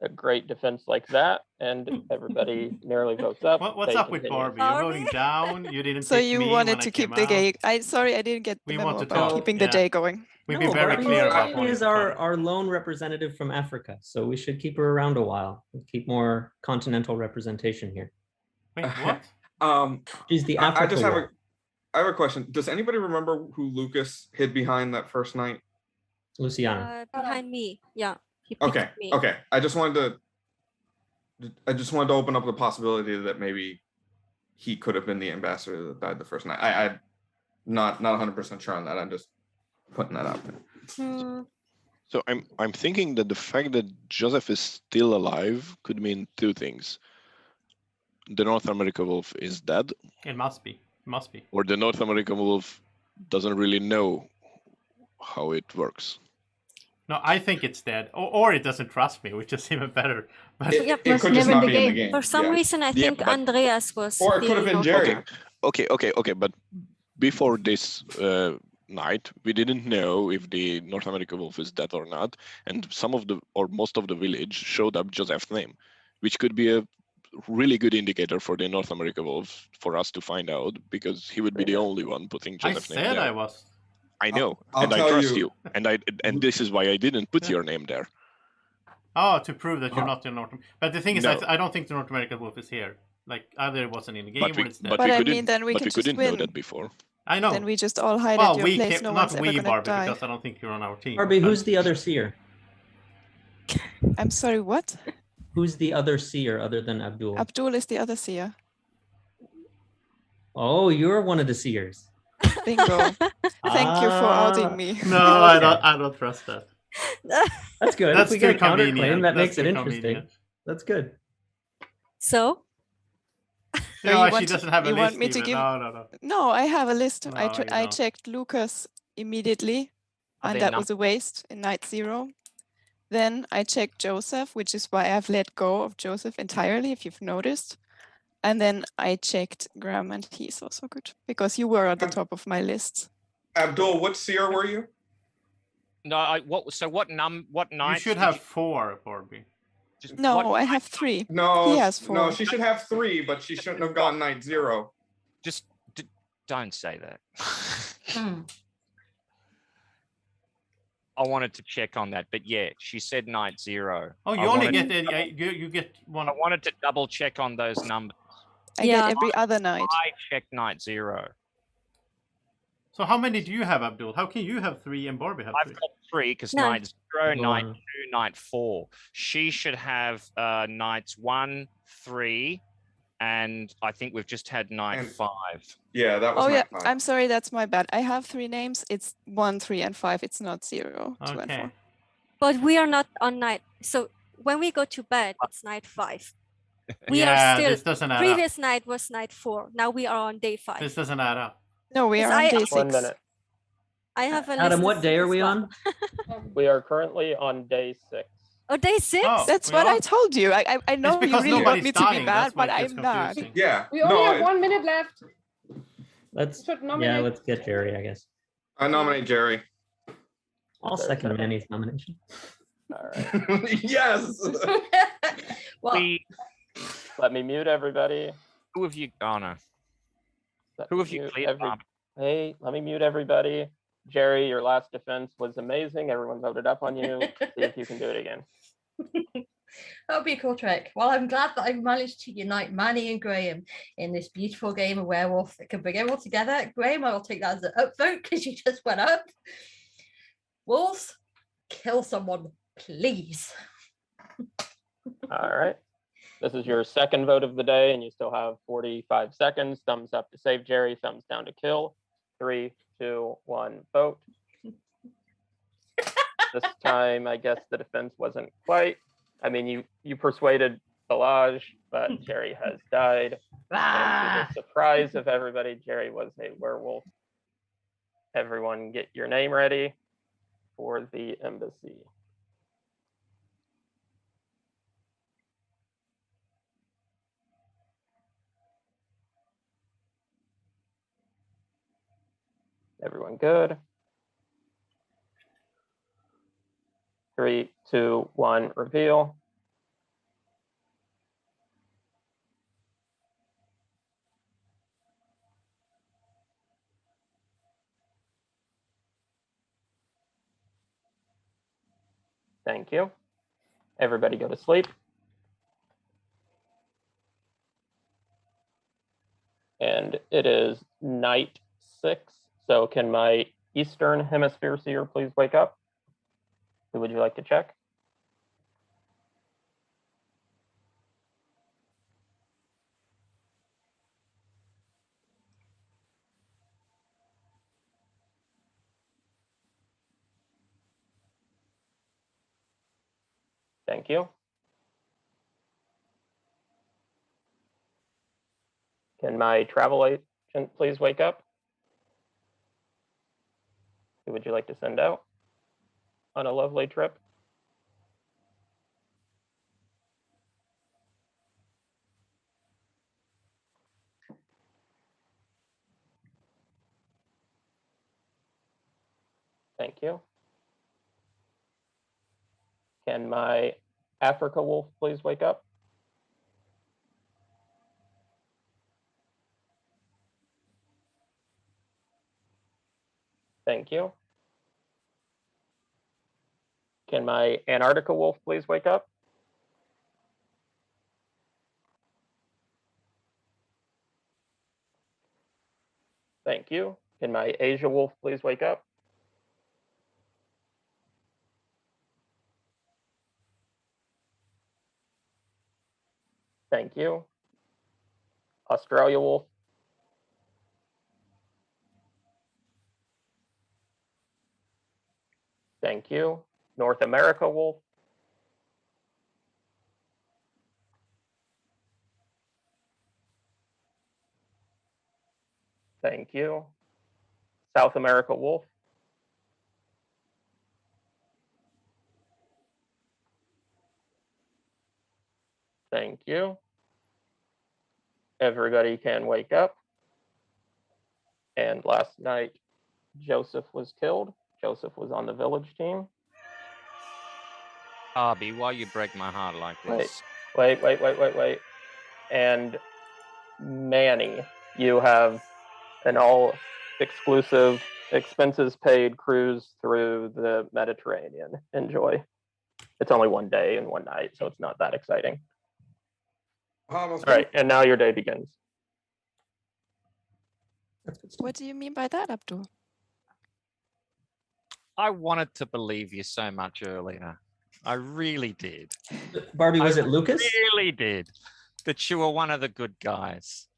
[SPEAKER 1] A great defense like that, and everybody nearly votes up.
[SPEAKER 3] What's
[SPEAKER 1] They
[SPEAKER 3] up with
[SPEAKER 1] continue.
[SPEAKER 3] Barbie? You're voting down. You didn't.
[SPEAKER 7] So
[SPEAKER 3] pick
[SPEAKER 7] you
[SPEAKER 3] me
[SPEAKER 7] wanted
[SPEAKER 3] when I
[SPEAKER 7] to keep
[SPEAKER 3] came
[SPEAKER 7] the
[SPEAKER 3] out.
[SPEAKER 7] day. Sorry, I didn't get the
[SPEAKER 3] We
[SPEAKER 7] memo
[SPEAKER 3] want to
[SPEAKER 7] about
[SPEAKER 3] talk,
[SPEAKER 7] keeping the
[SPEAKER 3] yeah.
[SPEAKER 7] day going.
[SPEAKER 3] We've been very
[SPEAKER 9] Barbie,
[SPEAKER 3] clear about
[SPEAKER 9] Barbie
[SPEAKER 3] wanting
[SPEAKER 9] is
[SPEAKER 3] to
[SPEAKER 9] our lone representative from Africa, so we should keep her around a while. Keep more continental representation here.
[SPEAKER 3] Wait, what?
[SPEAKER 9] She's the
[SPEAKER 2] I
[SPEAKER 9] Africa
[SPEAKER 2] just have
[SPEAKER 9] wolf.
[SPEAKER 2] I have a question. Does anybody remember who Lucas hid behind that first night?
[SPEAKER 9] Luciana.
[SPEAKER 16] Behind me. Yeah. He picked
[SPEAKER 2] Okay.
[SPEAKER 16] me.
[SPEAKER 2] Okay. I just wanted to open up the possibility that maybe he could have been the ambassador that died the first night. I'm not 100% sure on that. I'm just putting that out there.
[SPEAKER 11] So I'm thinking that the fact that Joseph is still alive could mean two things. The North American wolf is dead,
[SPEAKER 3] It must be. Must be.
[SPEAKER 11] or the North American wolf doesn't really know how it works.
[SPEAKER 3] No, I think it's dead, or it doesn't trust me, which is even better. But
[SPEAKER 16] Yep.
[SPEAKER 2] It could just not be in the game.
[SPEAKER 16] For some reason, I
[SPEAKER 11] Yeah,
[SPEAKER 16] think
[SPEAKER 11] but-
[SPEAKER 16] Andreas was.
[SPEAKER 2] Or it could have
[SPEAKER 16] the
[SPEAKER 2] been
[SPEAKER 16] North-
[SPEAKER 2] Jerry.
[SPEAKER 11] Okay. But before this night, we didn't know if the North American wolf is dead or not, and some of the or most of the village showed up Joseph's name, which could be a really good indicator for the North America Wolf for us to find out, because he would be the only one putting
[SPEAKER 3] I
[SPEAKER 11] Joseph name
[SPEAKER 3] said
[SPEAKER 11] there.
[SPEAKER 3] I was.
[SPEAKER 11] I know,
[SPEAKER 2] I'll
[SPEAKER 11] and I
[SPEAKER 2] tell
[SPEAKER 11] trust
[SPEAKER 2] you-
[SPEAKER 11] you, and this is why I didn't put your name there.
[SPEAKER 3] Oh, to prove that you're not in North. But the thing is,
[SPEAKER 11] No.
[SPEAKER 3] I don't think the North American Wolf is here. Like either it wasn't in the game
[SPEAKER 11] But we,
[SPEAKER 3] or it's dead.
[SPEAKER 11] but
[SPEAKER 7] But
[SPEAKER 11] we
[SPEAKER 7] I
[SPEAKER 11] couldn't,
[SPEAKER 7] mean, then we
[SPEAKER 11] but
[SPEAKER 7] can
[SPEAKER 11] we
[SPEAKER 7] just
[SPEAKER 11] couldn't know
[SPEAKER 7] win.
[SPEAKER 11] that before.
[SPEAKER 3] I know.
[SPEAKER 7] Then we just all hide
[SPEAKER 3] well,
[SPEAKER 7] at your
[SPEAKER 3] we
[SPEAKER 7] place.
[SPEAKER 3] can,
[SPEAKER 7] No
[SPEAKER 3] not
[SPEAKER 7] one's ever
[SPEAKER 3] we,
[SPEAKER 7] gonna
[SPEAKER 3] Barbie,
[SPEAKER 7] die.
[SPEAKER 3] because I don't think you're on our team.
[SPEAKER 9] Barbie,
[SPEAKER 3] but-
[SPEAKER 9] who's the other seer?
[SPEAKER 7] I'm sorry, what?
[SPEAKER 9] Who's the other seer other than Abdul?
[SPEAKER 7] Abdul is the other seer.
[SPEAKER 9] Oh, you're one of the seers.
[SPEAKER 7] Bingo. Thank you for outing me.
[SPEAKER 3] No, I don't trust that.
[SPEAKER 9] That's good.
[SPEAKER 3] That's
[SPEAKER 9] if we get
[SPEAKER 3] too
[SPEAKER 9] a counterclaim,
[SPEAKER 3] convenient.
[SPEAKER 9] that
[SPEAKER 3] That's
[SPEAKER 9] makes it
[SPEAKER 3] too
[SPEAKER 9] interesting.
[SPEAKER 3] convenient.
[SPEAKER 9] That's good.
[SPEAKER 16] So
[SPEAKER 3] No,
[SPEAKER 7] you
[SPEAKER 3] she
[SPEAKER 7] want-
[SPEAKER 3] doesn't have a
[SPEAKER 7] you
[SPEAKER 3] list
[SPEAKER 7] want me to
[SPEAKER 3] even.
[SPEAKER 7] give-
[SPEAKER 3] No.
[SPEAKER 7] No, I have a list.
[SPEAKER 3] No,
[SPEAKER 7] I
[SPEAKER 3] you
[SPEAKER 7] I
[SPEAKER 3] don't.
[SPEAKER 7] checked Lucas immediately,
[SPEAKER 10] Are
[SPEAKER 7] and
[SPEAKER 10] they
[SPEAKER 7] that
[SPEAKER 10] num-
[SPEAKER 7] was a waste in night 0. Then I checked Joseph, which is why I've let go of Joseph entirely, if you've noticed. And then I checked Graham, and he's also good because you were at the top of my list.
[SPEAKER 2] Abdul, what seer were you?
[SPEAKER 10] no, what night?
[SPEAKER 3] You should have 4, Barbie.
[SPEAKER 7] No, I have 3.
[SPEAKER 2] No,
[SPEAKER 7] He has 4.
[SPEAKER 2] no, she should have 3, but she shouldn't have gone night 0.
[SPEAKER 10] Just don't say that. I wanted to check on that, but yeah, she said night 0.
[SPEAKER 3] Oh, you
[SPEAKER 10] I
[SPEAKER 3] only
[SPEAKER 10] wanted-
[SPEAKER 3] get you get one.
[SPEAKER 10] I wanted to double check on those numbers.
[SPEAKER 7] I get every other night.
[SPEAKER 10] I checked night 0.
[SPEAKER 3] So how many do you have, Abdul? How can you have 3 and Barbie have 3?
[SPEAKER 10] I've got 3 because
[SPEAKER 16] No.
[SPEAKER 10] night 0, night
[SPEAKER 9] One.
[SPEAKER 10] 2, night 4. She should have nights 1, 3, and I think we've just had night
[SPEAKER 2] And-
[SPEAKER 10] 5.
[SPEAKER 2] Yeah, that was
[SPEAKER 7] Oh
[SPEAKER 2] night
[SPEAKER 7] yeah,
[SPEAKER 2] 5.
[SPEAKER 7] I'm sorry, that's my bad. I have 3 names. It's 1, 3, and 5. It's not 0, 2, and 4.
[SPEAKER 16] but we are not on night. So when we go to bed, it's night 5. We
[SPEAKER 3] Yeah,
[SPEAKER 16] are still.
[SPEAKER 3] this doesn't add up.
[SPEAKER 16] Previous night was night 4. Now we are on day 5.
[SPEAKER 3] This doesn't add up.
[SPEAKER 7] No, we
[SPEAKER 16] Yes,
[SPEAKER 7] are on
[SPEAKER 16] I-
[SPEAKER 7] day
[SPEAKER 1] 1
[SPEAKER 7] 6.
[SPEAKER 1] minute.
[SPEAKER 16] I have a
[SPEAKER 9] Adam,
[SPEAKER 16] list
[SPEAKER 9] what
[SPEAKER 16] of
[SPEAKER 9] day are
[SPEAKER 16] as
[SPEAKER 9] we
[SPEAKER 16] well.
[SPEAKER 9] on?
[SPEAKER 1] We are currently on day 6.
[SPEAKER 16] Oh, day 6?
[SPEAKER 3] Oh,
[SPEAKER 7] That's
[SPEAKER 3] we
[SPEAKER 7] what
[SPEAKER 3] are?
[SPEAKER 7] I told you. I know you
[SPEAKER 3] because
[SPEAKER 7] really want
[SPEAKER 3] nobody's
[SPEAKER 7] me to
[SPEAKER 3] dying,
[SPEAKER 7] be bad,
[SPEAKER 3] that's why
[SPEAKER 7] but
[SPEAKER 3] it gets
[SPEAKER 7] I'm not.
[SPEAKER 3] confusing.
[SPEAKER 2] Yeah.
[SPEAKER 8] We only
[SPEAKER 2] no,
[SPEAKER 8] have 1 minute left.
[SPEAKER 9] Let's
[SPEAKER 8] Should nominate.
[SPEAKER 9] let's get Jerry, I guess.
[SPEAKER 2] I nominate Jerry.
[SPEAKER 9] I'll second Manny's nomination.
[SPEAKER 1] All right.
[SPEAKER 2] Yes.
[SPEAKER 14] Well,
[SPEAKER 1] Let me mute everybody.
[SPEAKER 10] Who have you? Oh no.
[SPEAKER 1] Let
[SPEAKER 10] Who
[SPEAKER 1] me
[SPEAKER 10] have you
[SPEAKER 1] mute
[SPEAKER 10] cleared? Barbie?
[SPEAKER 1] Hey, let me mute everybody. Jerry, your last defense was amazing. Everyone voted up on you. See if you can do it again.
[SPEAKER 14] that would be a cool trick. Well, I'm glad that I've managed to unite Manny and Graham in this beautiful game of Werewolf that can bring everyone together. Graham, I will take that as an upvote because you just went up. Wolves, kill someone, please.
[SPEAKER 1] All right. This is your second vote of the day, and you still have 45 seconds. Thumbs up to save Jerry, thumbs down to kill. 3, 2, 1, vote. This time, I guess the defense wasn't quite. I mean, you persuaded Balaj, but Jerry has died. And to the surprise of everybody, Jerry was a werewolf. Everyone get your name ready for the embassy. Everyone good? 3, 2, 1, reveal. Thank you. Everybody go to sleep. And it is night 6. So can my Eastern Hemisphere seer please wake up? Who would you like to check? Thank you. Can my travel agent please wake up? Who would you like to send out on a lovely trip? Thank you. Can my Africa wolf please wake up? Thank you. Can my Antarctica wolf please wake up? Thank you. Can my Asia wolf please wake up? Thank you. Australia wolf. Thank you. North America wolf. Thank you. South America wolf. Thank you. Everybody can wake up. And last night, Joseph was killed. Joseph was on the village team.
[SPEAKER 10] Barbie, why you break my heart like this?
[SPEAKER 1] Wait. And Manny, you have an all exclusive, expenses paid cruise through the Mediterranean. Enjoy. It's only one day and one night, so it's not that exciting. All right, and now your day begins.
[SPEAKER 7] What do you mean by that, Abdul?
[SPEAKER 10] I wanted to believe you so much earlier. I really did.
[SPEAKER 9] Barbie, was it Lucas?
[SPEAKER 10] Really did. That you were one of the good guys.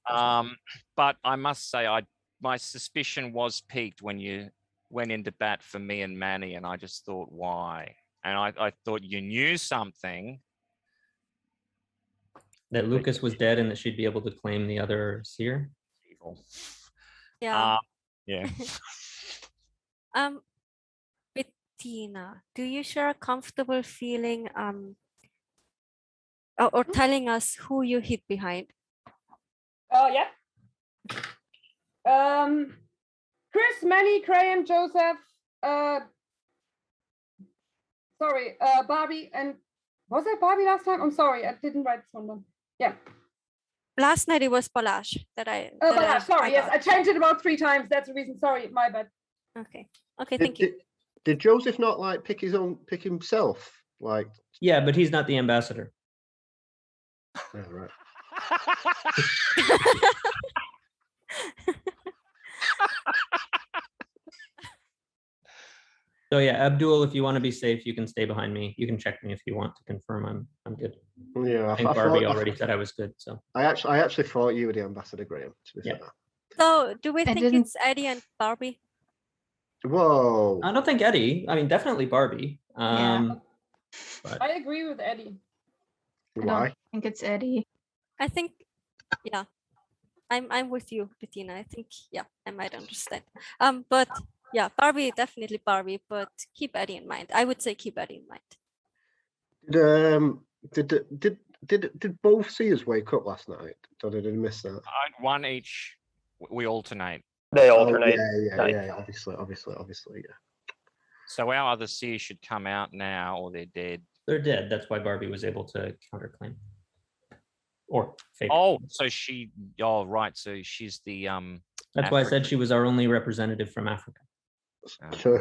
[SPEAKER 10] But I must say, my suspicion was piqued when you went into bat for me and Manny, and I just thought, why? And I thought you knew something.
[SPEAKER 9] That Lucas was dead and that she'd be able to claim the other seer?
[SPEAKER 10] Evil.
[SPEAKER 16] Yeah.
[SPEAKER 10] Yeah.
[SPEAKER 16] Bettina, do you share a comfortable feeling or telling us who you hid behind?
[SPEAKER 8] Oh, yeah. Chris, Manny, Graham, Joseph, Barbie, and was it Barbie last time? I'm sorry, I didn't write this one down. Yeah.
[SPEAKER 16] Last night it was Balash that I.
[SPEAKER 8] Balash, sorry, yes, I changed it about 3 times. That's the reason. Sorry, my bad.
[SPEAKER 16] Okay, thank you.
[SPEAKER 6] Did Joseph not like pick himself? Like,
[SPEAKER 9] yeah, but he's not the ambassador.
[SPEAKER 6] Oh, right.
[SPEAKER 9] So yeah, Abdul, if you want to be safe, you can stay behind me. You can check me if you want to confirm I'm good.
[SPEAKER 6] Yeah,
[SPEAKER 9] I think Barbie already said I was good. So
[SPEAKER 6] I actually thought you were the ambassador, Graham. To be fair.
[SPEAKER 16] So do we think it's Eddie and Barbie?
[SPEAKER 6] Whoa!
[SPEAKER 9] I don't think Eddie. I mean, definitely Barbie. But
[SPEAKER 8] I agree with Eddie.
[SPEAKER 6] Why?
[SPEAKER 13] I think it's Eddie.
[SPEAKER 16] I think, yeah, I'm with you, Bettina. I think, yeah, I might understand. But yeah, Barbie, definitely Barbie. But keep Eddie in mind. I would say keep Eddie in mind.
[SPEAKER 6] Did both seers wake up last night? Or did I miss that?
[SPEAKER 10] One each. We alternate.
[SPEAKER 1] They alternate.
[SPEAKER 6] Yeah. Obviously, yeah.
[SPEAKER 10] So our other seers should come out now, or they're dead.
[SPEAKER 9] they're dead. That's why Barbie was able to counterclaim. Or fake.
[SPEAKER 10] Oh, so she. Oh, right. So she's the
[SPEAKER 9] That's why I said she was our only representative from Africa.
[SPEAKER 6] So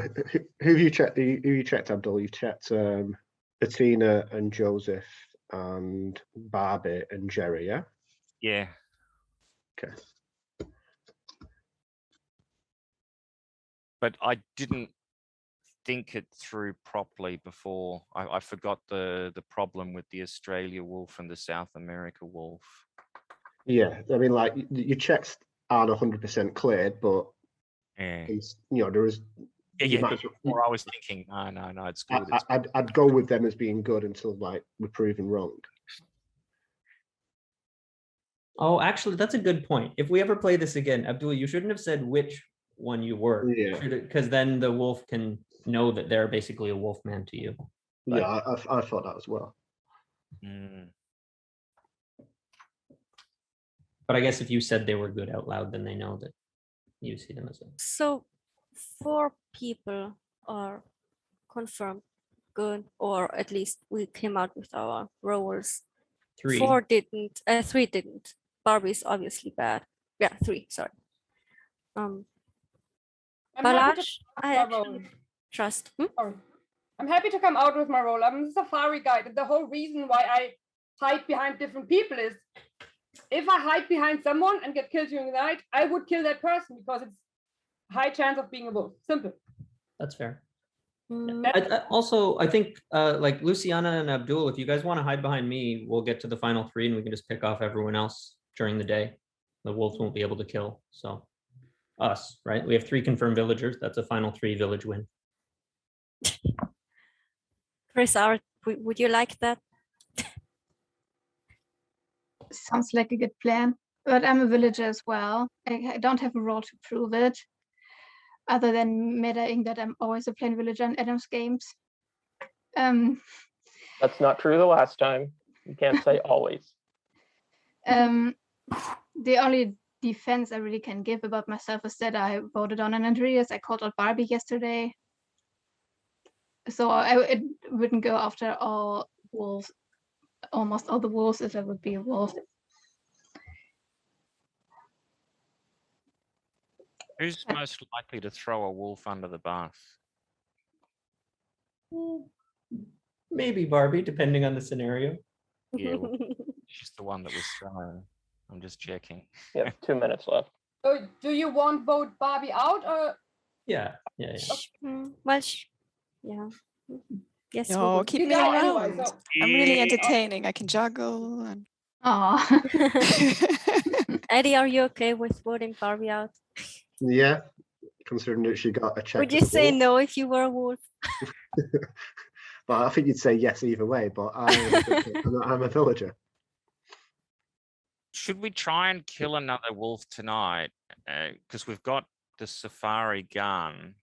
[SPEAKER 6] who have you checked? Who you checked, Abdul? You checked Bettina and Joseph and Barbie and Jerry, yeah?
[SPEAKER 10] Yeah.
[SPEAKER 6] Okay.
[SPEAKER 10] But I didn't think it through properly before. I forgot the problem with the Australia wolf and the South America wolf.
[SPEAKER 6] Yeah, I mean, like your checks aren't 100% cleared, but it's, there is.
[SPEAKER 10] Or I was thinking, no, it's good.
[SPEAKER 6] I'd go with them as being good until like we're proven wrong.
[SPEAKER 9] Oh, actually, that's a good point. If we ever play this again, Abdul, you shouldn't have said which one you were, because then the wolf can know that they're basically a wolf man to you. But,
[SPEAKER 6] yeah, I thought that as well.
[SPEAKER 9] But I guess if you said they were good out loud, then they know that you see them as well.
[SPEAKER 16] So 4 people are confirmed good, or at least we came out with our roles.
[SPEAKER 9] 3.
[SPEAKER 16] 4 didn't. 3 didn't. Barbie's obviously bad. Yeah, 3. Sorry.
[SPEAKER 8] I'm happy to
[SPEAKER 16] Balash,
[SPEAKER 8] come
[SPEAKER 16] I
[SPEAKER 8] out with my
[SPEAKER 16] actually
[SPEAKER 8] role.
[SPEAKER 16] trust.
[SPEAKER 8] Sorry. I'm happy to come out with my role. I'm a safari guide, and the whole reason why I hide behind different people is if I hide behind someone and get killed during the night, I would kill that person because it's high chance of being a wolf. Simple.
[SPEAKER 9] That's fair.
[SPEAKER 16] Mm.
[SPEAKER 9] I think like Luciana and Abdul, if you guys want to hide behind me, we'll get to the final 3 and we can just pick off everyone else during the day. The wolves won't be able to kill. So us, right? We have 3 confirmed villagers. That's a final 3 village win.
[SPEAKER 16] Chris, would you like that?
[SPEAKER 13] Sounds like a good plan. But I'm a villager as well. I don't have a role to prove it, other than metaing that I'm always a plain villager in Adam's games.
[SPEAKER 1] That's not true the last time. You can't say always.
[SPEAKER 13] The only defense I really can give about myself is that I voted on an Andreas. I called out Barbie yesterday. So it wouldn't go after all wolves, almost all the wolves, if I would be a wolf.
[SPEAKER 10] Who's most likely to throw a wolf under the bus?
[SPEAKER 9] Maybe Barbie, depending on the scenario.
[SPEAKER 10] Yeah, well, she's the one that was thrown. I'm just checking.
[SPEAKER 1] You have 2 minutes left.
[SPEAKER 8] So do you want vote Barbie out or?
[SPEAKER 9] Yeah.
[SPEAKER 16] Well, yeah. Yes.
[SPEAKER 7] No,
[SPEAKER 16] we
[SPEAKER 7] keep
[SPEAKER 8] You
[SPEAKER 7] me
[SPEAKER 8] die
[SPEAKER 7] around.
[SPEAKER 8] anyway, so.
[SPEAKER 7] I'm really entertaining. I can juggle. And...
[SPEAKER 16] Eddie, are you okay with voting Barbie out?
[SPEAKER 6] Yeah, considering that she got a check.
[SPEAKER 16] Would you say no if you were a wolf?
[SPEAKER 6] But I think you'd say yes either way. But I'm a villager.
[SPEAKER 10] Should we try and kill another wolf tonight? Because we've got the safari gun.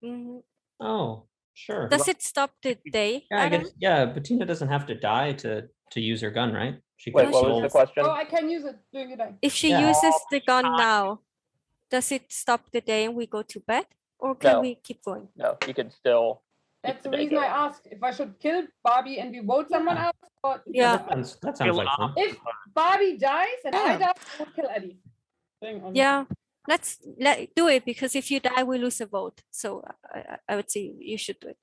[SPEAKER 16] Mhm.
[SPEAKER 9] Oh, sure.
[SPEAKER 16] Does it stop the day?
[SPEAKER 9] Yeah, I
[SPEAKER 16] Adam?
[SPEAKER 9] guess. Yeah, Bettina doesn't have to die to use her gun, right? She
[SPEAKER 1] Wait,
[SPEAKER 9] can
[SPEAKER 1] what
[SPEAKER 9] roll.
[SPEAKER 1] was the question?
[SPEAKER 8] Oh, I can use it during the day.
[SPEAKER 16] If she
[SPEAKER 9] Yeah.
[SPEAKER 16] uses the gun now, does it stop the day and we go to bed? Or can
[SPEAKER 1] No.
[SPEAKER 16] we keep going?
[SPEAKER 1] No, you could still.
[SPEAKER 8] That's the
[SPEAKER 1] the day
[SPEAKER 8] reason I
[SPEAKER 1] going.
[SPEAKER 8] asked if I should kill Barbie and we vote someone else. Or
[SPEAKER 16] Yeah.
[SPEAKER 9] That sounds like fun.
[SPEAKER 8] if Barbie dies and I die, I would kill Eddie.
[SPEAKER 16] Yeah. Let's do it, because if you die, we lose a vote. So I would say you should do it.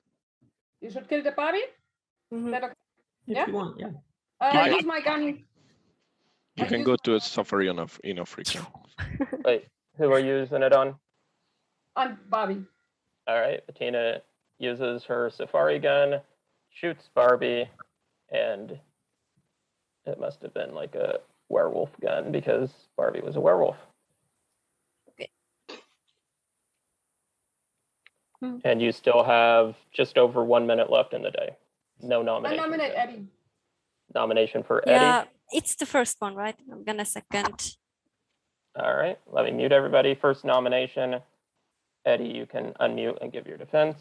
[SPEAKER 8] You should kill the Barbie?
[SPEAKER 16] Mhm.
[SPEAKER 8] Is that okay?
[SPEAKER 9] If
[SPEAKER 8] Yeah?
[SPEAKER 9] you want, yeah.
[SPEAKER 8] I use my gun.
[SPEAKER 11] You can go to a safari in Africa.
[SPEAKER 1] Wait, who are you using it on?
[SPEAKER 8] On Barbie.
[SPEAKER 1] All right, Bettina uses her safari gun, shoots Barbie, and it must have been like a werewolf gun because Barbie was a werewolf.
[SPEAKER 16] Okay.
[SPEAKER 1] And you still have just over 1 minute left in the day. No
[SPEAKER 8] I
[SPEAKER 1] nomination.
[SPEAKER 8] nominate Eddie.
[SPEAKER 1] Nomination for
[SPEAKER 16] Yeah,
[SPEAKER 1] Eddie.
[SPEAKER 16] it's the first one, right? I'm gonna second.
[SPEAKER 1] All right, let me mute everybody. First nomination. Eddie, you can unmute and give your defense.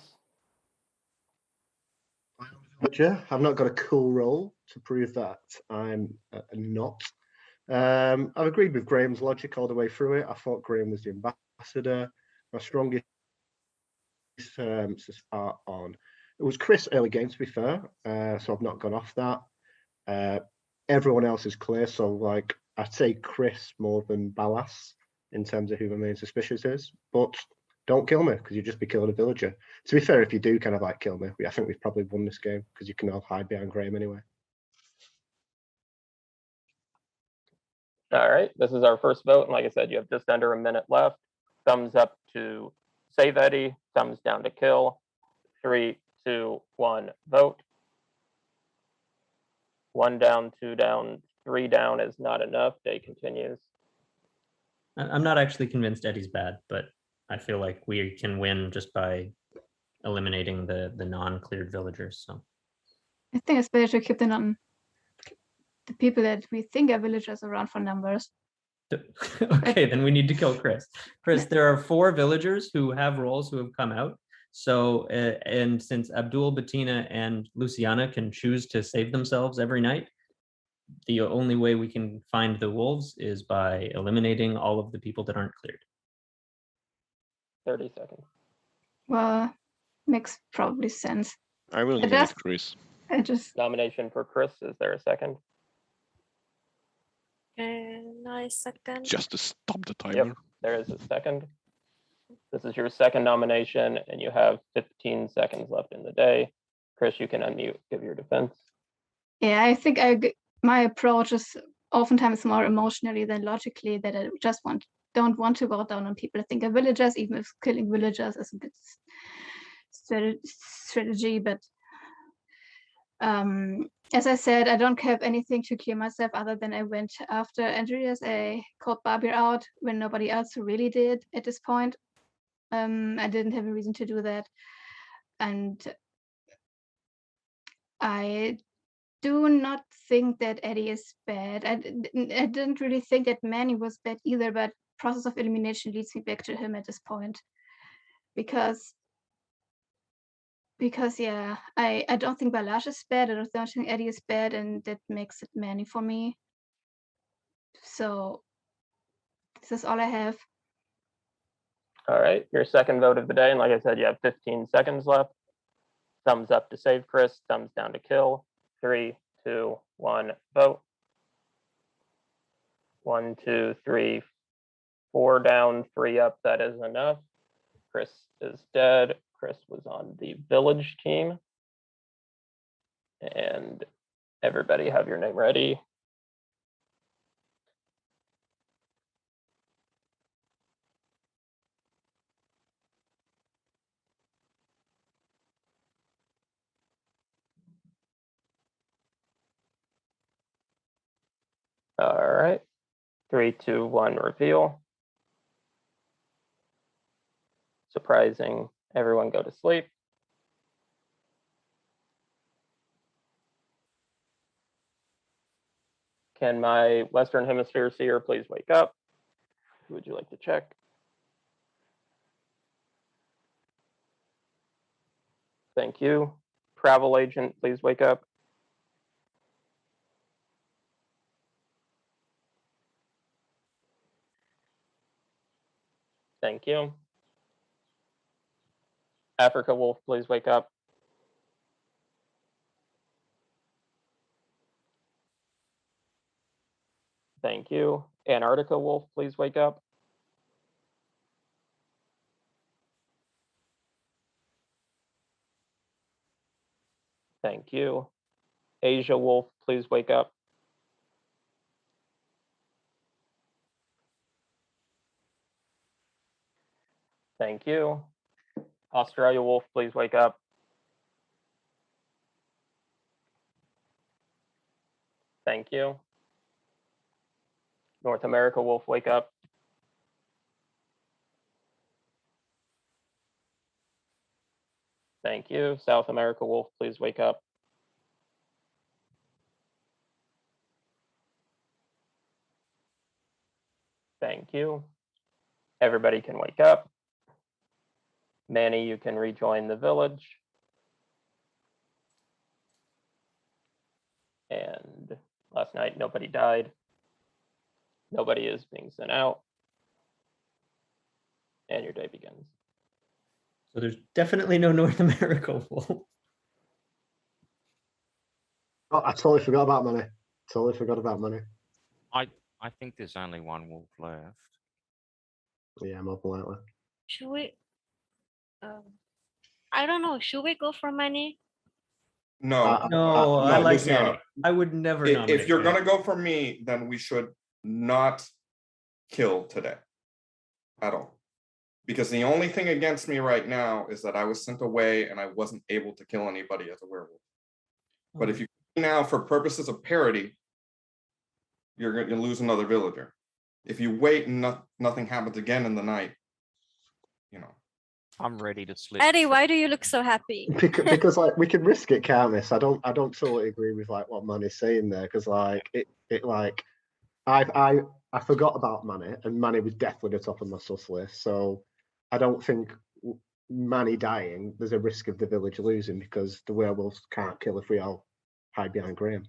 [SPEAKER 6] Villager. I've not got a cool role to prove that I'm not. I've agreed with Graham's logic all the way through it. I thought Graham was the ambassador. My strongest are on. It was Chris early game, to be fair, so I've not gone off that. Everyone else is clear, so like I'd say Chris more than Ballas in terms of who my main suspicious is. But don't kill me, because you'd just be killing a villager. To be fair, if you do kind of like kill me, I think we've probably won this game because you can all hide behind Graham anyway.
[SPEAKER 1] All right, this is our first vote. And like I said, you have just under a minute left. Thumbs up to save Eddie, thumbs down to kill. 3, 2, 1, vote. 1 down, 2 down, 3 down is not enough. Day continues.
[SPEAKER 9] I'm not actually convinced Eddie's bad, but I feel like we can win just by eliminating the non-cleared villagers. So
[SPEAKER 13] I think it's better to keep the people that we think are villagers around for numbers.
[SPEAKER 9] okay, then we need to kill Chris. Chris, there are 4 villagers who have roles who have come out. So, and since Abdul, Bettina, and Luciana can choose to save themselves every night, the only way we can find the wolves is by eliminating all of the people that aren't cleared.
[SPEAKER 1] 30 seconds.
[SPEAKER 13] Well, makes probably sense.
[SPEAKER 11] I will nominate Chris.
[SPEAKER 13] I just
[SPEAKER 1] Nomination for Chris. Is there a second?
[SPEAKER 16] And I second.
[SPEAKER 11] Just to stop the timer.
[SPEAKER 1] Yep, there is a second. This is your second nomination, and you have 15 seconds left in the day. Chris, you can unmute, give your defense.
[SPEAKER 13] Yeah, I think my approach is oftentimes more emotionally than logically, that I just don't want to go down on people. I think villagers, even if killing villagers is a good strategy, but as I said, I don't have anything to clear myself other than I went after Andreas. I called Barbier out when nobody else really did at this point. I didn't have a reason to do that. And I do not think that Eddie is bad. I didn't really think that Manny was bad either, but process of elimination leads me back to him at this point. Because yeah, I don't think Balazs is bad. I don't think Eddie is bad, and that makes it Manny for me. So this is all I have.
[SPEAKER 1] All right, your second vote of the day, and like I said, you have 15 seconds left. Thumbs up to save Chris, thumbs down to kill. 3, 2, 1, vote. 1, 2, 3, 4 down, 3 up, that is enough. Chris is dead. Chris was on the village team. And everybody have your name ready. All right, 3, 2, 1, reveal. Surprising, everyone go to sleep. Can my Western Hemisphere seer please wake up? Who would you like to check? Thank you. Travel agent, please wake up. Thank you. Africa Wolf, please wake up. Thank you. Antarctica Wolf, please wake up. Thank you. Asia Wolf, please wake up. Thank you. Australia Wolf, please wake up. Thank you. North America Wolf, wake up. Thank you. South America Wolf, please wake up. Thank you. Everybody can wake up. Manny, you can rejoin the village. And last night, nobody died. Nobody is being sent out. And your day begins.
[SPEAKER 9] So there's definitely no North America wolf.
[SPEAKER 6] Oh, I totally forgot about money. Totally forgot about money.
[SPEAKER 10] I think there's only one wolf left.
[SPEAKER 6] Yeah, more than likely.
[SPEAKER 16] Should we? I don't know. Should we go for money?
[SPEAKER 2] No,
[SPEAKER 9] No, I like
[SPEAKER 2] Luciana.
[SPEAKER 9] Manny. I would never
[SPEAKER 2] If
[SPEAKER 9] nominate
[SPEAKER 2] you're
[SPEAKER 9] Manny.
[SPEAKER 2] gonna go for me, then we should not kill today at all. Because the only thing against me right now is that I was sent away and I wasn't able to kill anybody as a werewolf. But if you now, for purposes of parity, you're going to lose another villager. If you wait and nothing happens again in the night, you know.
[SPEAKER 10] I'm ready to sleep.
[SPEAKER 16] Eddie, why do you look so happy?
[SPEAKER 6] Because like we can risk it, can't we? So I don't totally agree with like what Manny's saying there, because like it like I forgot about Manny, and Manny was definitely the top of my sus list. So I don't think Manny dying, there's a risk of the village losing because the werewolves can't kill if we all hide behind Graham.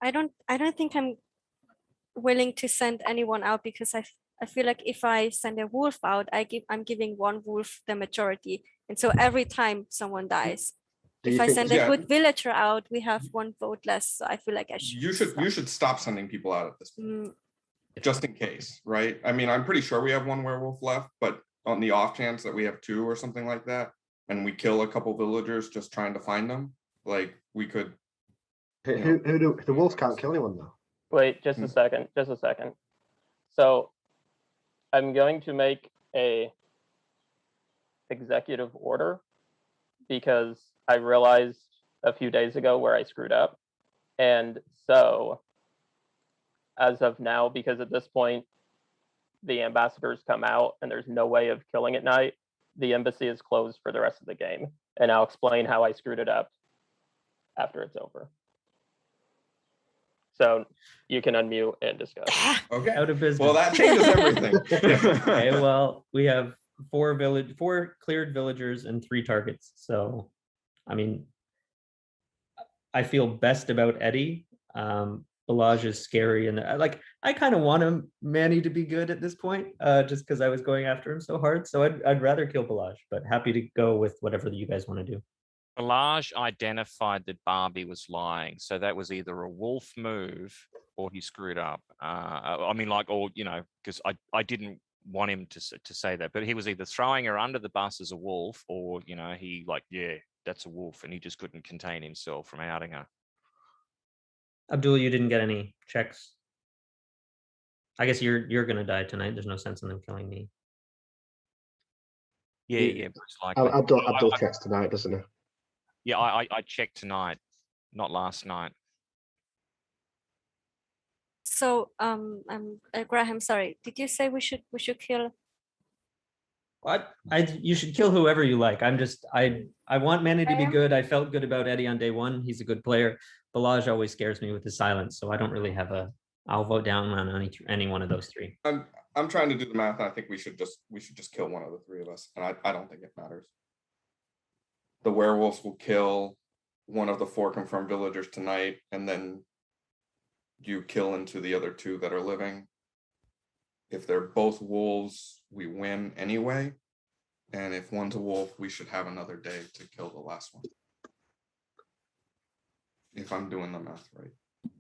[SPEAKER 16] I don't think I'm willing to send anyone out because I feel like if I send a wolf out, I'm giving one wolf the majority, and so every time someone dies, if I send a good villager out, we have one vote less. So I feel like I should.
[SPEAKER 2] You should stop sending people out at this point. just in case, right? I mean, I'm pretty sure we have one werewolf left, but on the off chance that we have two or something like that, and we kill a couple villagers just trying to find them, like we could.
[SPEAKER 6] The wolves can't kill anyone though.
[SPEAKER 1] Wait, just a second. Just a second. So I'm going to make a executive order because I realized a few days ago where I screwed up. And so as of now, because at this point, the ambassadors come out and there's no way of killing at night, the embassy is closed for the rest of the game. And I'll explain how I screwed it up after it's over. So you can unmute and discuss.
[SPEAKER 2] Okay.
[SPEAKER 9] Out of business.
[SPEAKER 2] Well, that changes everything.
[SPEAKER 9] Okay, well, we have four cleared villagers and 3 targets. So, I mean, I feel best about Eddie. Balaj is scary, and I kind of want Manny to be good at this point, just because I was going after him so hard. So I'd rather kill Balaj, but happy to go with whatever you guys want to do.
[SPEAKER 10] Balaj identified that Barbie was lying, so that was either a wolf move or he screwed up. I mean, because I didn't want him to say that, but he was either throwing her under the bus as a wolf, or he that's a wolf, and he just couldn't contain himself from outing her.
[SPEAKER 9] Abdul, you didn't get any checks. I guess you're gonna die tonight. There's no sense in them killing me.
[SPEAKER 10] Yeah, most likely.
[SPEAKER 6] Abdul checks tonight, doesn't he?
[SPEAKER 10] Yeah, I checked tonight, not last night.
[SPEAKER 16] So, Graham, sorry. Did you say we should kill?
[SPEAKER 9] What? You should kill whoever you like. I want Manny to be good. I felt good about Eddie on day 1. He's a good player. Balaj always scares me with his silence, so I don't really have I'll vote down on any one of those 3.
[SPEAKER 2] I'm trying to do the math, and I think we should just kill one of the 3 of us, and I don't think it matters. The werewolves will kill one of the 4 confirmed villagers tonight, and then you kill into the other 2 that are living. If they're both wolves, we win anyway. And if one's a wolf, we should have another day to kill the last one. If I'm doing the math right.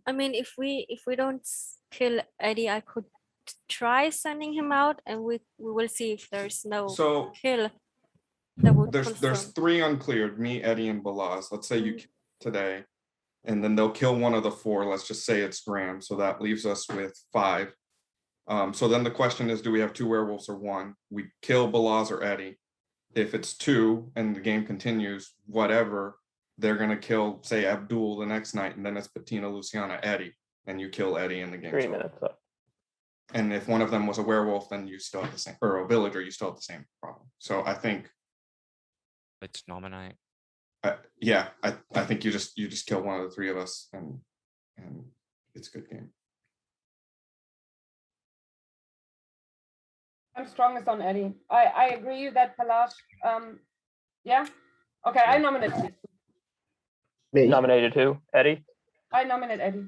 [SPEAKER 16] I mean, if we don't kill Eddie, I could try sending him out, and we will see if there's no kill.
[SPEAKER 2] There's 3 uncleared, me, Eddie, and Balaz. Let's say you kill today, and then they'll kill one of the 4. Let's just say it's Graham. So that leaves us with 5. So then the question is, do we have 2 werewolves or 1? We kill Balaz or Eddie. If it's 2 and the game continues, whatever, they're going to kill, say, Abdul the next night, and then it's Bettina, Luciana, Eddie, and you kill Eddie in the game.
[SPEAKER 1] 3 minutes up.
[SPEAKER 2] And if one of them was a werewolf, then you still have the same, or a villager, you still have the same problem. So I think.
[SPEAKER 10] Let's nominate.
[SPEAKER 2] I think you just kill one of the 3 of us, and it's a good game.
[SPEAKER 8] I'm strongest on Eddie. I agree that Balaj. Yeah. Okay, I nominate Eddie.
[SPEAKER 1] Me. Nominated who? Eddie?
[SPEAKER 8] I nominate Eddie.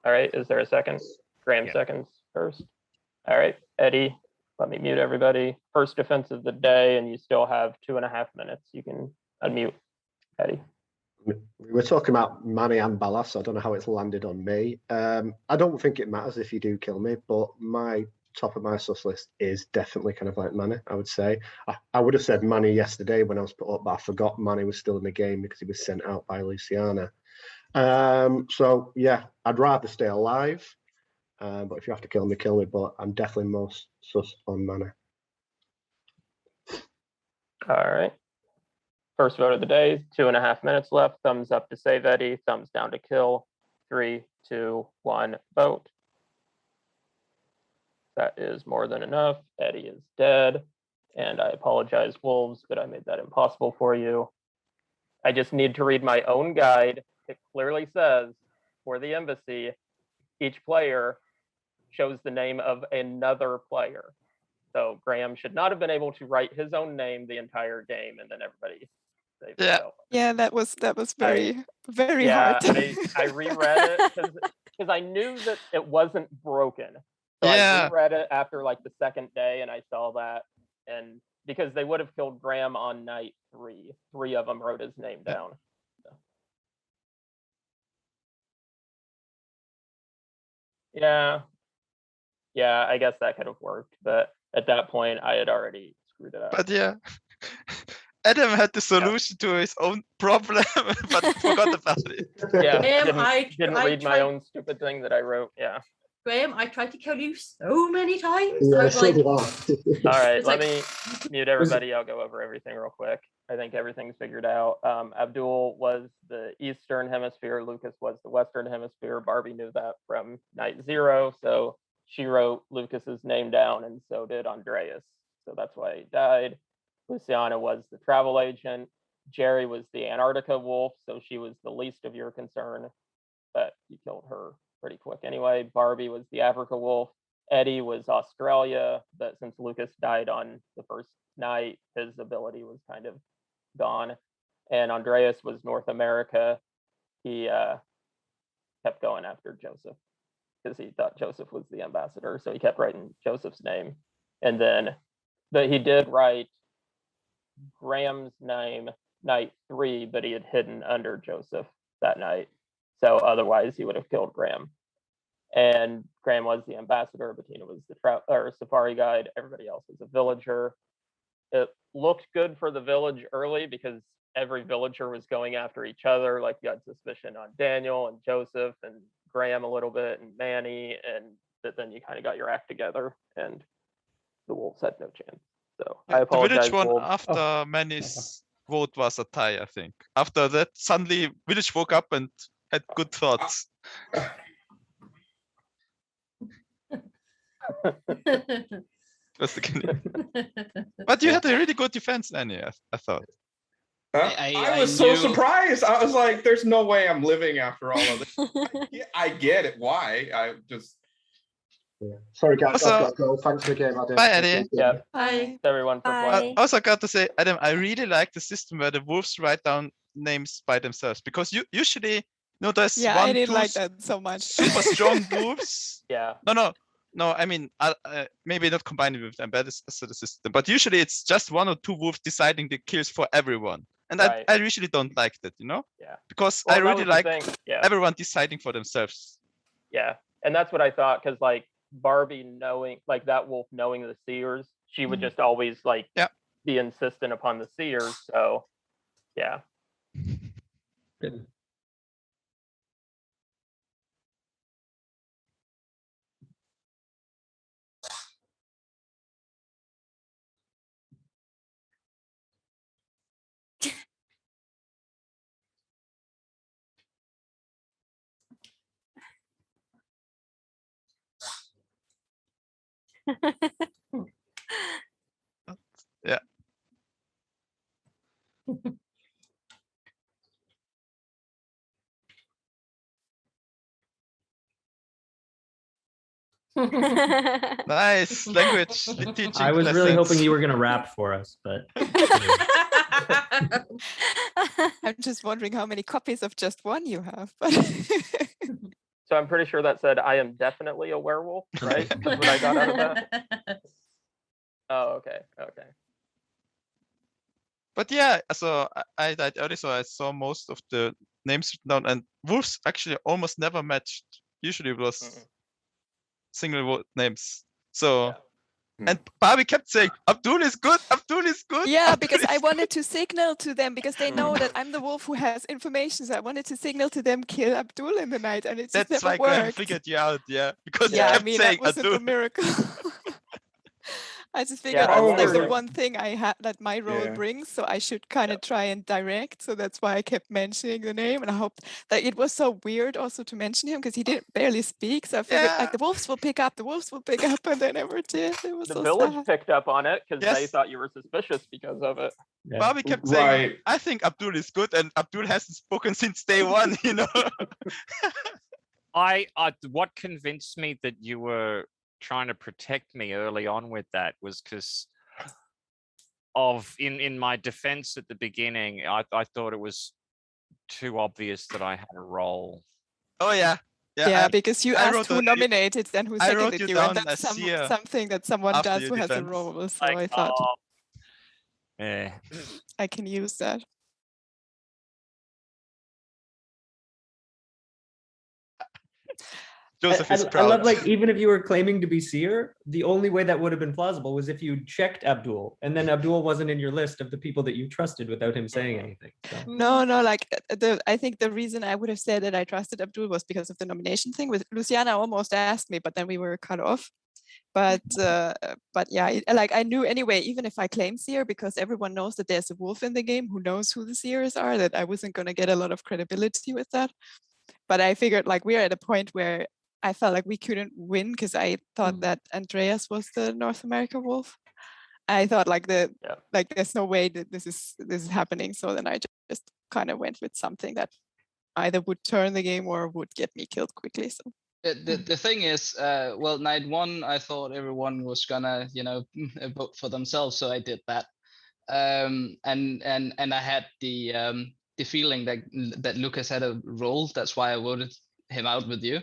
[SPEAKER 1] All right. Is there a second? Graham seconds first. All right. Eddie, let me mute everybody. First defense of the day, and you still have 2.5 minutes. You can unmute Eddie.
[SPEAKER 6] We were talking about Manny and Ballas, so I don't know how it's landed on me. I don't think it matters if you do kill me, but my top of my sus list is definitely kind of like Manny, I would say. I would have said Manny yesterday when I was put up, but I forgot Manny was still in the game because he was sent out by Luciana. So yeah, I'd rather stay alive, but if you have to kill me, kill me, but I'm definitely most sus on Manny.
[SPEAKER 1] All right. First vote of the day, 2.5 minutes left. Thumbs up to save Eddie, thumbs down to kill. 3, 2, 1, vote. That is more than enough. Eddie is dead. And I apologize, Wolves, but I made that impossible for you. I just need to read my own guide. It clearly says, for the embassy, each player shows the name of another player. So Graham should not have been able to write his own name the entire game, and then everybody saved himself.
[SPEAKER 7] Yeah, that was very hard.
[SPEAKER 1] I reread it because I knew that it wasn't broken. So I reread it after like the second day, and I saw that, and because they would have killed Graham on night 3. 3 of them wrote his name down. So. Yeah. Yeah, I guess that could have worked, but at that point I had already screwed it up.
[SPEAKER 4] But yeah, Adam had the solution to his own problem, but forgot about it.
[SPEAKER 1] Yeah,
[SPEAKER 14] Graham,
[SPEAKER 1] didn't
[SPEAKER 14] I
[SPEAKER 1] read my
[SPEAKER 14] tried-
[SPEAKER 1] own stupid thing that I wrote. Yeah.
[SPEAKER 14] Graham, I tried to kill you so many times.
[SPEAKER 6] Yeah,
[SPEAKER 14] I was
[SPEAKER 6] so
[SPEAKER 14] like,
[SPEAKER 6] did I.
[SPEAKER 1] All right,
[SPEAKER 14] It's
[SPEAKER 1] let
[SPEAKER 14] like-
[SPEAKER 1] me mute everybody. I'll go over everything real quick. I think everything's figured out. Abdul was the Eastern Hemisphere. Lucas was the Western Hemisphere. Barbie knew that from night 0. So she wrote Lucas's name down, and so did Andreas. So that's why he died. Luciana was the travel agent. Jerry was the Antarctica wolf. So she was the least of your concern, but you killed her pretty quick anyway. Barbie was the Africa wolf. Eddie was Australia, but since Lucas died on the first night, his ability was kind of gone. And Andreas was North America. He kept going after Joseph because he thought Joseph was the ambassador, so he kept writing Joseph's name. And then he did write Graham's name night 3, but he had hidden under Joseph that night. So otherwise he would have killed Graham. And Graham was the ambassador. Bettina was the safari guide. Everybody else was a villager. It looked good for the village early because every villager was going after each other. Like you had suspicion on Daniel and Joseph and Graham a little bit and Manny, but then you kind of got your act together and the wolves had no chance. So I
[SPEAKER 4] The
[SPEAKER 1] apologize.
[SPEAKER 4] village won
[SPEAKER 1] Wolves.
[SPEAKER 4] after Manny's vote was a tie, I think. After that, suddenly village woke up and had good thoughts. That's the beginning. But you had a really good defense, Annie, I thought.
[SPEAKER 2] I was so surprised. I was like, there's no way I'm living after all of this. I get it. Why? I just...
[SPEAKER 6] Sorry, guys.
[SPEAKER 4] Also-
[SPEAKER 6] I've got to go. Thanks for the game, Adam.
[SPEAKER 4] Bye, Eddie.
[SPEAKER 1] Yeah.
[SPEAKER 14] Bye.
[SPEAKER 1] Everyone for playing.
[SPEAKER 4] I also got to say, Adam, I really like the system where the wolves write down names by themselves because you usually there's
[SPEAKER 7] Yeah,
[SPEAKER 4] one,
[SPEAKER 7] I didn't
[SPEAKER 4] two
[SPEAKER 7] like that so much.
[SPEAKER 4] super strong wolves.
[SPEAKER 1] Yeah.
[SPEAKER 4] No. I mean, maybe not combining with them, but it's also the system. But usually it's just 1 or 2 wolves deciding the kills for everyone, and
[SPEAKER 1] Right.
[SPEAKER 4] I usually don't like that,
[SPEAKER 1] Yeah.
[SPEAKER 4] because
[SPEAKER 1] Well,
[SPEAKER 4] I
[SPEAKER 1] that
[SPEAKER 4] really
[SPEAKER 1] was the
[SPEAKER 4] like
[SPEAKER 1] thing. Yeah.
[SPEAKER 4] everyone deciding for themselves.
[SPEAKER 1] Yeah, and that's what I thought because like Barbie knowing, like that wolf knowing the seers, she would just always like be insistent upon the seers. So yeah.
[SPEAKER 9] Good.
[SPEAKER 4] Yeah. Nice language teaching.
[SPEAKER 9] I was really
[SPEAKER 4] lessons.
[SPEAKER 9] hoping you were going to rap for us, but
[SPEAKER 7] I'm just wondering how many copies of just one you have. But
[SPEAKER 1] So I'm pretty sure that said I am definitely a werewolf, right? That's what I got out of that. Oh, okay.
[SPEAKER 4] But yeah, so I died early, so I saw most of the names written down, and wolves actually almost never matched. Usually it was single names. So, and Barbie kept saying, Abdul is good, Abdul is good.
[SPEAKER 7] yeah,
[SPEAKER 4] Abdul
[SPEAKER 7] because
[SPEAKER 4] is
[SPEAKER 7] I
[SPEAKER 4] good."
[SPEAKER 7] wanted to signal to them because they know that I'm the wolf who has information. So I wanted to signal to them, kill Abdul in the night, and it just
[SPEAKER 4] That's
[SPEAKER 7] never
[SPEAKER 4] why Graham
[SPEAKER 7] worked.
[SPEAKER 4] figured you out, yeah, because
[SPEAKER 7] Yeah,
[SPEAKER 4] you
[SPEAKER 7] I
[SPEAKER 4] kept
[SPEAKER 7] mean
[SPEAKER 4] saying
[SPEAKER 7] that wasn't
[SPEAKER 4] Abdul.
[SPEAKER 7] a miracle. I just figured
[SPEAKER 1] I
[SPEAKER 7] that's like the
[SPEAKER 1] wondered-
[SPEAKER 7] one thing I had that my role
[SPEAKER 2] Yeah.
[SPEAKER 7] brings, so I should kind of try and direct. So that's why I kept mentioning the name, and I hoped that it was so weird also to mention him because he didn't barely speak. So I figured like the wolves will pick up, and they never did. It was
[SPEAKER 1] The
[SPEAKER 7] so
[SPEAKER 1] village
[SPEAKER 7] sad.
[SPEAKER 1] picked up on it because they
[SPEAKER 4] Yes.
[SPEAKER 1] thought you were suspicious because of it.
[SPEAKER 4] Barbie kept saying,
[SPEAKER 2] Right.
[SPEAKER 4] I think Abdul is good, and Abdul hasn't spoken since day one,
[SPEAKER 10] What convinced me that you were trying to protect me early on with that was because in my defense at the beginning, I thought it was too obvious that I had a role.
[SPEAKER 4] Oh yeah.
[SPEAKER 7] Yeah, because you
[SPEAKER 4] I
[SPEAKER 7] asked
[SPEAKER 4] wrote
[SPEAKER 7] who
[SPEAKER 4] a-
[SPEAKER 7] nominated and who
[SPEAKER 4] I wrote
[SPEAKER 7] seconded
[SPEAKER 4] you
[SPEAKER 7] you,
[SPEAKER 4] down
[SPEAKER 7] and that's
[SPEAKER 4] as seer
[SPEAKER 7] something that someone
[SPEAKER 4] after
[SPEAKER 7] does
[SPEAKER 4] your
[SPEAKER 7] who has a
[SPEAKER 4] defense.
[SPEAKER 7] role. So
[SPEAKER 10] Like,
[SPEAKER 7] I thought
[SPEAKER 10] yeah.
[SPEAKER 7] I can use that.
[SPEAKER 4] Joseph is
[SPEAKER 9] I
[SPEAKER 4] proud.
[SPEAKER 9] love, like, even if you were claiming to be seer, the only way that would have been plausible was if you checked Abdul, and then Abdul wasn't in your list of the people that you trusted without him saying anything. So.
[SPEAKER 7] No, like I think the reason I would have said that I trusted Abdul was because of the nomination thing. With Luciana almost asked me, but then we were cut off. But yeah, like I knew anyway, even if I claim seer, because everyone knows that there's a wolf in the game who knows who the seers are, that I wasn't going to get a lot of credibility with that. But I figured like we're at a point where I felt like we couldn't win because I thought that Andreas was the North America wolf. I thought like there's no way that this is happening. So then I just kind of went with something that either would turn the game or would get me killed quickly. So
[SPEAKER 12] the thing is, well, night one, I thought everyone was gonna, vote for themselves, so I did that. And I had the feeling that Lucas had a role. That's why I voted him out with you.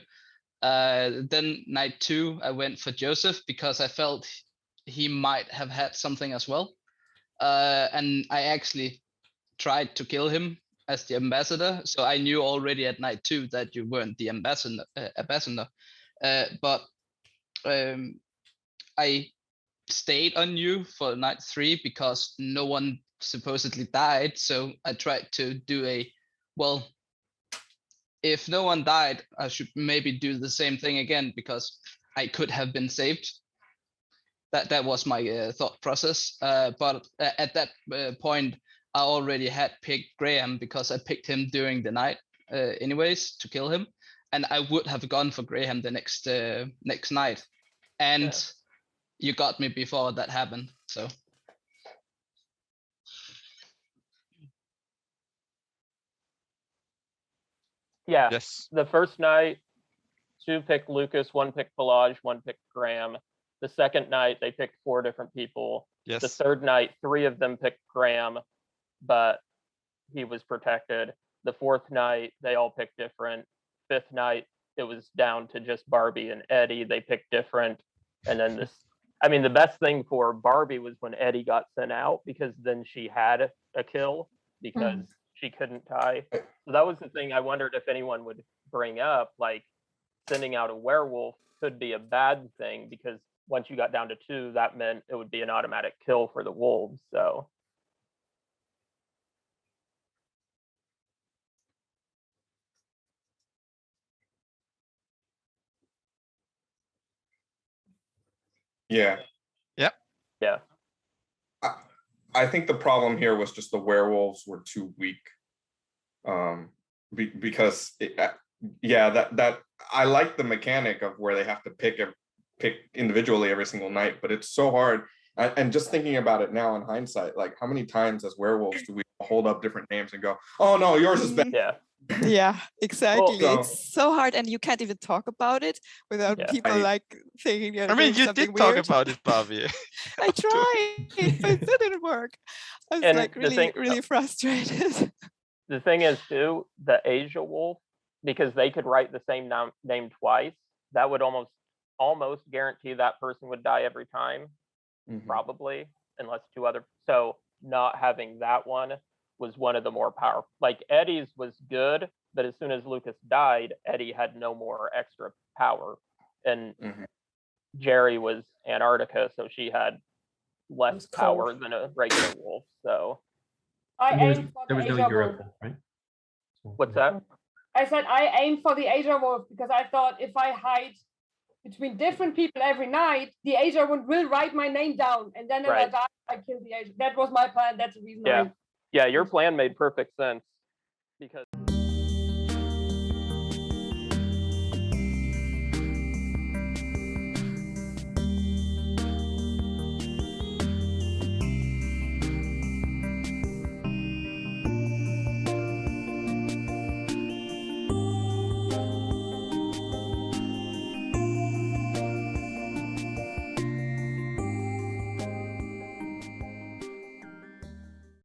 [SPEAKER 12] Then night two, I went for Joseph because I felt he might have had something as well. And I actually tried to kill him as the ambassador. So I knew already at night two that you weren't the ambassador. But I stayed on you for night three because no one supposedly died. So I tried to do if no one died, I should maybe do the same thing again because I could have been saved. That was my thought process. But at that point, I already had picked Graham because I picked him during the night anyways to kill him. And I would have gone for Graham the next night. And you got me before that happened, so.
[SPEAKER 1] Yeah.
[SPEAKER 4] Yes.
[SPEAKER 1] The first night, 2 picked Lucas, 1 picked Pelage, 1 picked Graham. The second night, they picked 4 different people.
[SPEAKER 4] Yes.
[SPEAKER 1] The third night, 3 of them picked Graham, but he was protected. The fourth night, they all picked different. Fifth night, it was down to just Barbie and Eddie. They picked different. And then the best thing for Barbie was when Eddie got sent out because then she had a kill because she couldn't tie. So that was the thing I wondered if anyone would bring up, like sending out a werewolf could be a bad thing because once you got down to 2, that meant it would be an automatic kill for the wolves. So
[SPEAKER 2] Yeah.
[SPEAKER 4] Yeah.
[SPEAKER 1] Yeah.
[SPEAKER 2] I think the problem here was just the werewolves were too weak. Because that I like the mechanic of where they have to pick individually every single night, but it's so hard. And just thinking about it now in hindsight, like how many times as werewolves do we hold up different names and go, "Oh no, yours is better."
[SPEAKER 7] Yeah, exactly.
[SPEAKER 2] Well,
[SPEAKER 7] it's so hard, and you can't even talk about it without people like thinking you're
[SPEAKER 4] I mean,
[SPEAKER 7] doing
[SPEAKER 4] you
[SPEAKER 7] something
[SPEAKER 4] did
[SPEAKER 7] weird.
[SPEAKER 4] talk about it, Barbie.
[SPEAKER 7] I tried, but it didn't work. I was
[SPEAKER 1] And
[SPEAKER 7] like really frustrated.
[SPEAKER 1] The thing is too, the Asia wolf, because they could write the same name twice, that would almost guarantee that person would die every time, probably, unless 2 other. So not having that one was one of the more powerful. Like Eddie's was good, but as soon as Lucas died, Eddie had no more extra power, and Jerry was Antarctica, so she had less power than a regular wolf. So
[SPEAKER 8] I aimed for the Asia wolf.
[SPEAKER 9] Right?
[SPEAKER 1] What's that?
[SPEAKER 8] I said I aimed for the Asia wolf because I thought if I hide between different people every night, the Asia wolf will write my name down, and then if I die, I kill the Asia. That was my plan. That's the reason.
[SPEAKER 1] Yeah, your plan made perfect sense because.